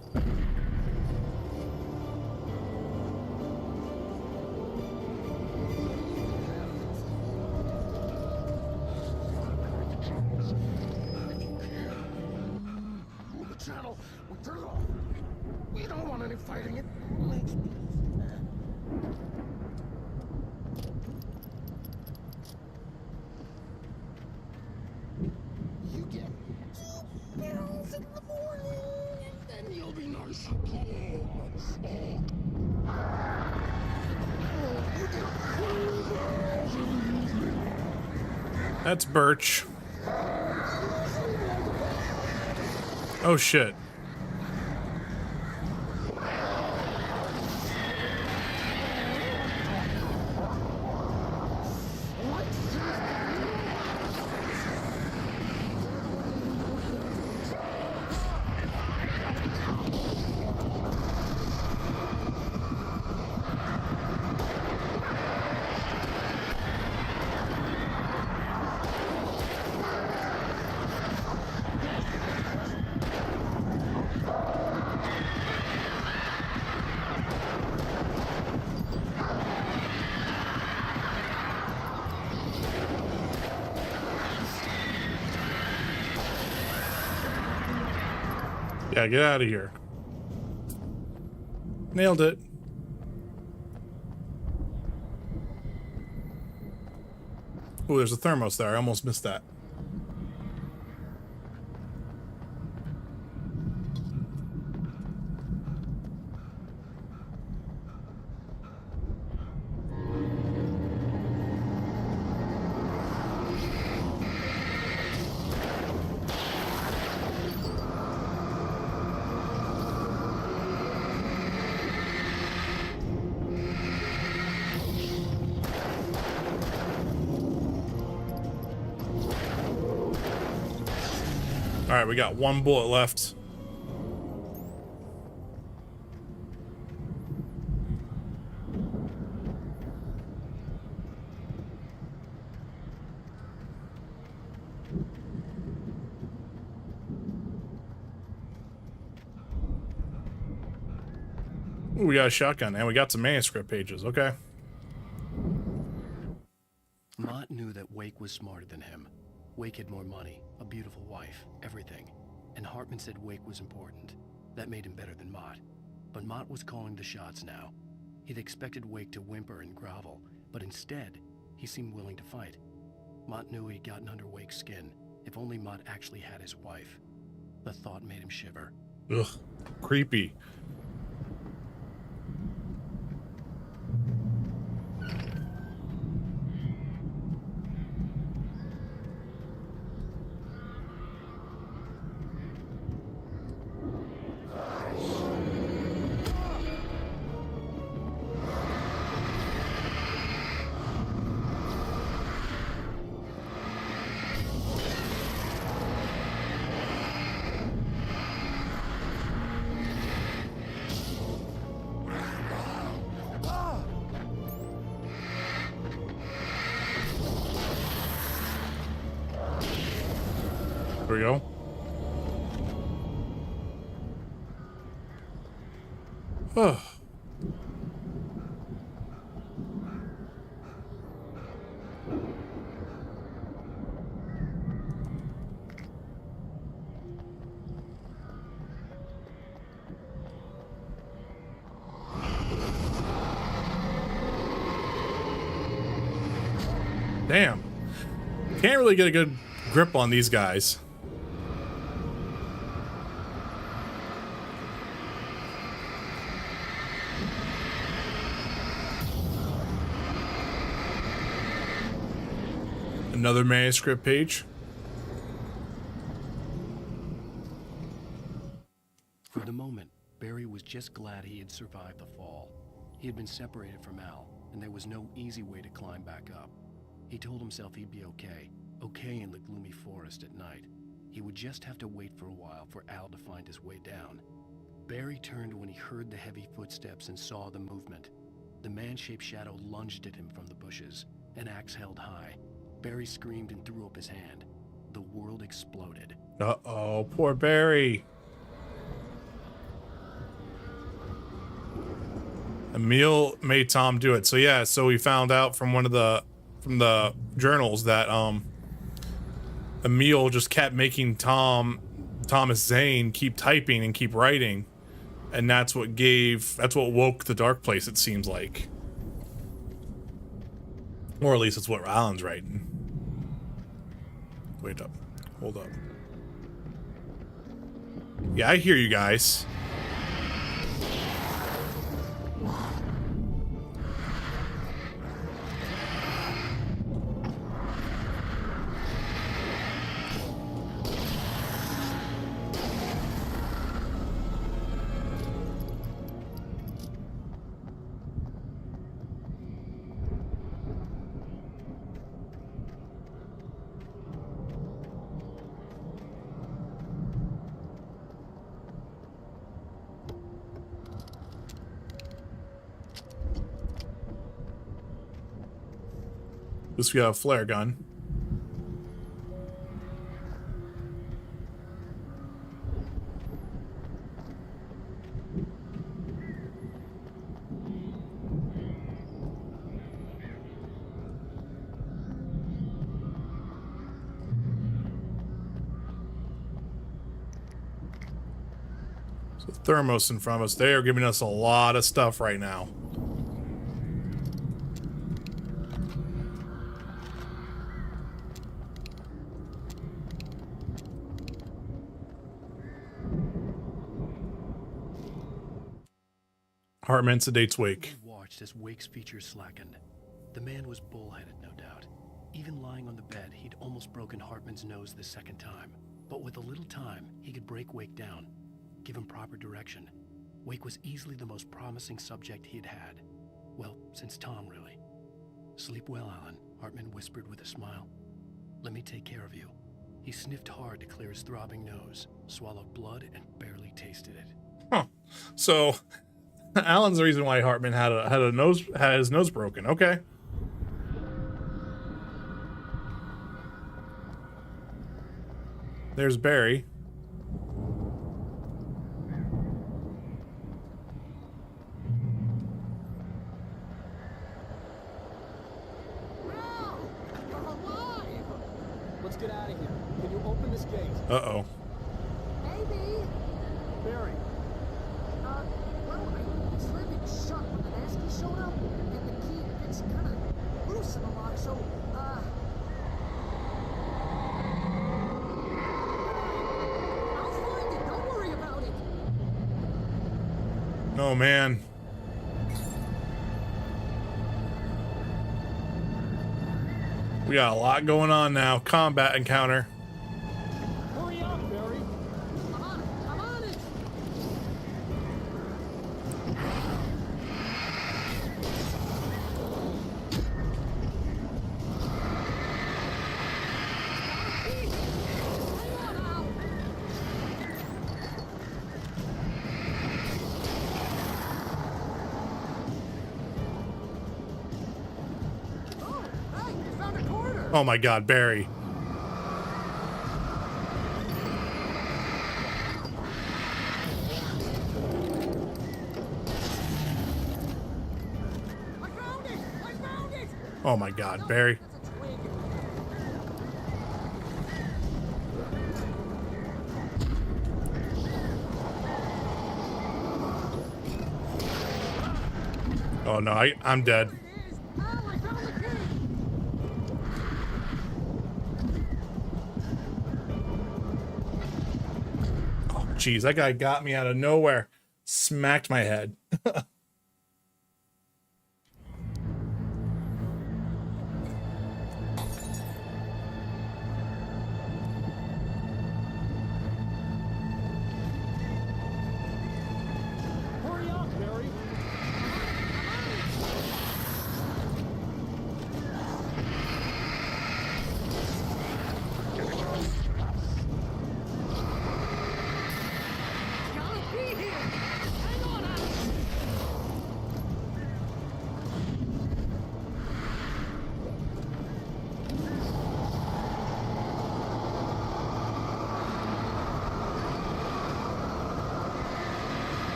Move the channel. We turn it off. We don't want any fighting. It makes me. You get 2 pills in the morning, and then you'll be nice again. That's Birch. Oh shit. Yeah, get out of here. Nailed it. Oh, there's a thermos there. I almost missed that. All right, we got 1 bullet left. Ooh, we got a shotgun and we got some manuscript pages. Okay. Mott knew that Wake was smarter than him. Wake had more money, a beautiful wife, everything. And Hartman said Wake was important. That made him better than Mott. But Mott was calling the shots now. He'd expected Wake to whimper and grovel, but instead, he seemed willing to fight. Mott knew he'd gotten under Wake's skin. If only Mott actually had his wife. The thought made him shiver. Ugh, creepy. Here we go. Oh. Damn. Can't really get a good grip on these guys. Another manuscript page. For the moment, Barry was just glad he had survived the fall. He had been separated from Al, and there was no easy way to climb back up. He told himself he'd be okay, okay in the gloomy forest at night. He would just have to wait for a while for Al to find his way down. Barry turned when he heard the heavy footsteps and saw the movement. The man-shaped shadow lunged at him from the bushes, an axe held high. Barry screamed and threw up his hand. The world exploded. Uh-oh, poor Barry. Emil made Tom do it. So yeah, so we found out from one of the journals that Emil just kept making Thomas Zane keep typing and keep writing, and that's what woke the dark place, it seems like. Or at least it's what Alan's writing. Wait up. Hold up. Yeah, I hear you guys. This we got a flare gun. So thermos in front of us. They are giving us a lot of stuff right now. Hartman sedates Wake. He watched as Wake's features slackened. The man was bullheaded, no doubt. Even lying on the bed, he'd almost broken Hartman's nose the second time. But with a little time, he could break Wake down, give him proper direction. Wake was easily the most promising subject he'd had. Well, since Tom, really. Sleep well, Alan, Hartman whispered with a smile. Let me take care of you. He sniffed hard to clear his throbbing nose, swallowed blood, and barely tasted it. Huh. So Alan's the reason why Hartman had his nose broken. Okay. There's Barry. Let's get out of here. Can you open this gate? Uh-oh. Maybe. Barry. Well, I was leaving shut when the nasty showed up, and the key gets kind of loose in the lock, so, I'll find it. Don't worry about it. Oh, man. We got a lot going on now. Combat encounter. Hurry up, Barry. I'm on it. I'm on it. Oh my God, Barry. Oh my God, Barry. Oh no, I'm dead. Oh jeez, that guy got me out of nowhere. Smacked my head. Hurry up, Barry.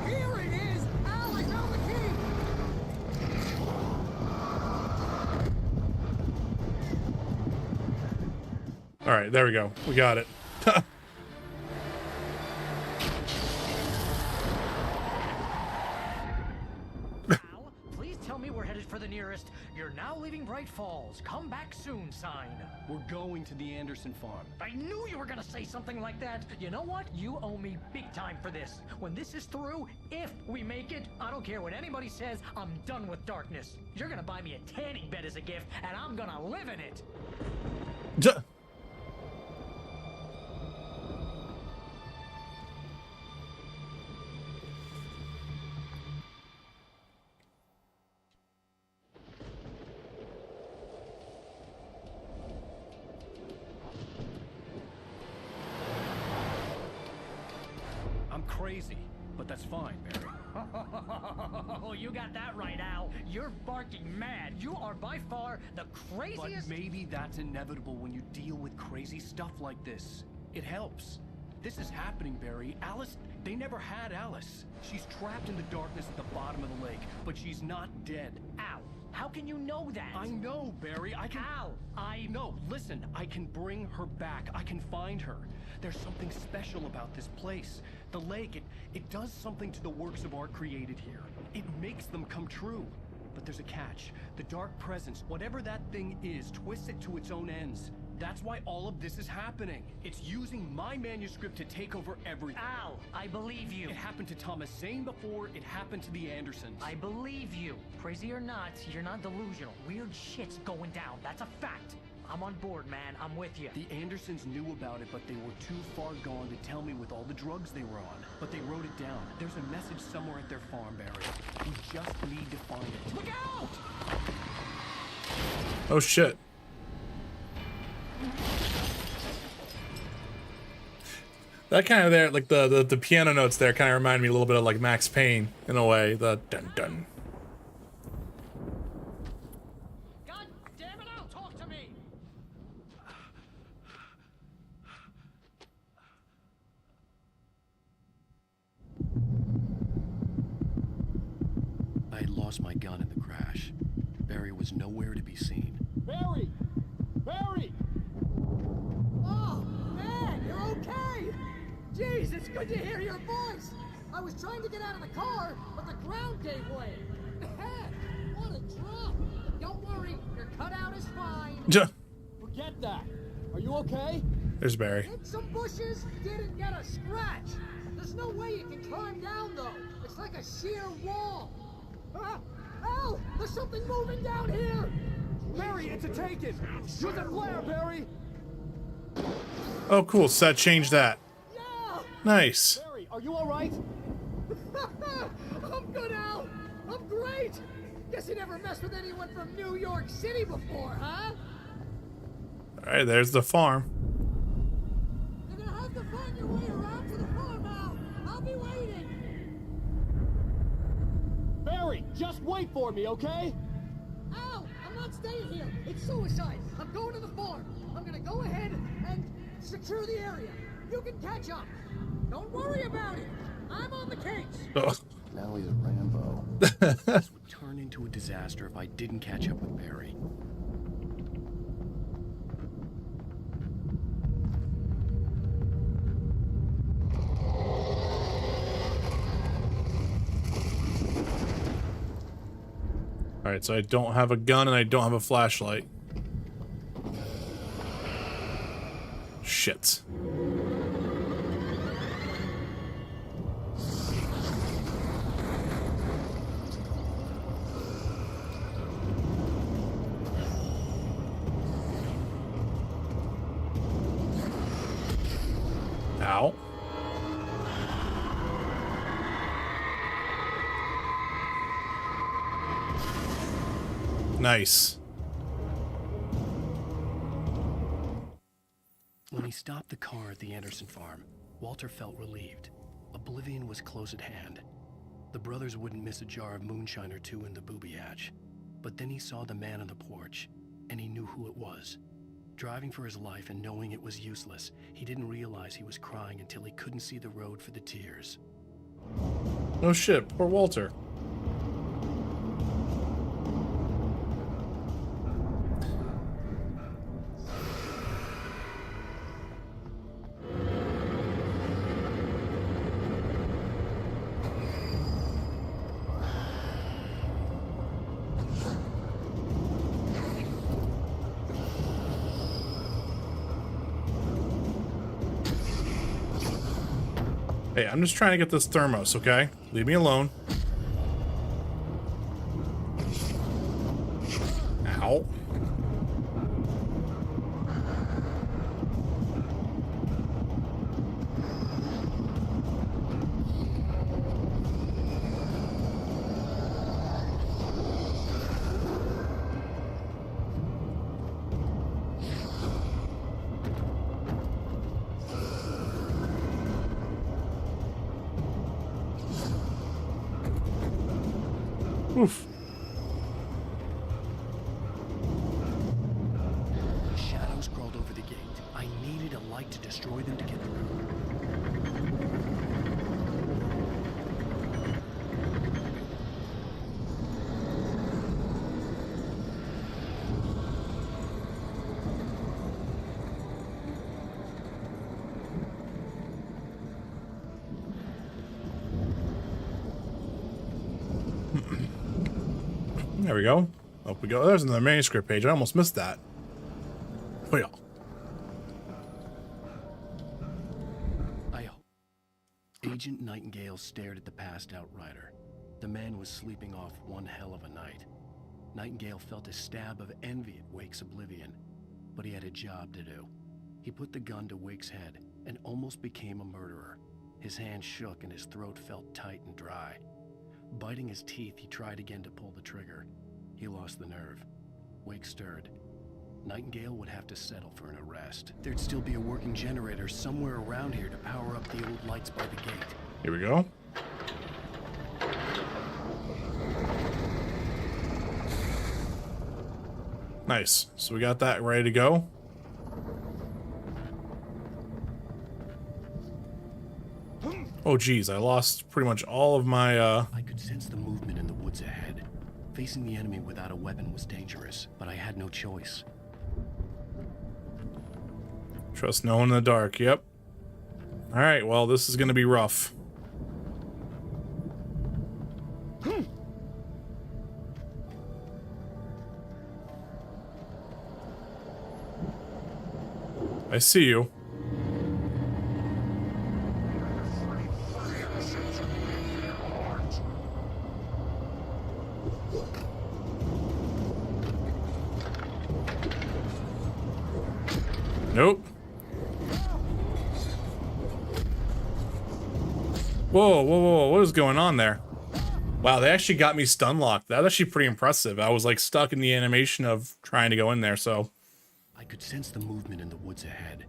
Here it is! Al, I found the key! All right, there we go. We got it. Al, please tell me we're headed for the nearest "You're now leaving Bright Falls. Come back soon" sign. We're going to the Anderson farm. I knew you were gonna say something like that. You know what? You owe me big time for this. When this is through, if we make it, I don't care what anybody says, I'm done with darkness. You're gonna buy me a tanning bed as a gift, and I'm gonna live in it. Duh. I'm crazy, but that's fine, Barry. Oh, you got that right, Al. You're barking mad. You are by far the But craziest. maybe that's inevitable when you deal with crazy stuff like this. It helps. This is happening, Barry. Alice, they never had Alice. She's trapped in the darkness at the bottom of the lake, but she's not dead. Al, how can you know that? I know, Barry. I can... Al, No, listen. I can bring her back. I can find her. There's something special about this place. The lake, it does something to the works of art created here. It makes them come true. But there's a catch. The dark presence, whatever that thing is, twists it to its own ends. That's why all of this is happening. It's using my manuscript to take over everything. Al, I believe you. It happened to Thomas Zane before, it happened to the Andersons. I believe you. Crazy or not, you're not delusional. Weird shit's going down. That's a fact. I'm on board, man. I'm with you. The Andersons knew about it, but they were too far gone to tell me with all the drugs they were on. But they wrote it down. There's a message somewhere at their farm, Barry. We just need to find it. Look out! Oh shit. That kind of there, like the piano notes there, kind of remind me a little bit of like Max Payne in a way. The dun dun. God damn it! Now talk to me. I had lost my gun in the crash. Barry was nowhere to be seen. Barry! Barry! Oh, man, you're okay! Jeez, it's good to hear your voice! I was trying to get out of the car, but the ground gave way. Man, what a drop! Don't worry, your cutout is fine. Forget that. Are you okay? There's Barry. Hit some bushes, didn't get a scratch. There's no way you can climb down, though. It's like a sheer wall. Ah! Al! There's something moving down here! Barry, it's a taken! Use a flare, Barry! Oh, cool. So that changed that. Yeah! Nice. Barry, are you alright? I'm good, Al! I'm great! Guess you never messed with anyone from New York City before, huh? Alright, there's the farm. You're gonna have to find your way around to the farm, Al! I'll be waiting! Barry, just wait for me, okay? Al, I'm not staying here. It's suicide. I'm going to the farm. I'm gonna go ahead and secure the area. You can catch up. Don't worry about it. I'm on the case. Now he's a Rambo. This would turn into a disaster if I didn't catch up with Barry. Alright, so I don't have a gun and I don't have a flashlight. Shit. Ow. Nice. When he stopped the car at the Anderson farm, Walter felt relieved. Oblivion was close at hand. The brothers wouldn't miss a jar of moonshine or two in the booby hatch. But then he saw the man on the porch, and he knew who it was. Driving for his life and knowing it was useless, he didn't realize he was crying until he couldn't see the road for the tears. Oh shit, poor Walter. Hey, I'm just trying to get this thermos, okay? Leave me alone. Ow. Oof. Shadows crawled over the gate. I needed a light to destroy them to get through. There we go. Up we go. There's another manuscript page. I almost missed that. Oh, yeah. Agent Nightingale stared at the passed-out rider. The man was sleeping off one hell of a night. Nightingale felt a stab of envy at Wake's oblivion, but he had a job to do. He put the gun to Wake's head and almost became a murderer. His hand shook and his throat felt tight and dry. Biting his teeth, he tried again to pull the trigger. He lost the nerve. Wake stirred. Nightingale would have to settle for an arrest. There'd still be a working generator somewhere around here to power up the old lights by the gate. Here we go. Nice. So we got that ready to go. Oh geez, I lost pretty much all of my I could sense the movement in the woods ahead. Facing the enemy without a weapon was dangerous, but I had no choice. Trust no one in the dark. Yep. All right, well, this is going to be rough. I see you. Nope. Whoa, whoa, whoa, what is going on there? Wow, they actually got me stun locked. That was actually pretty impressive. I was like stuck in the animation of trying to go in there, so. I could sense the movement in the woods ahead.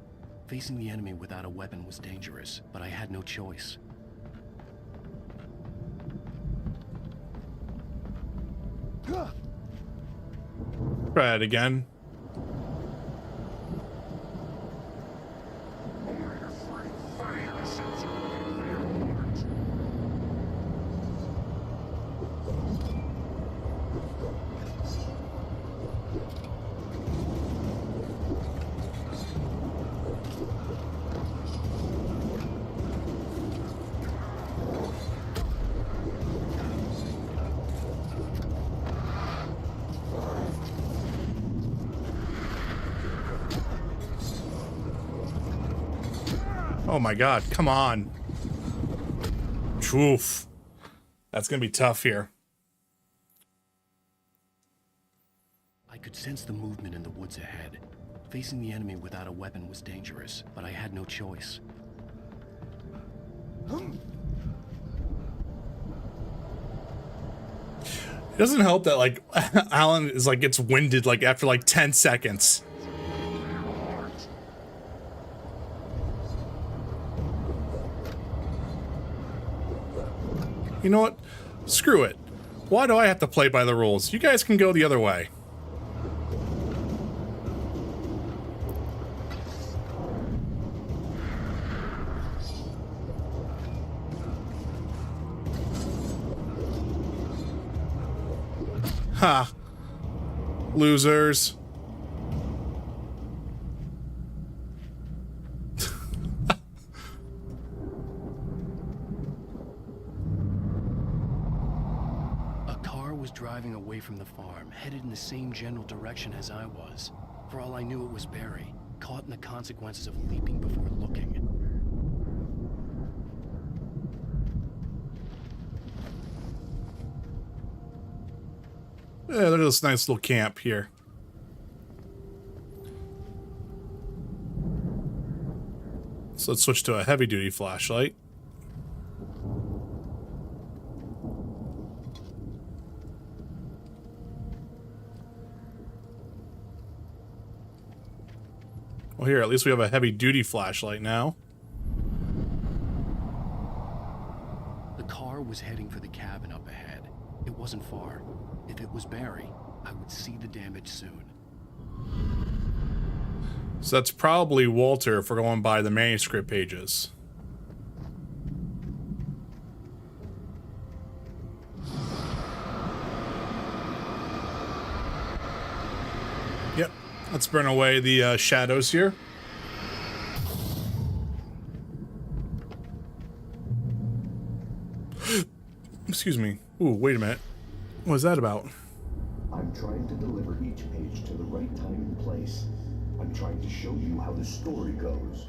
Facing the enemy without a weapon was dangerous, but I had no choice. Try it again. Oh my god, come on. Oof. That's gonna be tough here. I could sense the movement in the woods ahead. Facing the enemy without a weapon was dangerous, but I had no choice. It doesn't help that like Alan is like gets winded like after like 10 seconds. You know what? Screw it. Why do I have to play by the rules? You guys can go the other way. Ha. Losers. Driving away from the farm, headed in the same general direction as I was. For all I knew, it was Barry, caught in the consequences of leaping before looking. Yeah, look at this nice little camp here. So let's switch to a heavy-duty flashlight. Well, here, at least we have a heavy-duty flashlight now. The car was heading for the cabin up ahead. It wasn't far. If it was Barry, I would see the damage soon. So that's probably Walter if we're going by the manuscript pages. Yep. Let's burn away the shadows here. Excuse me. Ooh, wait a minute. What was that about? I'm trying to deliver each page to the right time and place. I'm trying to show you how the story goes.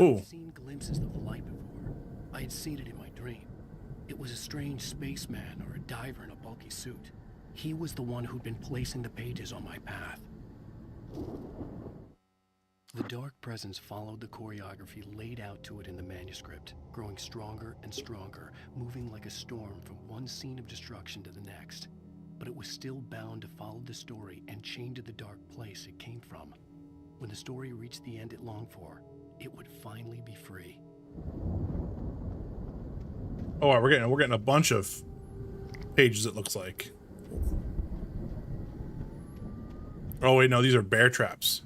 Ooh. I'd seen glimpses of the light before. I had seen it in my dream. It was a strange spaceman or a diver in a bulky suit. He was the one who'd been placing the pages on my path. The dark presence followed the choreography laid out to it in the manuscript, growing stronger and stronger, moving like a storm from one scene of destruction to the next. But it was still bound to follow the story and chained to the dark place it came from. When the story reached the end it longed for, it would finally be free. Oh, we're getting a bunch of pages, it looks like. Oh wait, no, these are bear traps.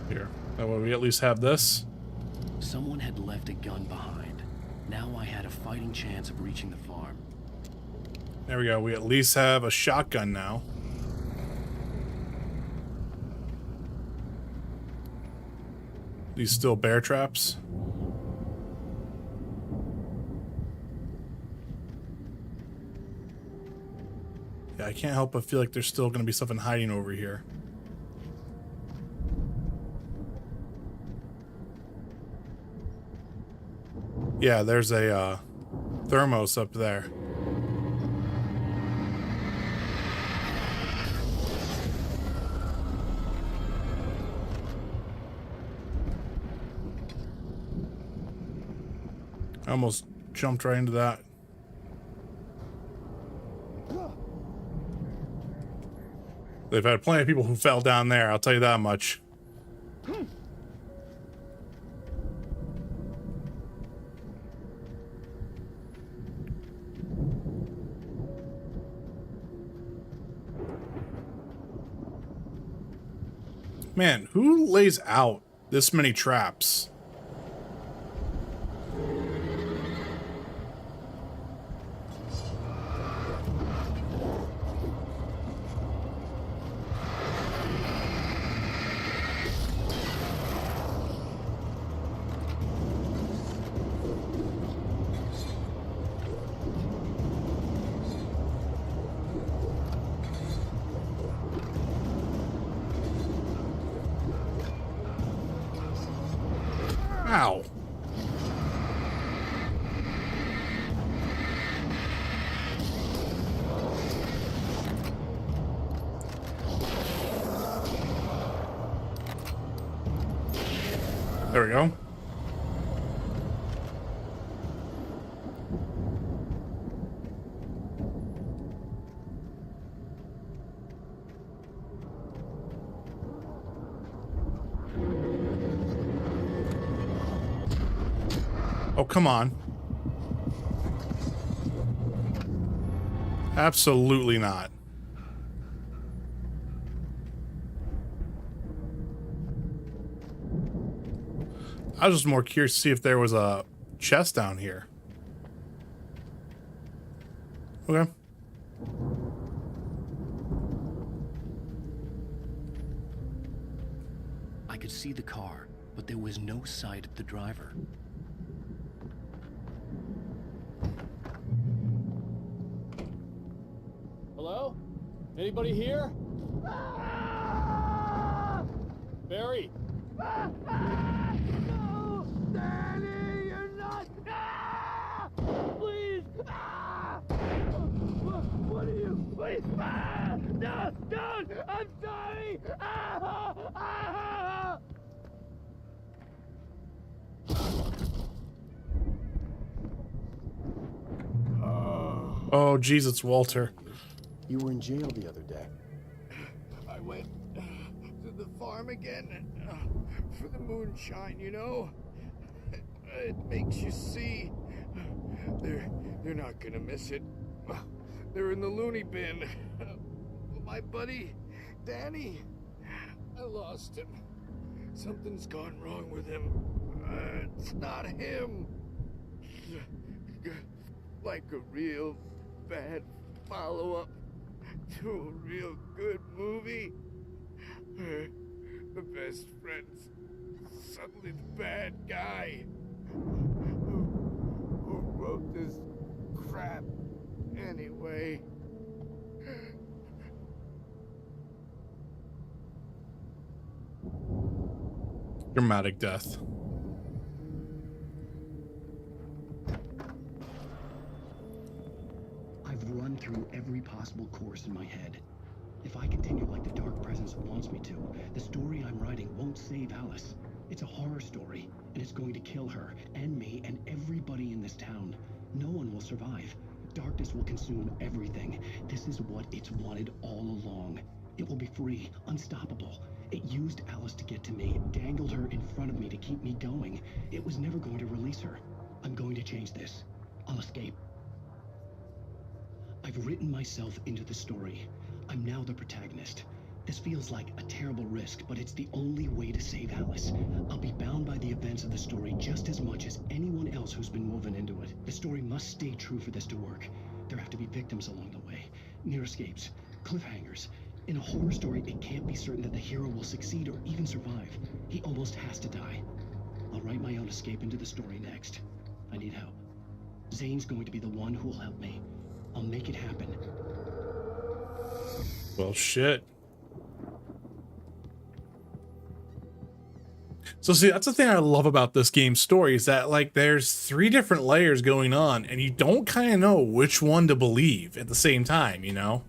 Here, that way we at least have this. Someone had left a gun behind. Now I had a fighting chance of reaching the farm. There we go. We at least have a shotgun now. These still bear traps. Yeah, I can't help but feel like there's still going to be something hiding over here. Yeah, there's a thermos up there. I almost jumped right into that. They've had plenty of people who fell down there, I'll tell you that much. Man, who lays out this many traps? Ow. There we go. Oh, come on. Absolutely not. I was just more curious to see if there was a chest down here. Okay. I could see the car, but there was no sight of the driver. Hello? Anybody here? Barry? No! Danny, you're not... Ah! Please! Ah! What are you... Please! Ah! No! Don't! I'm sorry! Ah! Ah! Oh, geez, it's Walter. You were in jail the other day. I went to the farm again for the moonshine, you know? It makes you see. They're not gonna miss it. They're in the loony bin. My buddy, Danny, I lost him. Something's gone wrong with him. It's not him. Like a real bad follow-up to a real good movie. The best friend's suddenly the bad guy. Who wrote this crap. Anyway. Dramatic death. I've run through every possible course in my head. If I continue like the Dark Presence wants me to, the story I'm writing won't save Alice. It's a horror story, and it's going to kill her, and me, and everybody in this town. No one will survive. Darkness will consume everything. This is what it's wanted all along. It will be free, unstoppable. It used Alice to get to me, dangled her in front of me to keep me going. It was never going to release her. I'm going to change this. I'll escape. I've written myself into the story. I'm now the protagonist. This feels like a terrible risk, but it's the only way to save Alice. I'll be bound by the events of the story just as much as anyone else who's been woven into it. The story must stay true for this to work. There have to be victims along the way, near escapes, cliffhangers. In a horror story, it can't be certain that the hero will succeed or even survive. He almost has to die. I'll write my own escape into the story next. I need help. Zane's going to be the one who will help me. I'll make it happen. Well, shit. So see, that's the thing I love about this game's story is that like there's 3 different layers going on and you don't kind of know which one to believe at the same time, you know?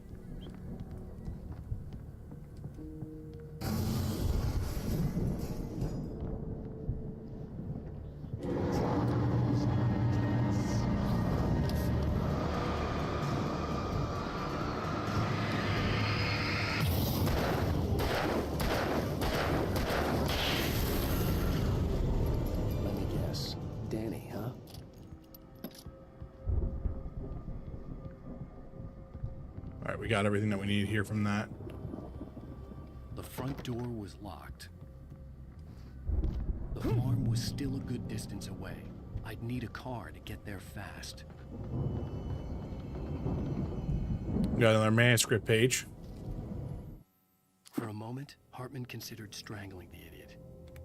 Let me guess. Danny, huh? All right, we got everything that we need here from that. The front door was locked. The farm was still a good distance away. I'd need a car to get there fast. We got another manuscript page. For a moment, Hartman considered strangling the idiot.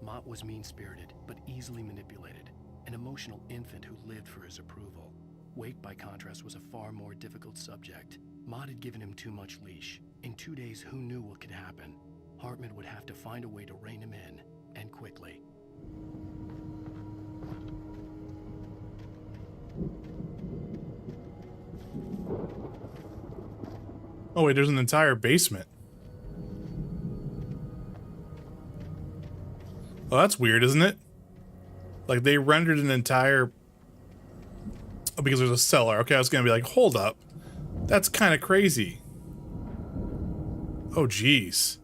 Mott was mean-spirited, but easily manipulated. An emotional infant who lived for his approval. Wake, by contrast, was a far more difficult subject. Mott had given him too much leash. In 2 days, who knew what could happen? Hartman would have to find a way to rein him in, and quickly. Oh wait, there's an entire basement. Oh, that's weird, isn't it? Like they rendered an entire... Oh, because there's a cellar. Okay, I was gonna be like, hold up. That's kind of crazy. Oh, geez.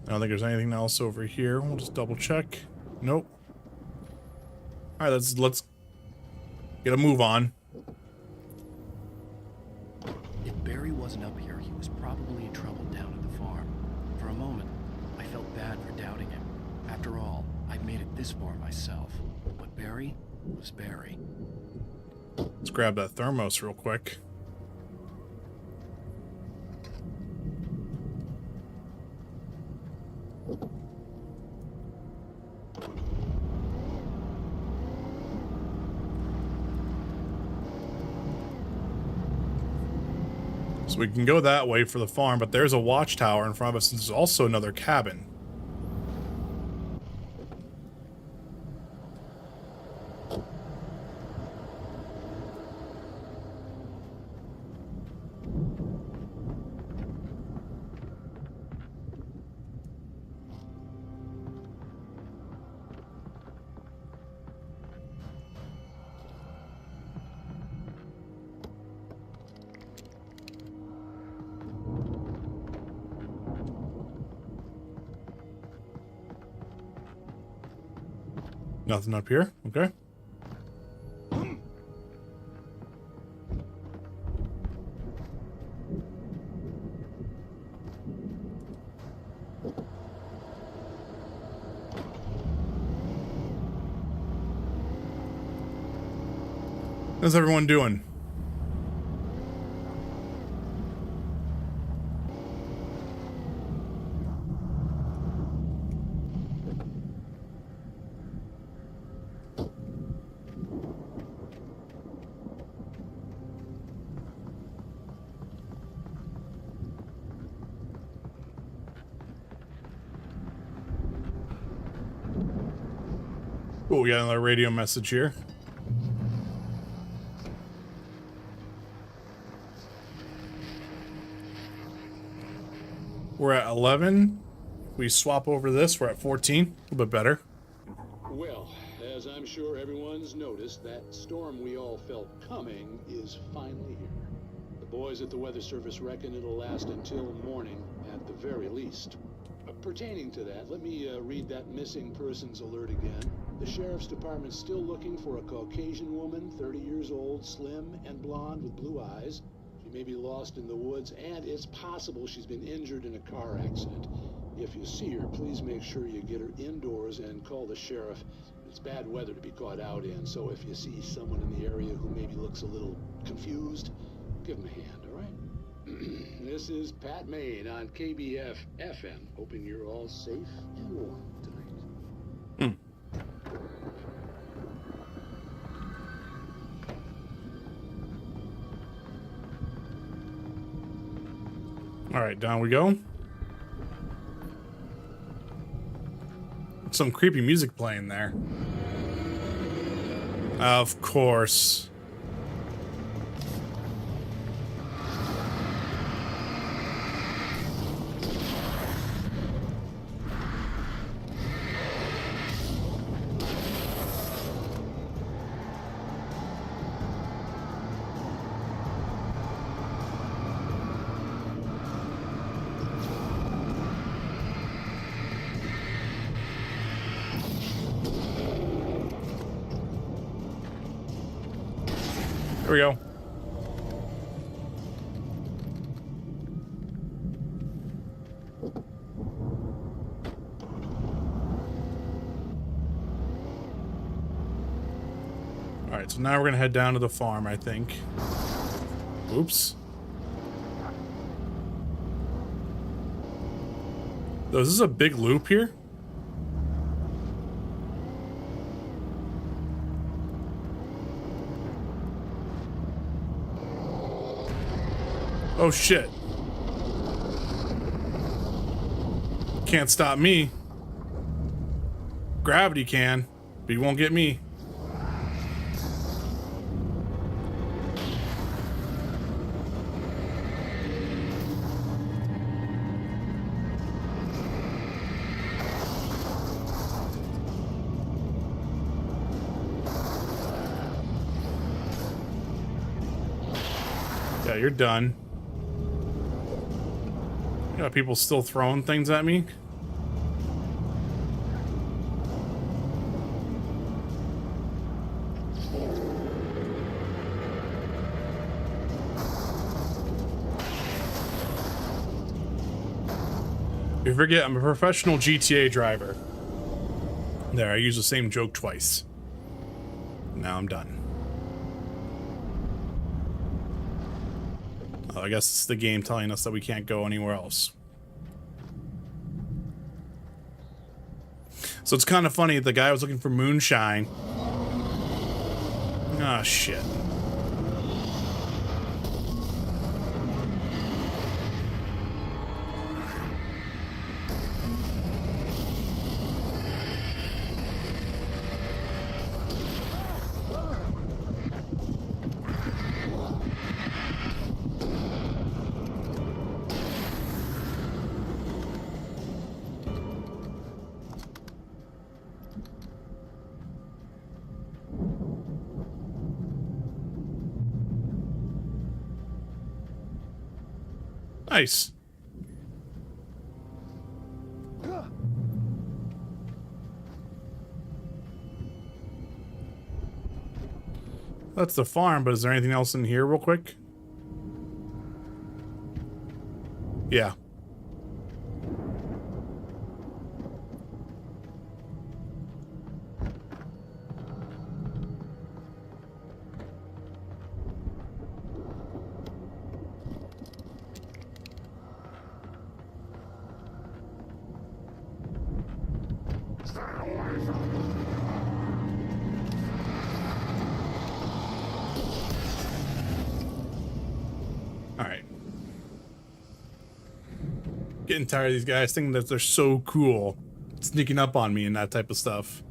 I don't think there's anything else over here. We'll just double check. Nope. All right, let's get a move on. If Barry wasn't up here, he was probably in trouble down at the farm. For a moment, I felt bad for doubting him. After all, I'd made it this far myself. But Barry was Barry. Let's grab that thermos real quick. So we can go that way for the farm, but there's a watchtower in front of us, and there's also another cabin. Nothing up here. Okay. How's everyone doing? Oh, we got another radio message here. We're at 11. If we swap over this, we're at 14. A little bit better. Well, as I'm sure everyone's noticed, that storm we all felt coming is finally here. The boys at the Weather Service reckon it'll last until morning at the very least. Pertaining to that, let me read that missing persons alert again. The Sheriff's Department's still looking for a Caucasian woman, 30 years old, slim and blonde with blue eyes. She may be lost in the woods, and it's possible she's been injured in a car accident. If you see her, please make sure you get her indoors and call the sheriff. It's bad weather to be caught out in, so if you see someone in the area who maybe looks a little confused, give them a hand, all right? This is Pat Maine on KBF FM, hoping you're all safe and warm tonight. All right, down we go. Some creepy music playing there. Of course. Here we go. All right, so now we're gonna head down to the farm, I think. Oops. So is this a big loop here? Oh shit. Can't stop me. Gravity can, but he won't get me. Yeah, you're done. You got people still throwing things at me. You forget I'm a professional GTA driver. There, I used the same joke twice. Now I'm done. Oh, I guess it's the game telling us that we can't go anywhere else. So it's kind of funny, the guy was looking for moonshine. Ah, shit. Nice. That's the farm, but is there anything else in here real quick? Yeah. All right. Getting tired of these guys thinking that they're so cool, sneaking up on me and that type of stuff.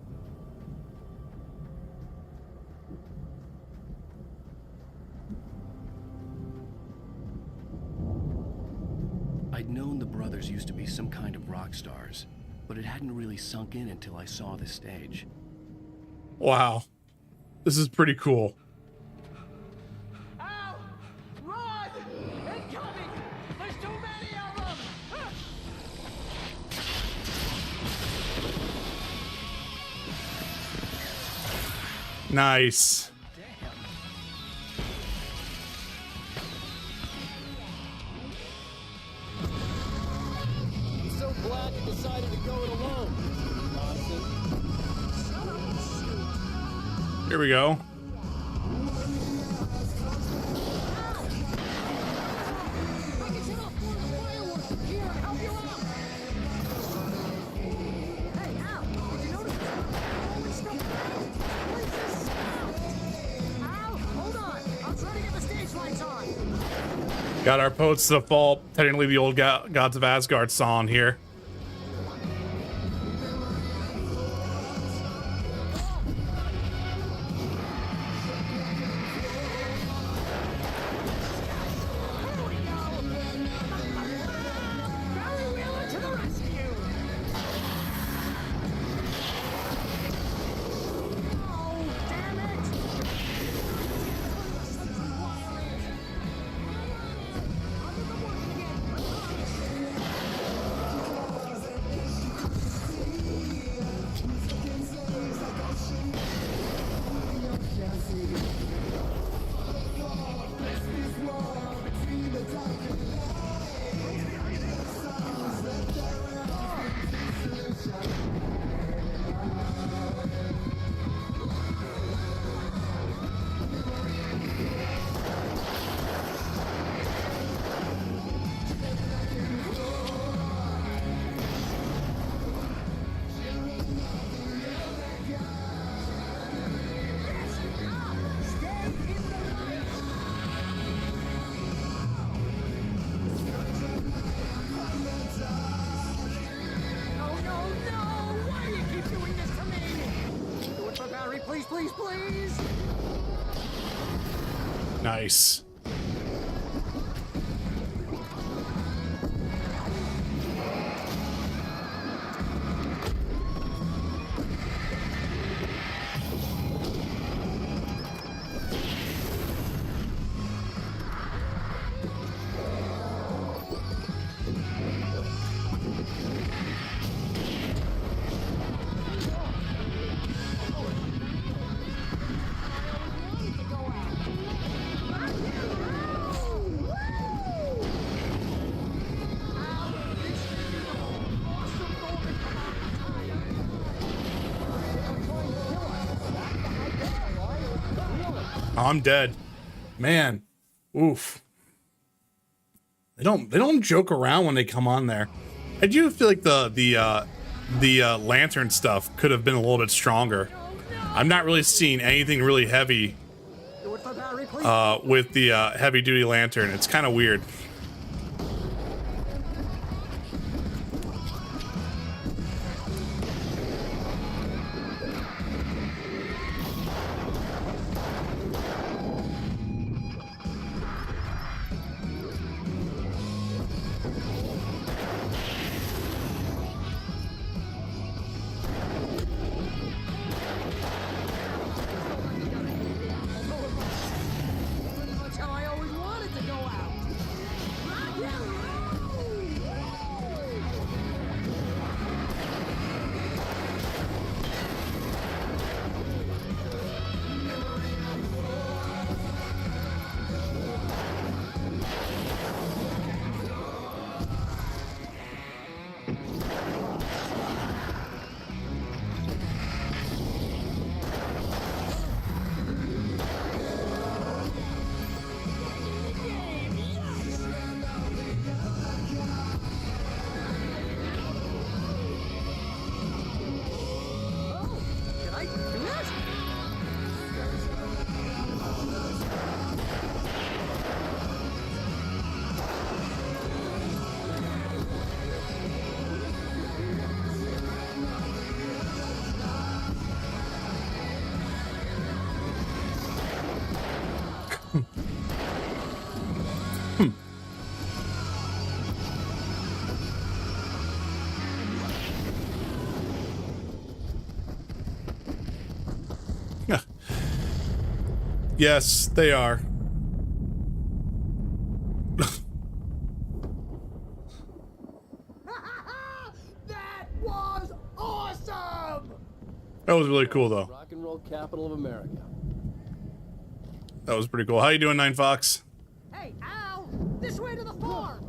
I'd known the brothers used to be some kind of rock stars, but it hadn't really sunk in until I saw this stage. Wow. This is pretty cool. Al! Run! Incoming! There's too many of them! Nice. I'm so glad you decided to go it alone, Here we go. Got our Poets to the Fall, technically the old Gods of Asgard song here. Please, please! Nice. I'm dead. Man. Oof. They don't joke around when they come on there. I do feel like the lantern stuff could have been a little bit stronger. I'm not really seeing anything really heavy with the heavy duty lantern. It's kind of weird. Yes, they are. That was awesome! That was really cool, though. Rock and roll capital of America. That was pretty cool. How you doing, Nine Fox? Hey, Al! This way to the farm!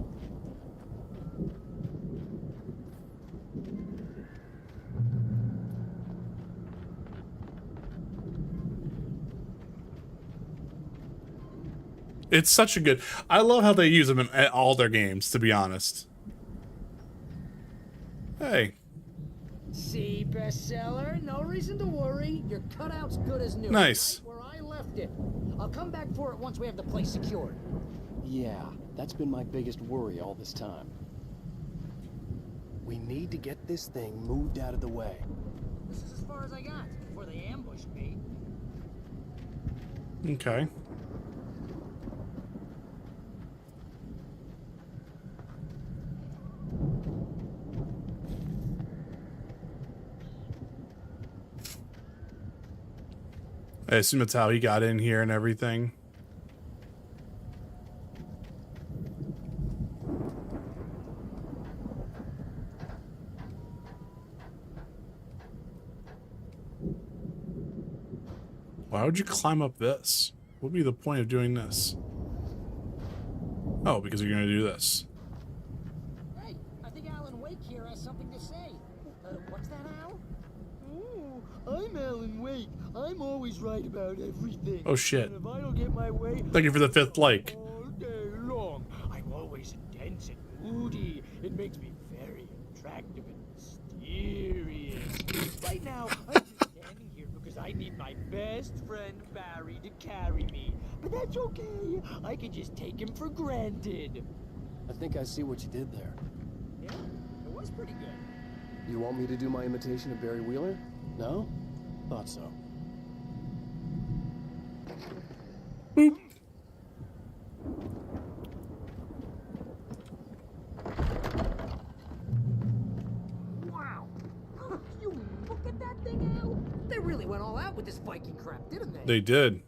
It's such a good... I love how they use them in all their games, to be honest. Hey. See, bestseller? No reason to worry. Your cutout's good as new. Nice. Right where I left it. I'll come back for it once we have the place secured. Yeah, that's been my biggest worry all this time. We need to get this thing moved out of the way. This is as far as I got before they ambushed me. Okay. I assume that's how he got in here and everything. Why would you climb up this? What would be the point of doing this? Oh, because you're gonna do this. Hey, I think Alan Wake here has something to say. What's that, Al? Ooh, I'm Alan Wake. I'm always right about everything. Oh shit. And if I don't get my way, Thank you for the fifth like. all day long. I'm always intense and moody. It makes me very attractive and mysterious. Right now, I'm just standing here because I need my best friend Barry to carry me. But that's okay. I can just take him for granted. I think I see what you did there. Yeah, it was pretty good. You want me to do my imitation of Barry Wheeler? No? Thought so. Boop. Wow. You look at that thing, Al. They really went all out with this Viking crap, didn't they? They did.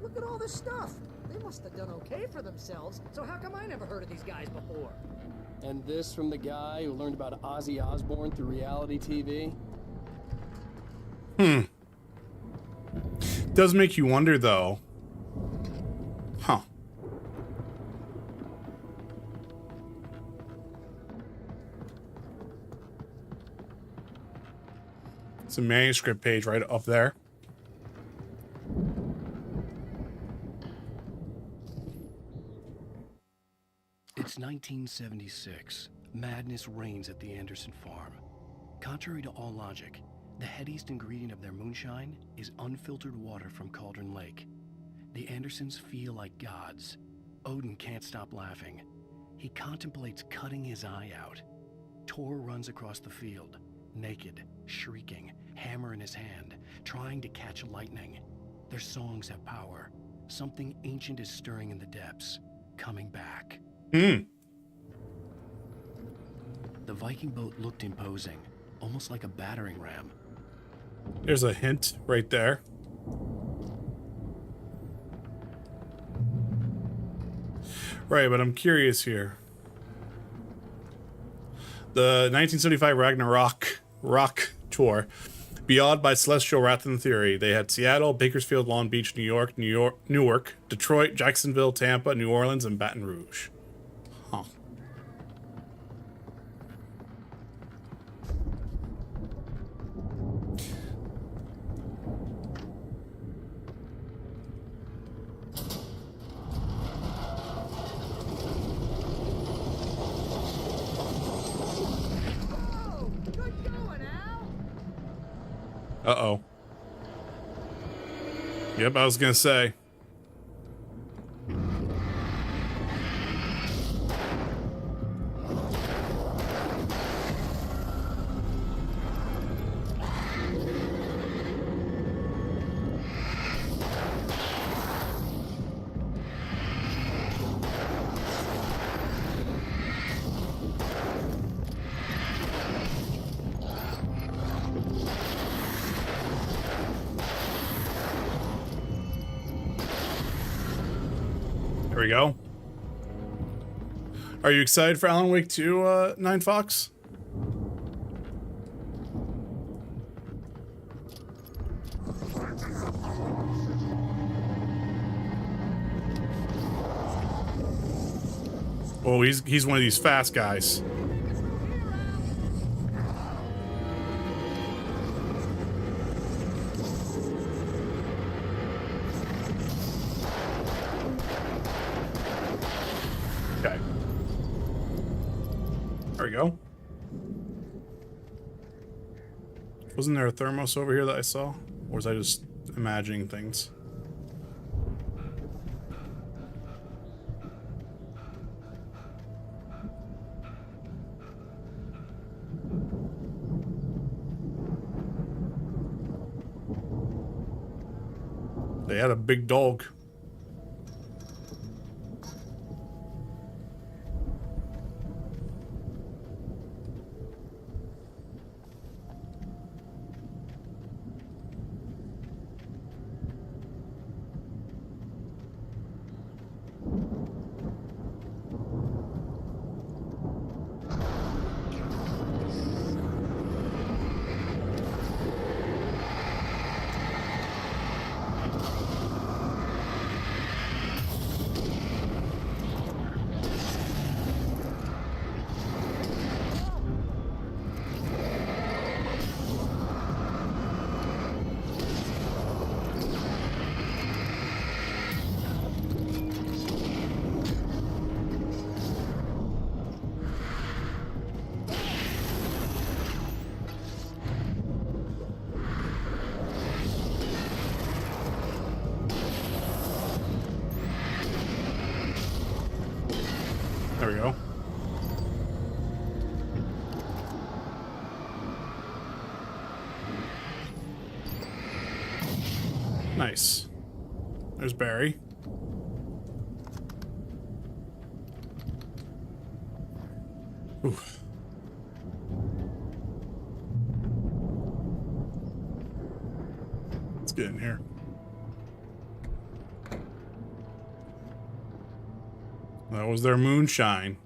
Look at all this stuff. They must have done okay for themselves. So how come I never heard of these guys before? And this from the guy who learned about Ozzy Osbourne through reality TV? Does make you wonder, though. Huh. It's a manuscript page right up there. It's 1976. Madness reigns at the Anderson farm. Contrary to all logic, the headiest ingredient of their moonshine is unfiltered water from Cauldron Lake. The Andersons feel like gods. Odin can't stop laughing. He contemplates cutting his eye out. Tor runs across the field, naked, shrieking, hammer in his hand, trying to catch lightning. Their songs have power. Something ancient is stirring in the depths, coming back. The Viking boat looked imposing, almost like a battering ram. There's a hint right there. Right, but I'm curious here. The 1975 Ragnarok rock tour, Beyond by Celestial Wrath and Theory. They had Seattle, Bakersfield, Long Beach, New York, Newark, Detroit, Jacksonville, Tampa, New Orleans, and Baton Rouge. Huh. Uh-oh. Yep, I was gonna say. There we go. Are you excited for Alan Wake 2, Nine Fox? Oh, he's one of these fast guys. Okay. There we go. Wasn't there a thermos over here that I saw? Or was I just imagining things? They had a big dog. There we go. Nice. There's Barry. Oof. Let's get in here. That was their moonshine.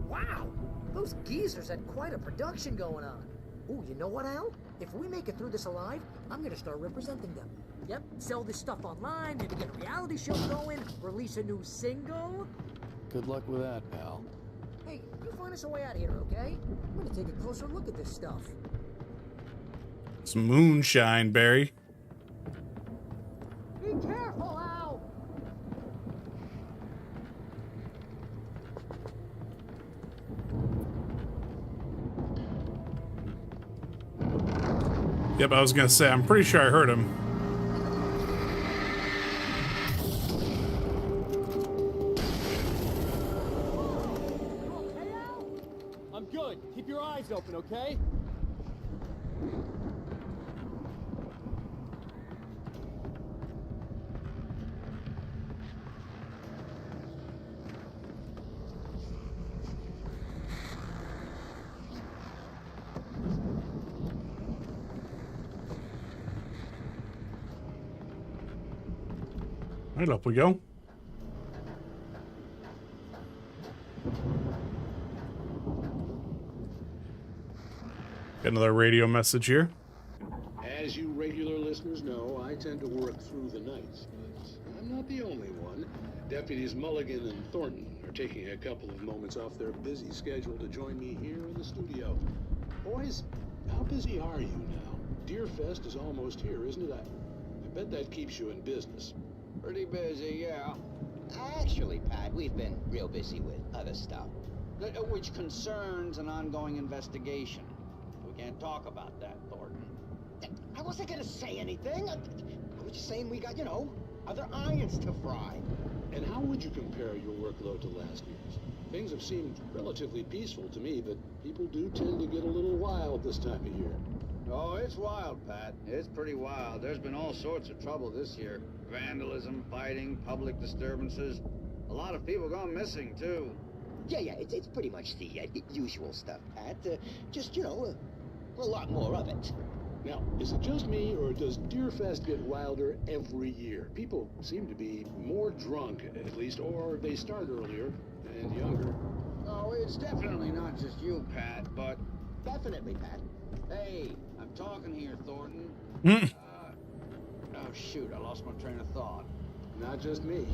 Wow, those geezers had quite a production going on. Ooh, you know what, Al? If we make it through this alive, I'm gonna start representing them. Yep, sell this stuff online, maybe get a reality show going, release a new single. Good luck with that, pal. Hey, you find us a way out of here, okay? I'm gonna take a closer look at this stuff. It's moonshine, Barry. Be careful, Al! Yep, I was gonna say, I'm pretty sure I heard him. I'm good. Keep your eyes open, okay? Right, up we go. Got another radio message here. As you regular listeners know, I tend to work through the nights, but I'm not the only one. Deputies Mulligan and Thornton are taking a couple of moments off their busy schedule to join me here in the studio. Boys, how busy are you now? Deerfest is almost here, isn't it? I bet that keeps you in business. Pretty busy, yeah. Actually, Pat, we've been real busy with other stuff, which concerns an ongoing investigation. We can't talk about that, Thornton. I wasn't gonna say anything. I was just saying we got, other irons to fry. And how would you compare your workload to last year's? Things have seemed relatively peaceful to me, but people do tend to get a little wild this time of year. Oh, it's wild, Pat. It's pretty wild. There's been all sorts of trouble this year. Vandalism, fighting, public disturbances. A lot of people gone missing, too. Yeah, it's pretty much the usual stuff, Pat. Just, a lot more of it. Now, is it just me, or does Deerfest get wilder every year? People seem to be more drunk, at least, or they start earlier and younger. Oh, it's definitely not just you, Pat, but... Definitely, Pat. Hey, I'm talking here, Thornton. Oh, shoot, I lost my train of thought. Not just me.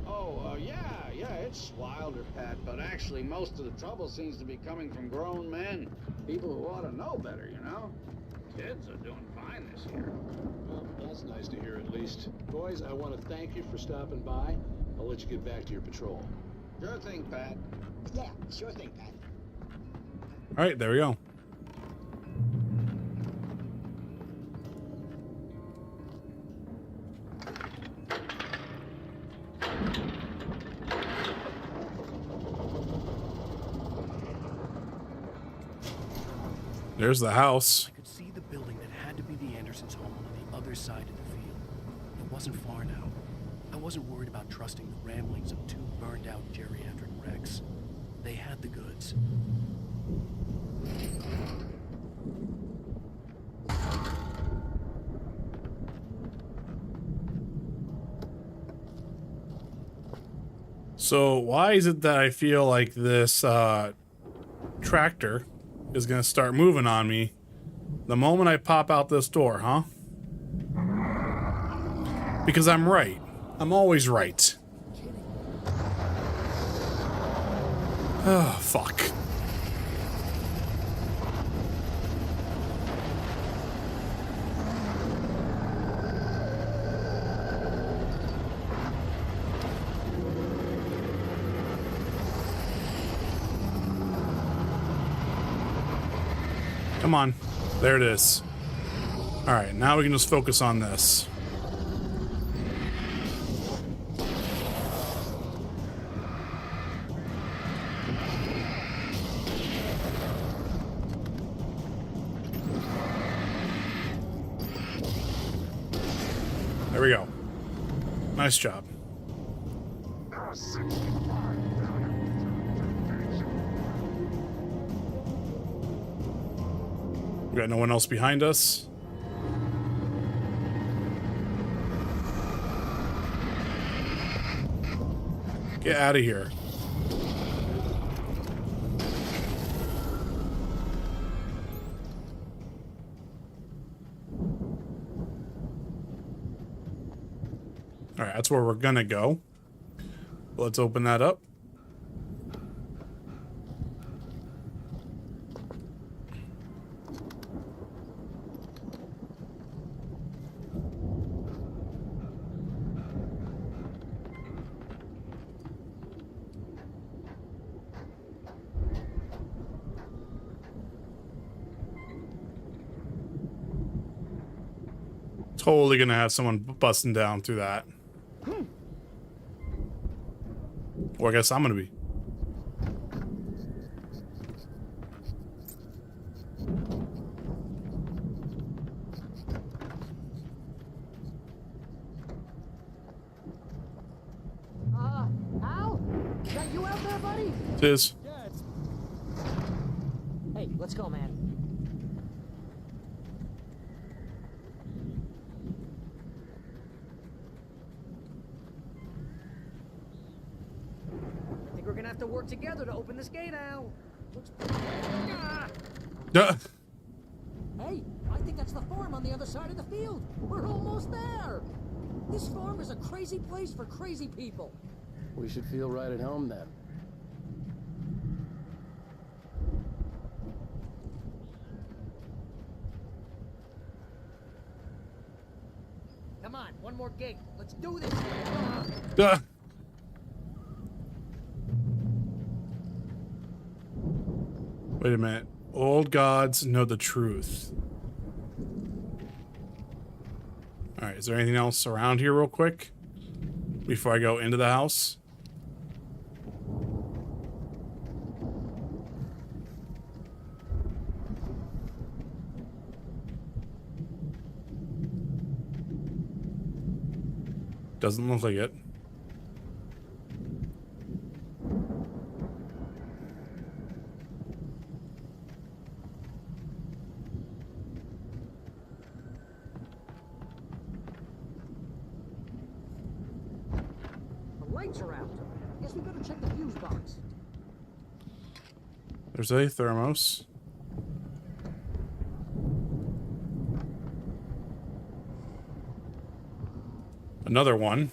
Oh, yeah, it's wilder, Pat, but actually most of the trouble seems to be coming from grown men. People who ought to know better, you know? Kids are doing fine this year. Well, that's nice to hear at least. Boys, I want to thank you for stopping by. I'll let you get back to your patrol. Sure thing, Pat. Yeah, sure thing, Pat. All right, there we go. There's the house. I could see the building that had to be the Andersons' home on the other side of the field. It wasn't far now. I wasn't worried about trusting the ramblings of two burned-out geriatric wrecks. They had the goods. So why is it that I feel like this tractor is gonna start moving on me the moment I pop out this door, huh? Because I'm right. I'm always right. Oh, fuck. Come on. There it is. All right, now we can just focus on this. There we go. Nice job. We got no one else behind us. Get out of here. All right, that's where we're gonna go. Let's open that up. Totally gonna have someone busting down through that. Or I guess I'm gonna be. Al? Is that you out there, buddy? It is. Yeah, it's... Hey, let's go, man. I think we're gonna have to work together to open this gate, Al. Hey, I think that's the farm on the other side of the field. We're almost there. This farm is a crazy place for crazy people. We should feel right at home then. Come on, one more gate. Let's do this. Wait a minute. Old gods know the truth. All right, is there anything else around here real quick before I go into the house? Doesn't look like it. lights are out. Guess we better check the fuse box. There's a thermos. Another one.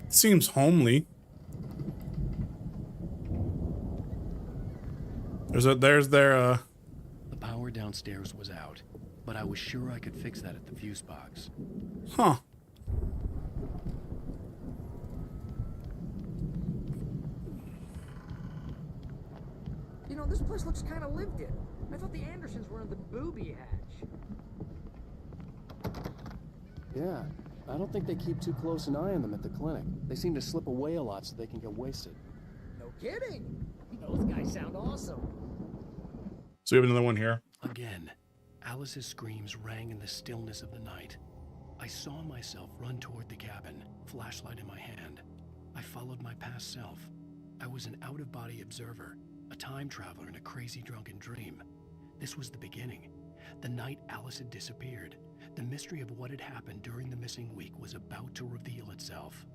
Seems homely. There's their The power downstairs was out, but I was sure I could fix that at the fuse box. Huh. You know, this place looks kind of lived in. I thought the Andersons were in the booby hatch. Yeah, I don't think they keep too close an eye on them at the clinic. They seem to slip away a lot so they can get wasted. No kidding. Those guys sound awesome. So we have another one here. Again, Alice's screams rang in the stillness of the night. I saw myself run toward the cabin, flashlight in my hand. I followed my past self. I was an out-of-body observer, a time traveler in a crazy drunken dream. This was the beginning. The night Alice had disappeared. The mystery of what had happened during the missing week was about to reveal itself.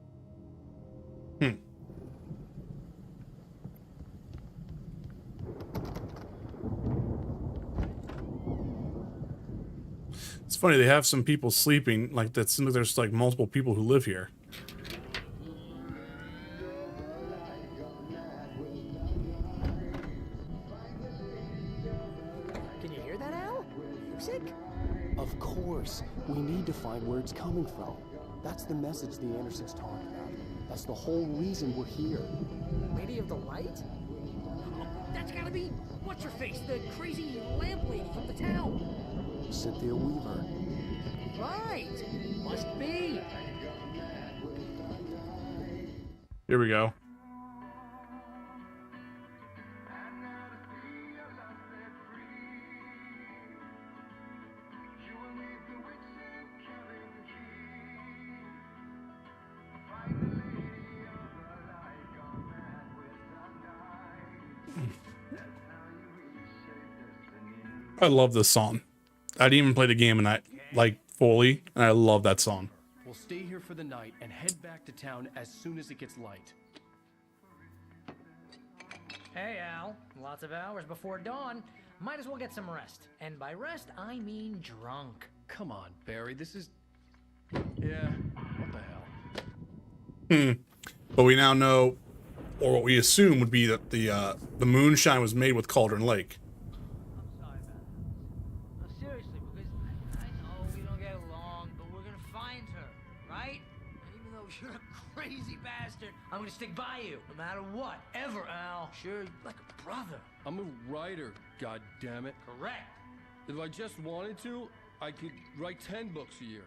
It's funny, they have some people sleeping, like that seems like there's like multiple people who live here. Can you hear that, Al? Music? Of course. We need to find where it's coming from. That's the message the Andersons talked about. That's the whole reason we're here. Lady of the Light? Oh, that's gotta be... What's-her-face? The crazy lamp lady from the town. Cynthia Weaver. Right. Must be. Here we go. I love this song. I didn't even play the game and I like fully, and I love that song. We'll stay here for the night and head back to town as soon as it gets light. Hey, Al. Lots of hours before dawn. Might as well get some rest. And by rest, I mean drunk. Come on, Barry. This is... Yeah, what the hell? But we now know, or what we assume would be that the moonshine was made with Cauldron Lake. Seriously, because I know we don't get along, but we're gonna find her, right? And even though you're a crazy bastard, I'm gonna stick by you, no matter what, ever, Al. Sure, like a brother. I'm a writer, goddammit. Correct. If I just wanted to, I could write 10 books a year.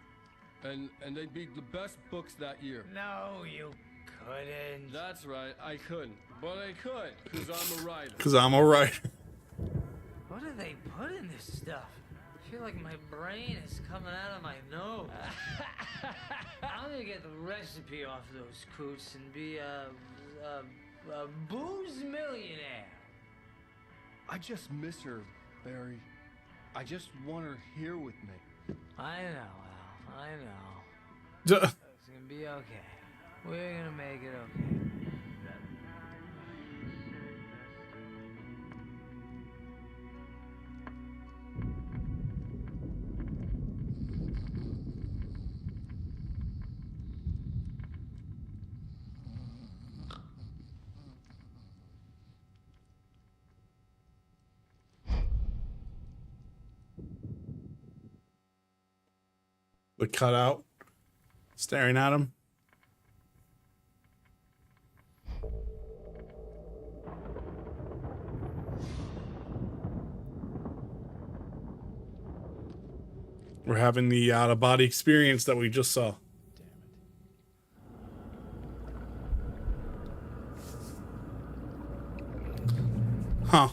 And they'd be the best books that year. No, you couldn't. That's right, I couldn't. But I could, because I'm a writer. Because I'm a writer. What do they put in this stuff? I feel like my brain is coming out of my nose. I'm gonna get the recipe off those coots and be a booze millionaire. I just miss her, Barry. I just want her here with me. I know, Al. I know. It's gonna be okay. We're gonna make it okay. The cutout staring at him. We're having the out-of-body experience that we just saw. Huh.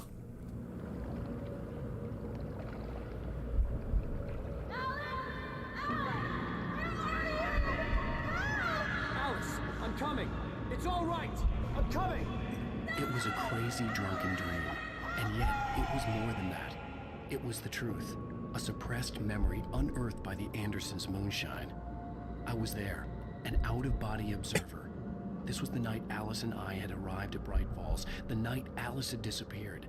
It's all right. I'm coming. It was a crazy drunken dream, and yet it was more than that. It was the truth, a suppressed memory unearthed by the Andersons' moonshine. I was there, an out-of-body observer. This was the night Alice and I had arrived at Bright Falls, the night Alice had disappeared.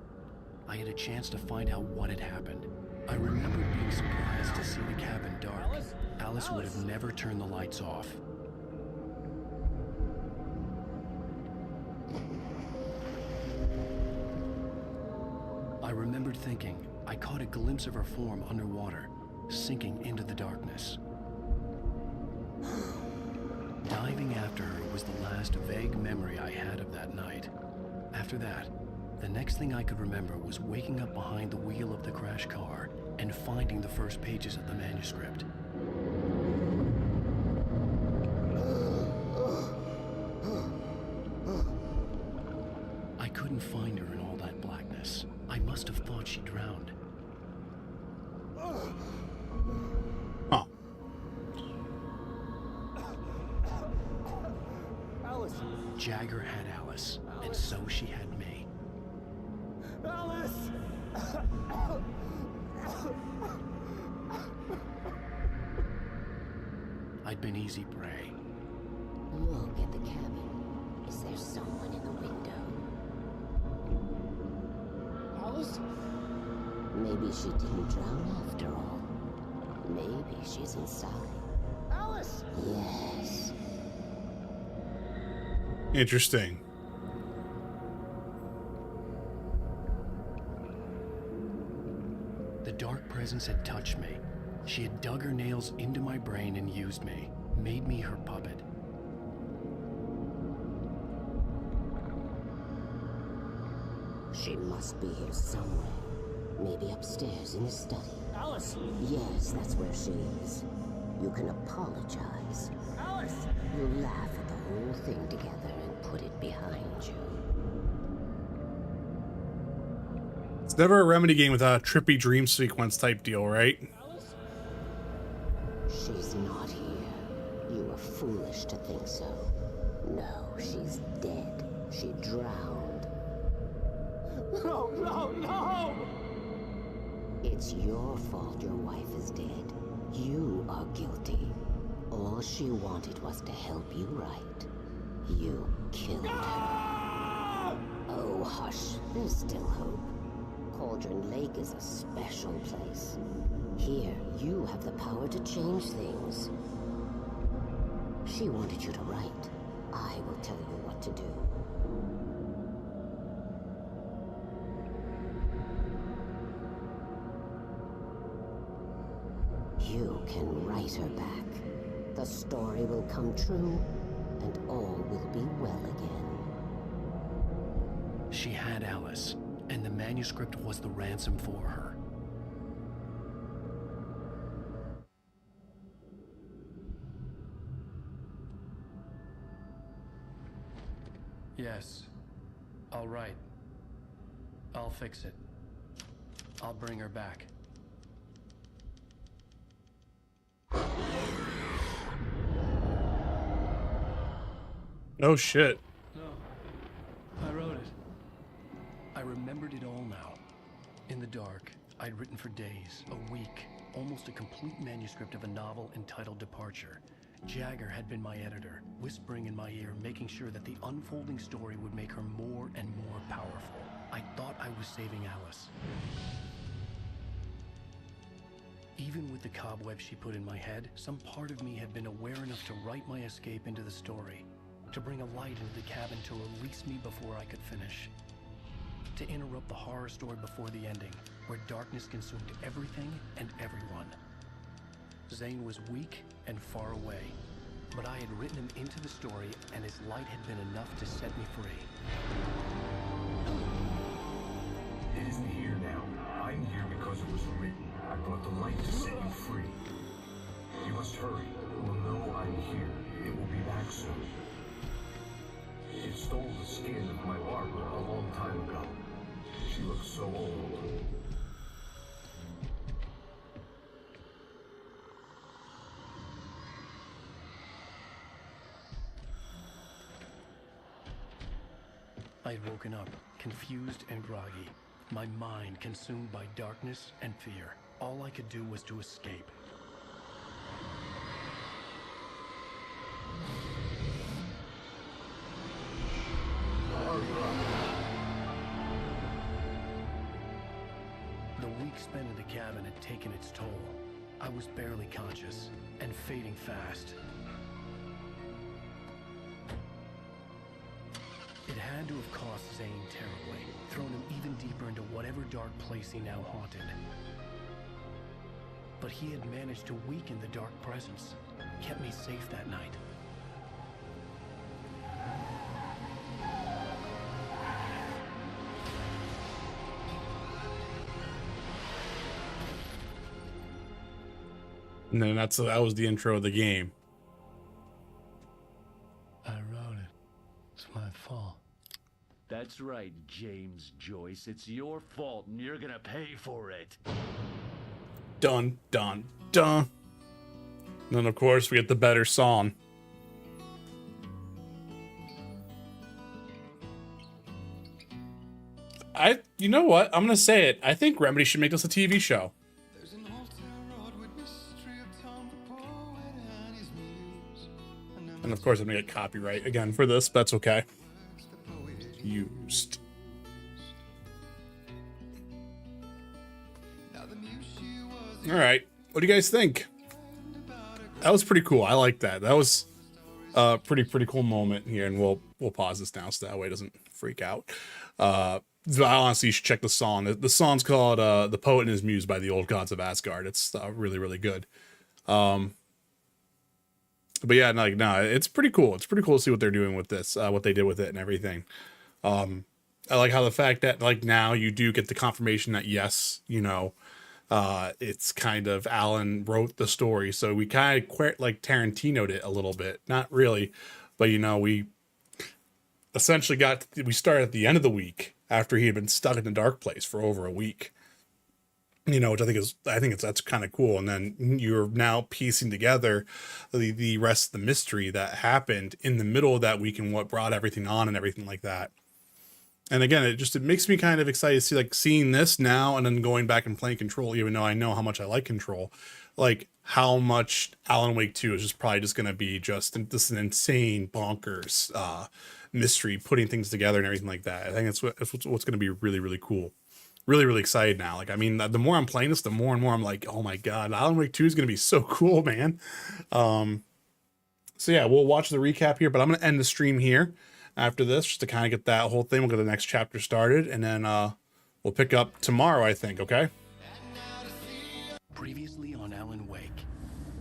I had a chance to find out what had happened. I remembered being surprised to see the cabin dark. Alice would have never turned the lights off. I remembered thinking I caught a glimpse of her form underwater, sinking into the darkness. Diving after her was the last vague memory I had of that night. After that, the next thing I could remember was waking up behind the wheel of the crash car and finding the first pages of the manuscript. I couldn't find her in all that blackness. I must have thought she drowned. Huh. Alice! Jagger had Alice, and so she had me. Alice! I'd been easy prey. Look at the cabin. Is there someone in the window? Alice? Maybe she didn't drown after all. Maybe she's inside. Alice! Yes. Interesting. The dark presence had touched me. She had dug her nails into my brain and used me, made me her puppet. She must be here somewhere. Maybe upstairs in the study. Alice! Yes, that's where she is. You can apologize. Alice! You laugh at the whole thing together and put it behind you. It's never a Remedy game without a trippy dream sequence type deal, right? Alice? She's not here. You were foolish to think so. No, she's dead. She drowned. No, no, no! It's your fault your wife is dead. You are guilty. All she wanted was to help you right. You killed her. Oh, hush. There's still hope. Cauldron Lake is a special place. Here, you have the power to change things. She wanted you to write. I will tell you what to do. You can write her back. The story will come true, and all will be well again. She had Alice, and the manuscript was the ransom for her. Yes. All right. I'll fix it. I'll bring her back. Oh shit. No. I wrote it. I remembered it all now. In the dark, I'd written for days, a week, almost a complete manuscript of a novel entitled Departure. Jagger had been my editor, whispering in my ear, making sure that the unfolding story would make her more and more powerful. I thought I was saving Alice. Even with the cobweb she put in my head, some part of me had been aware enough to write my escape into the story, to bring a light into the cabin to release me before I could finish. To interrupt the horror story before the ending, where darkness consumed everything and everyone. Zane was weak and far away, but I had written him into the story, and his light had been enough to set me free. It isn't here now. I'm here because it was written. I brought the light to set you free. You must hurry. We'll know I'm here. It will be back soon. It stole the skin of my Barbara a long time ago. She looks so old. I had woken up, confused and groggy, my mind consumed by darkness and fear. All I could do was to escape. The week spent in the cabin had taken its toll. I was barely conscious and fading fast. It had to have cost Zane terribly, thrown him even deeper into whatever dark place he now haunted. But he had managed to weaken the dark presence, kept me safe that night. And then that was the intro of the game. I wrote it. It's my fault. That's right, James Joyce. It's your fault, and you're gonna pay for it. Dun, dun, dun. And then, of course, we get the better song. You know what? I'm gonna say it. I think Remedy should make this a TV show. And of course, I'm gonna get copyright again for this. That's okay. Used. All right. What do you guys think? That was pretty cool. I like that. That was a pretty cool moment here, and we'll pause this now so that way it doesn't freak out. Honestly, you should check the song. The song's called "The Poet and His Muse" by the Old Gods of Asgard. It's really good. But yeah, it's pretty cool. It's pretty cool to see what they're doing with this, what they did with it and everything. I like how the fact that like now you do get the confirmation that yes, it's kind of Alan wrote the story. So we kind of like Tarantino'd it a little bit, not really, but we essentially we started at the end of the week after he had been stuck in the dark place for over a week. Which I think that's kind of cool. And then you're now piecing together the rest of the mystery that happened in the middle of that week and what brought everything on and everything like that. And again, it makes me kind of excited to see seeing this now and then going back and playing Control, even though I know how much I like Control, like how much Alan Wake 2 is just probably just going to be just this an insane bonkers mystery, putting things together and everything like that. I think that's what's going to be really cool. Really excited now. The more I'm playing this, the more and more I'm like, oh my God, Alan Wake 2 is going to be so cool, man. So yeah, we'll watch the recap here, but I'm going to end the stream here after this just to kind of get that whole thing. We'll get the next chapter started, and then we'll pick up tomorrow, I think, okay? Previously on Alan Wake.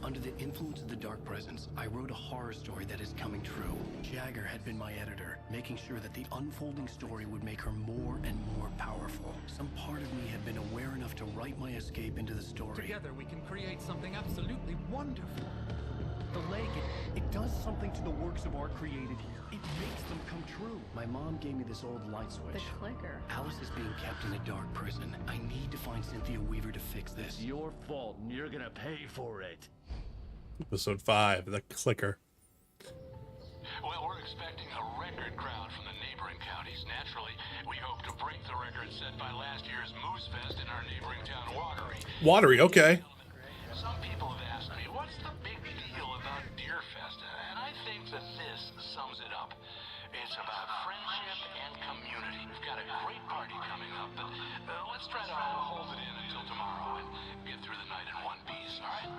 Under the influence of the dark presence, I wrote a horror story that is coming true. Jagger had been my editor, making sure that the unfolding story would make her more and more powerful. Some part of me had been aware enough to write my escape into the story. Together we can create something absolutely wonderful. The lake, it does something to the works of art created here. It makes them come true. My mom gave me this old light switch. The clicker. Alice is being kept in a dark prison. I need to find Cynthia Weaver to fix this. It's your fault, and you're gonna pay for it. Episode 5, the clicker. Well, we're expecting a record crowd from the neighboring counties. Naturally, we hope to break the record set by last year's Moose Fest in our neighboring town, Watery. Watery, okay. Some people have asked me, what's the big deal about Deer Fest? And I think that this sums it up. It's about friendship and community. We've got a great party coming up, but let's try to hold it in until tomorrow and get through the night in one piece, all right?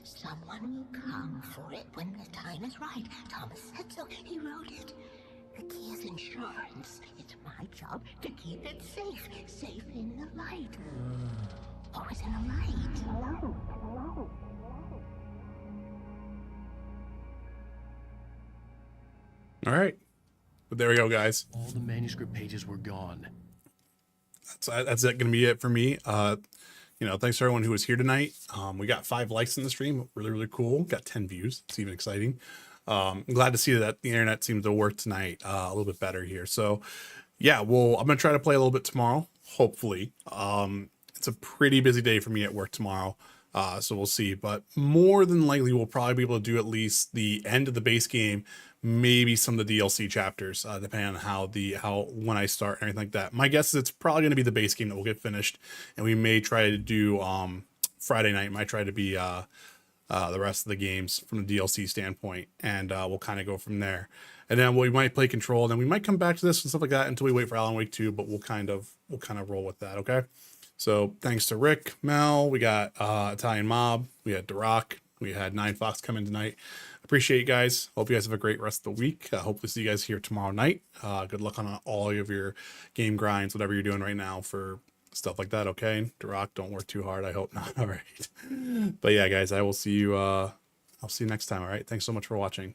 Someone will come for it when the time is right. Thomas said so. He wrote it. The key is insurance. It's my job to keep it safe. Safe in the light. Always in the light. Hello. All right. But there we go, guys. All the manuscript pages were gone. That's going to be it for me. Thanks to everyone who was here tonight. We got 5 likes in the stream. Really cool. Got 10 views. It's even exciting. I'm glad to see that the internet seems to work tonight a little bit better here. So yeah, I'm going to try to play a little bit tomorrow, hopefully. It's a pretty busy day for me at work tomorrow. So we'll see, but more than likely we'll probably be able to do at least the end of the base game, maybe some of the DLC chapters, depending on how when I start and everything like that. My guess is it's probably going to be the base game that will get finished, and we may try to do Friday night. Might try to be the rest of the games from the DLC standpoint, and we'll kind of go from there. And then we might play Control, and then we might come back to this and stuff like that until we wait for Alan Wake 2. But we'll kind of roll with that. Okay. So thanks to Rick, Mel, we got Italian Mob, we had Duroc, we had 9 Fox come in tonight. Appreciate you guys. Hope you guys have a great rest of the week. Hopefully see you guys here tomorrow night. Good luck on all of your game grinds, whatever you're doing right now for stuff like that. Okay, Duroc, don't work too hard. I hope not. All right. But yeah, guys, I will see you. I'll see you next time. All right. Thanks so much for watching.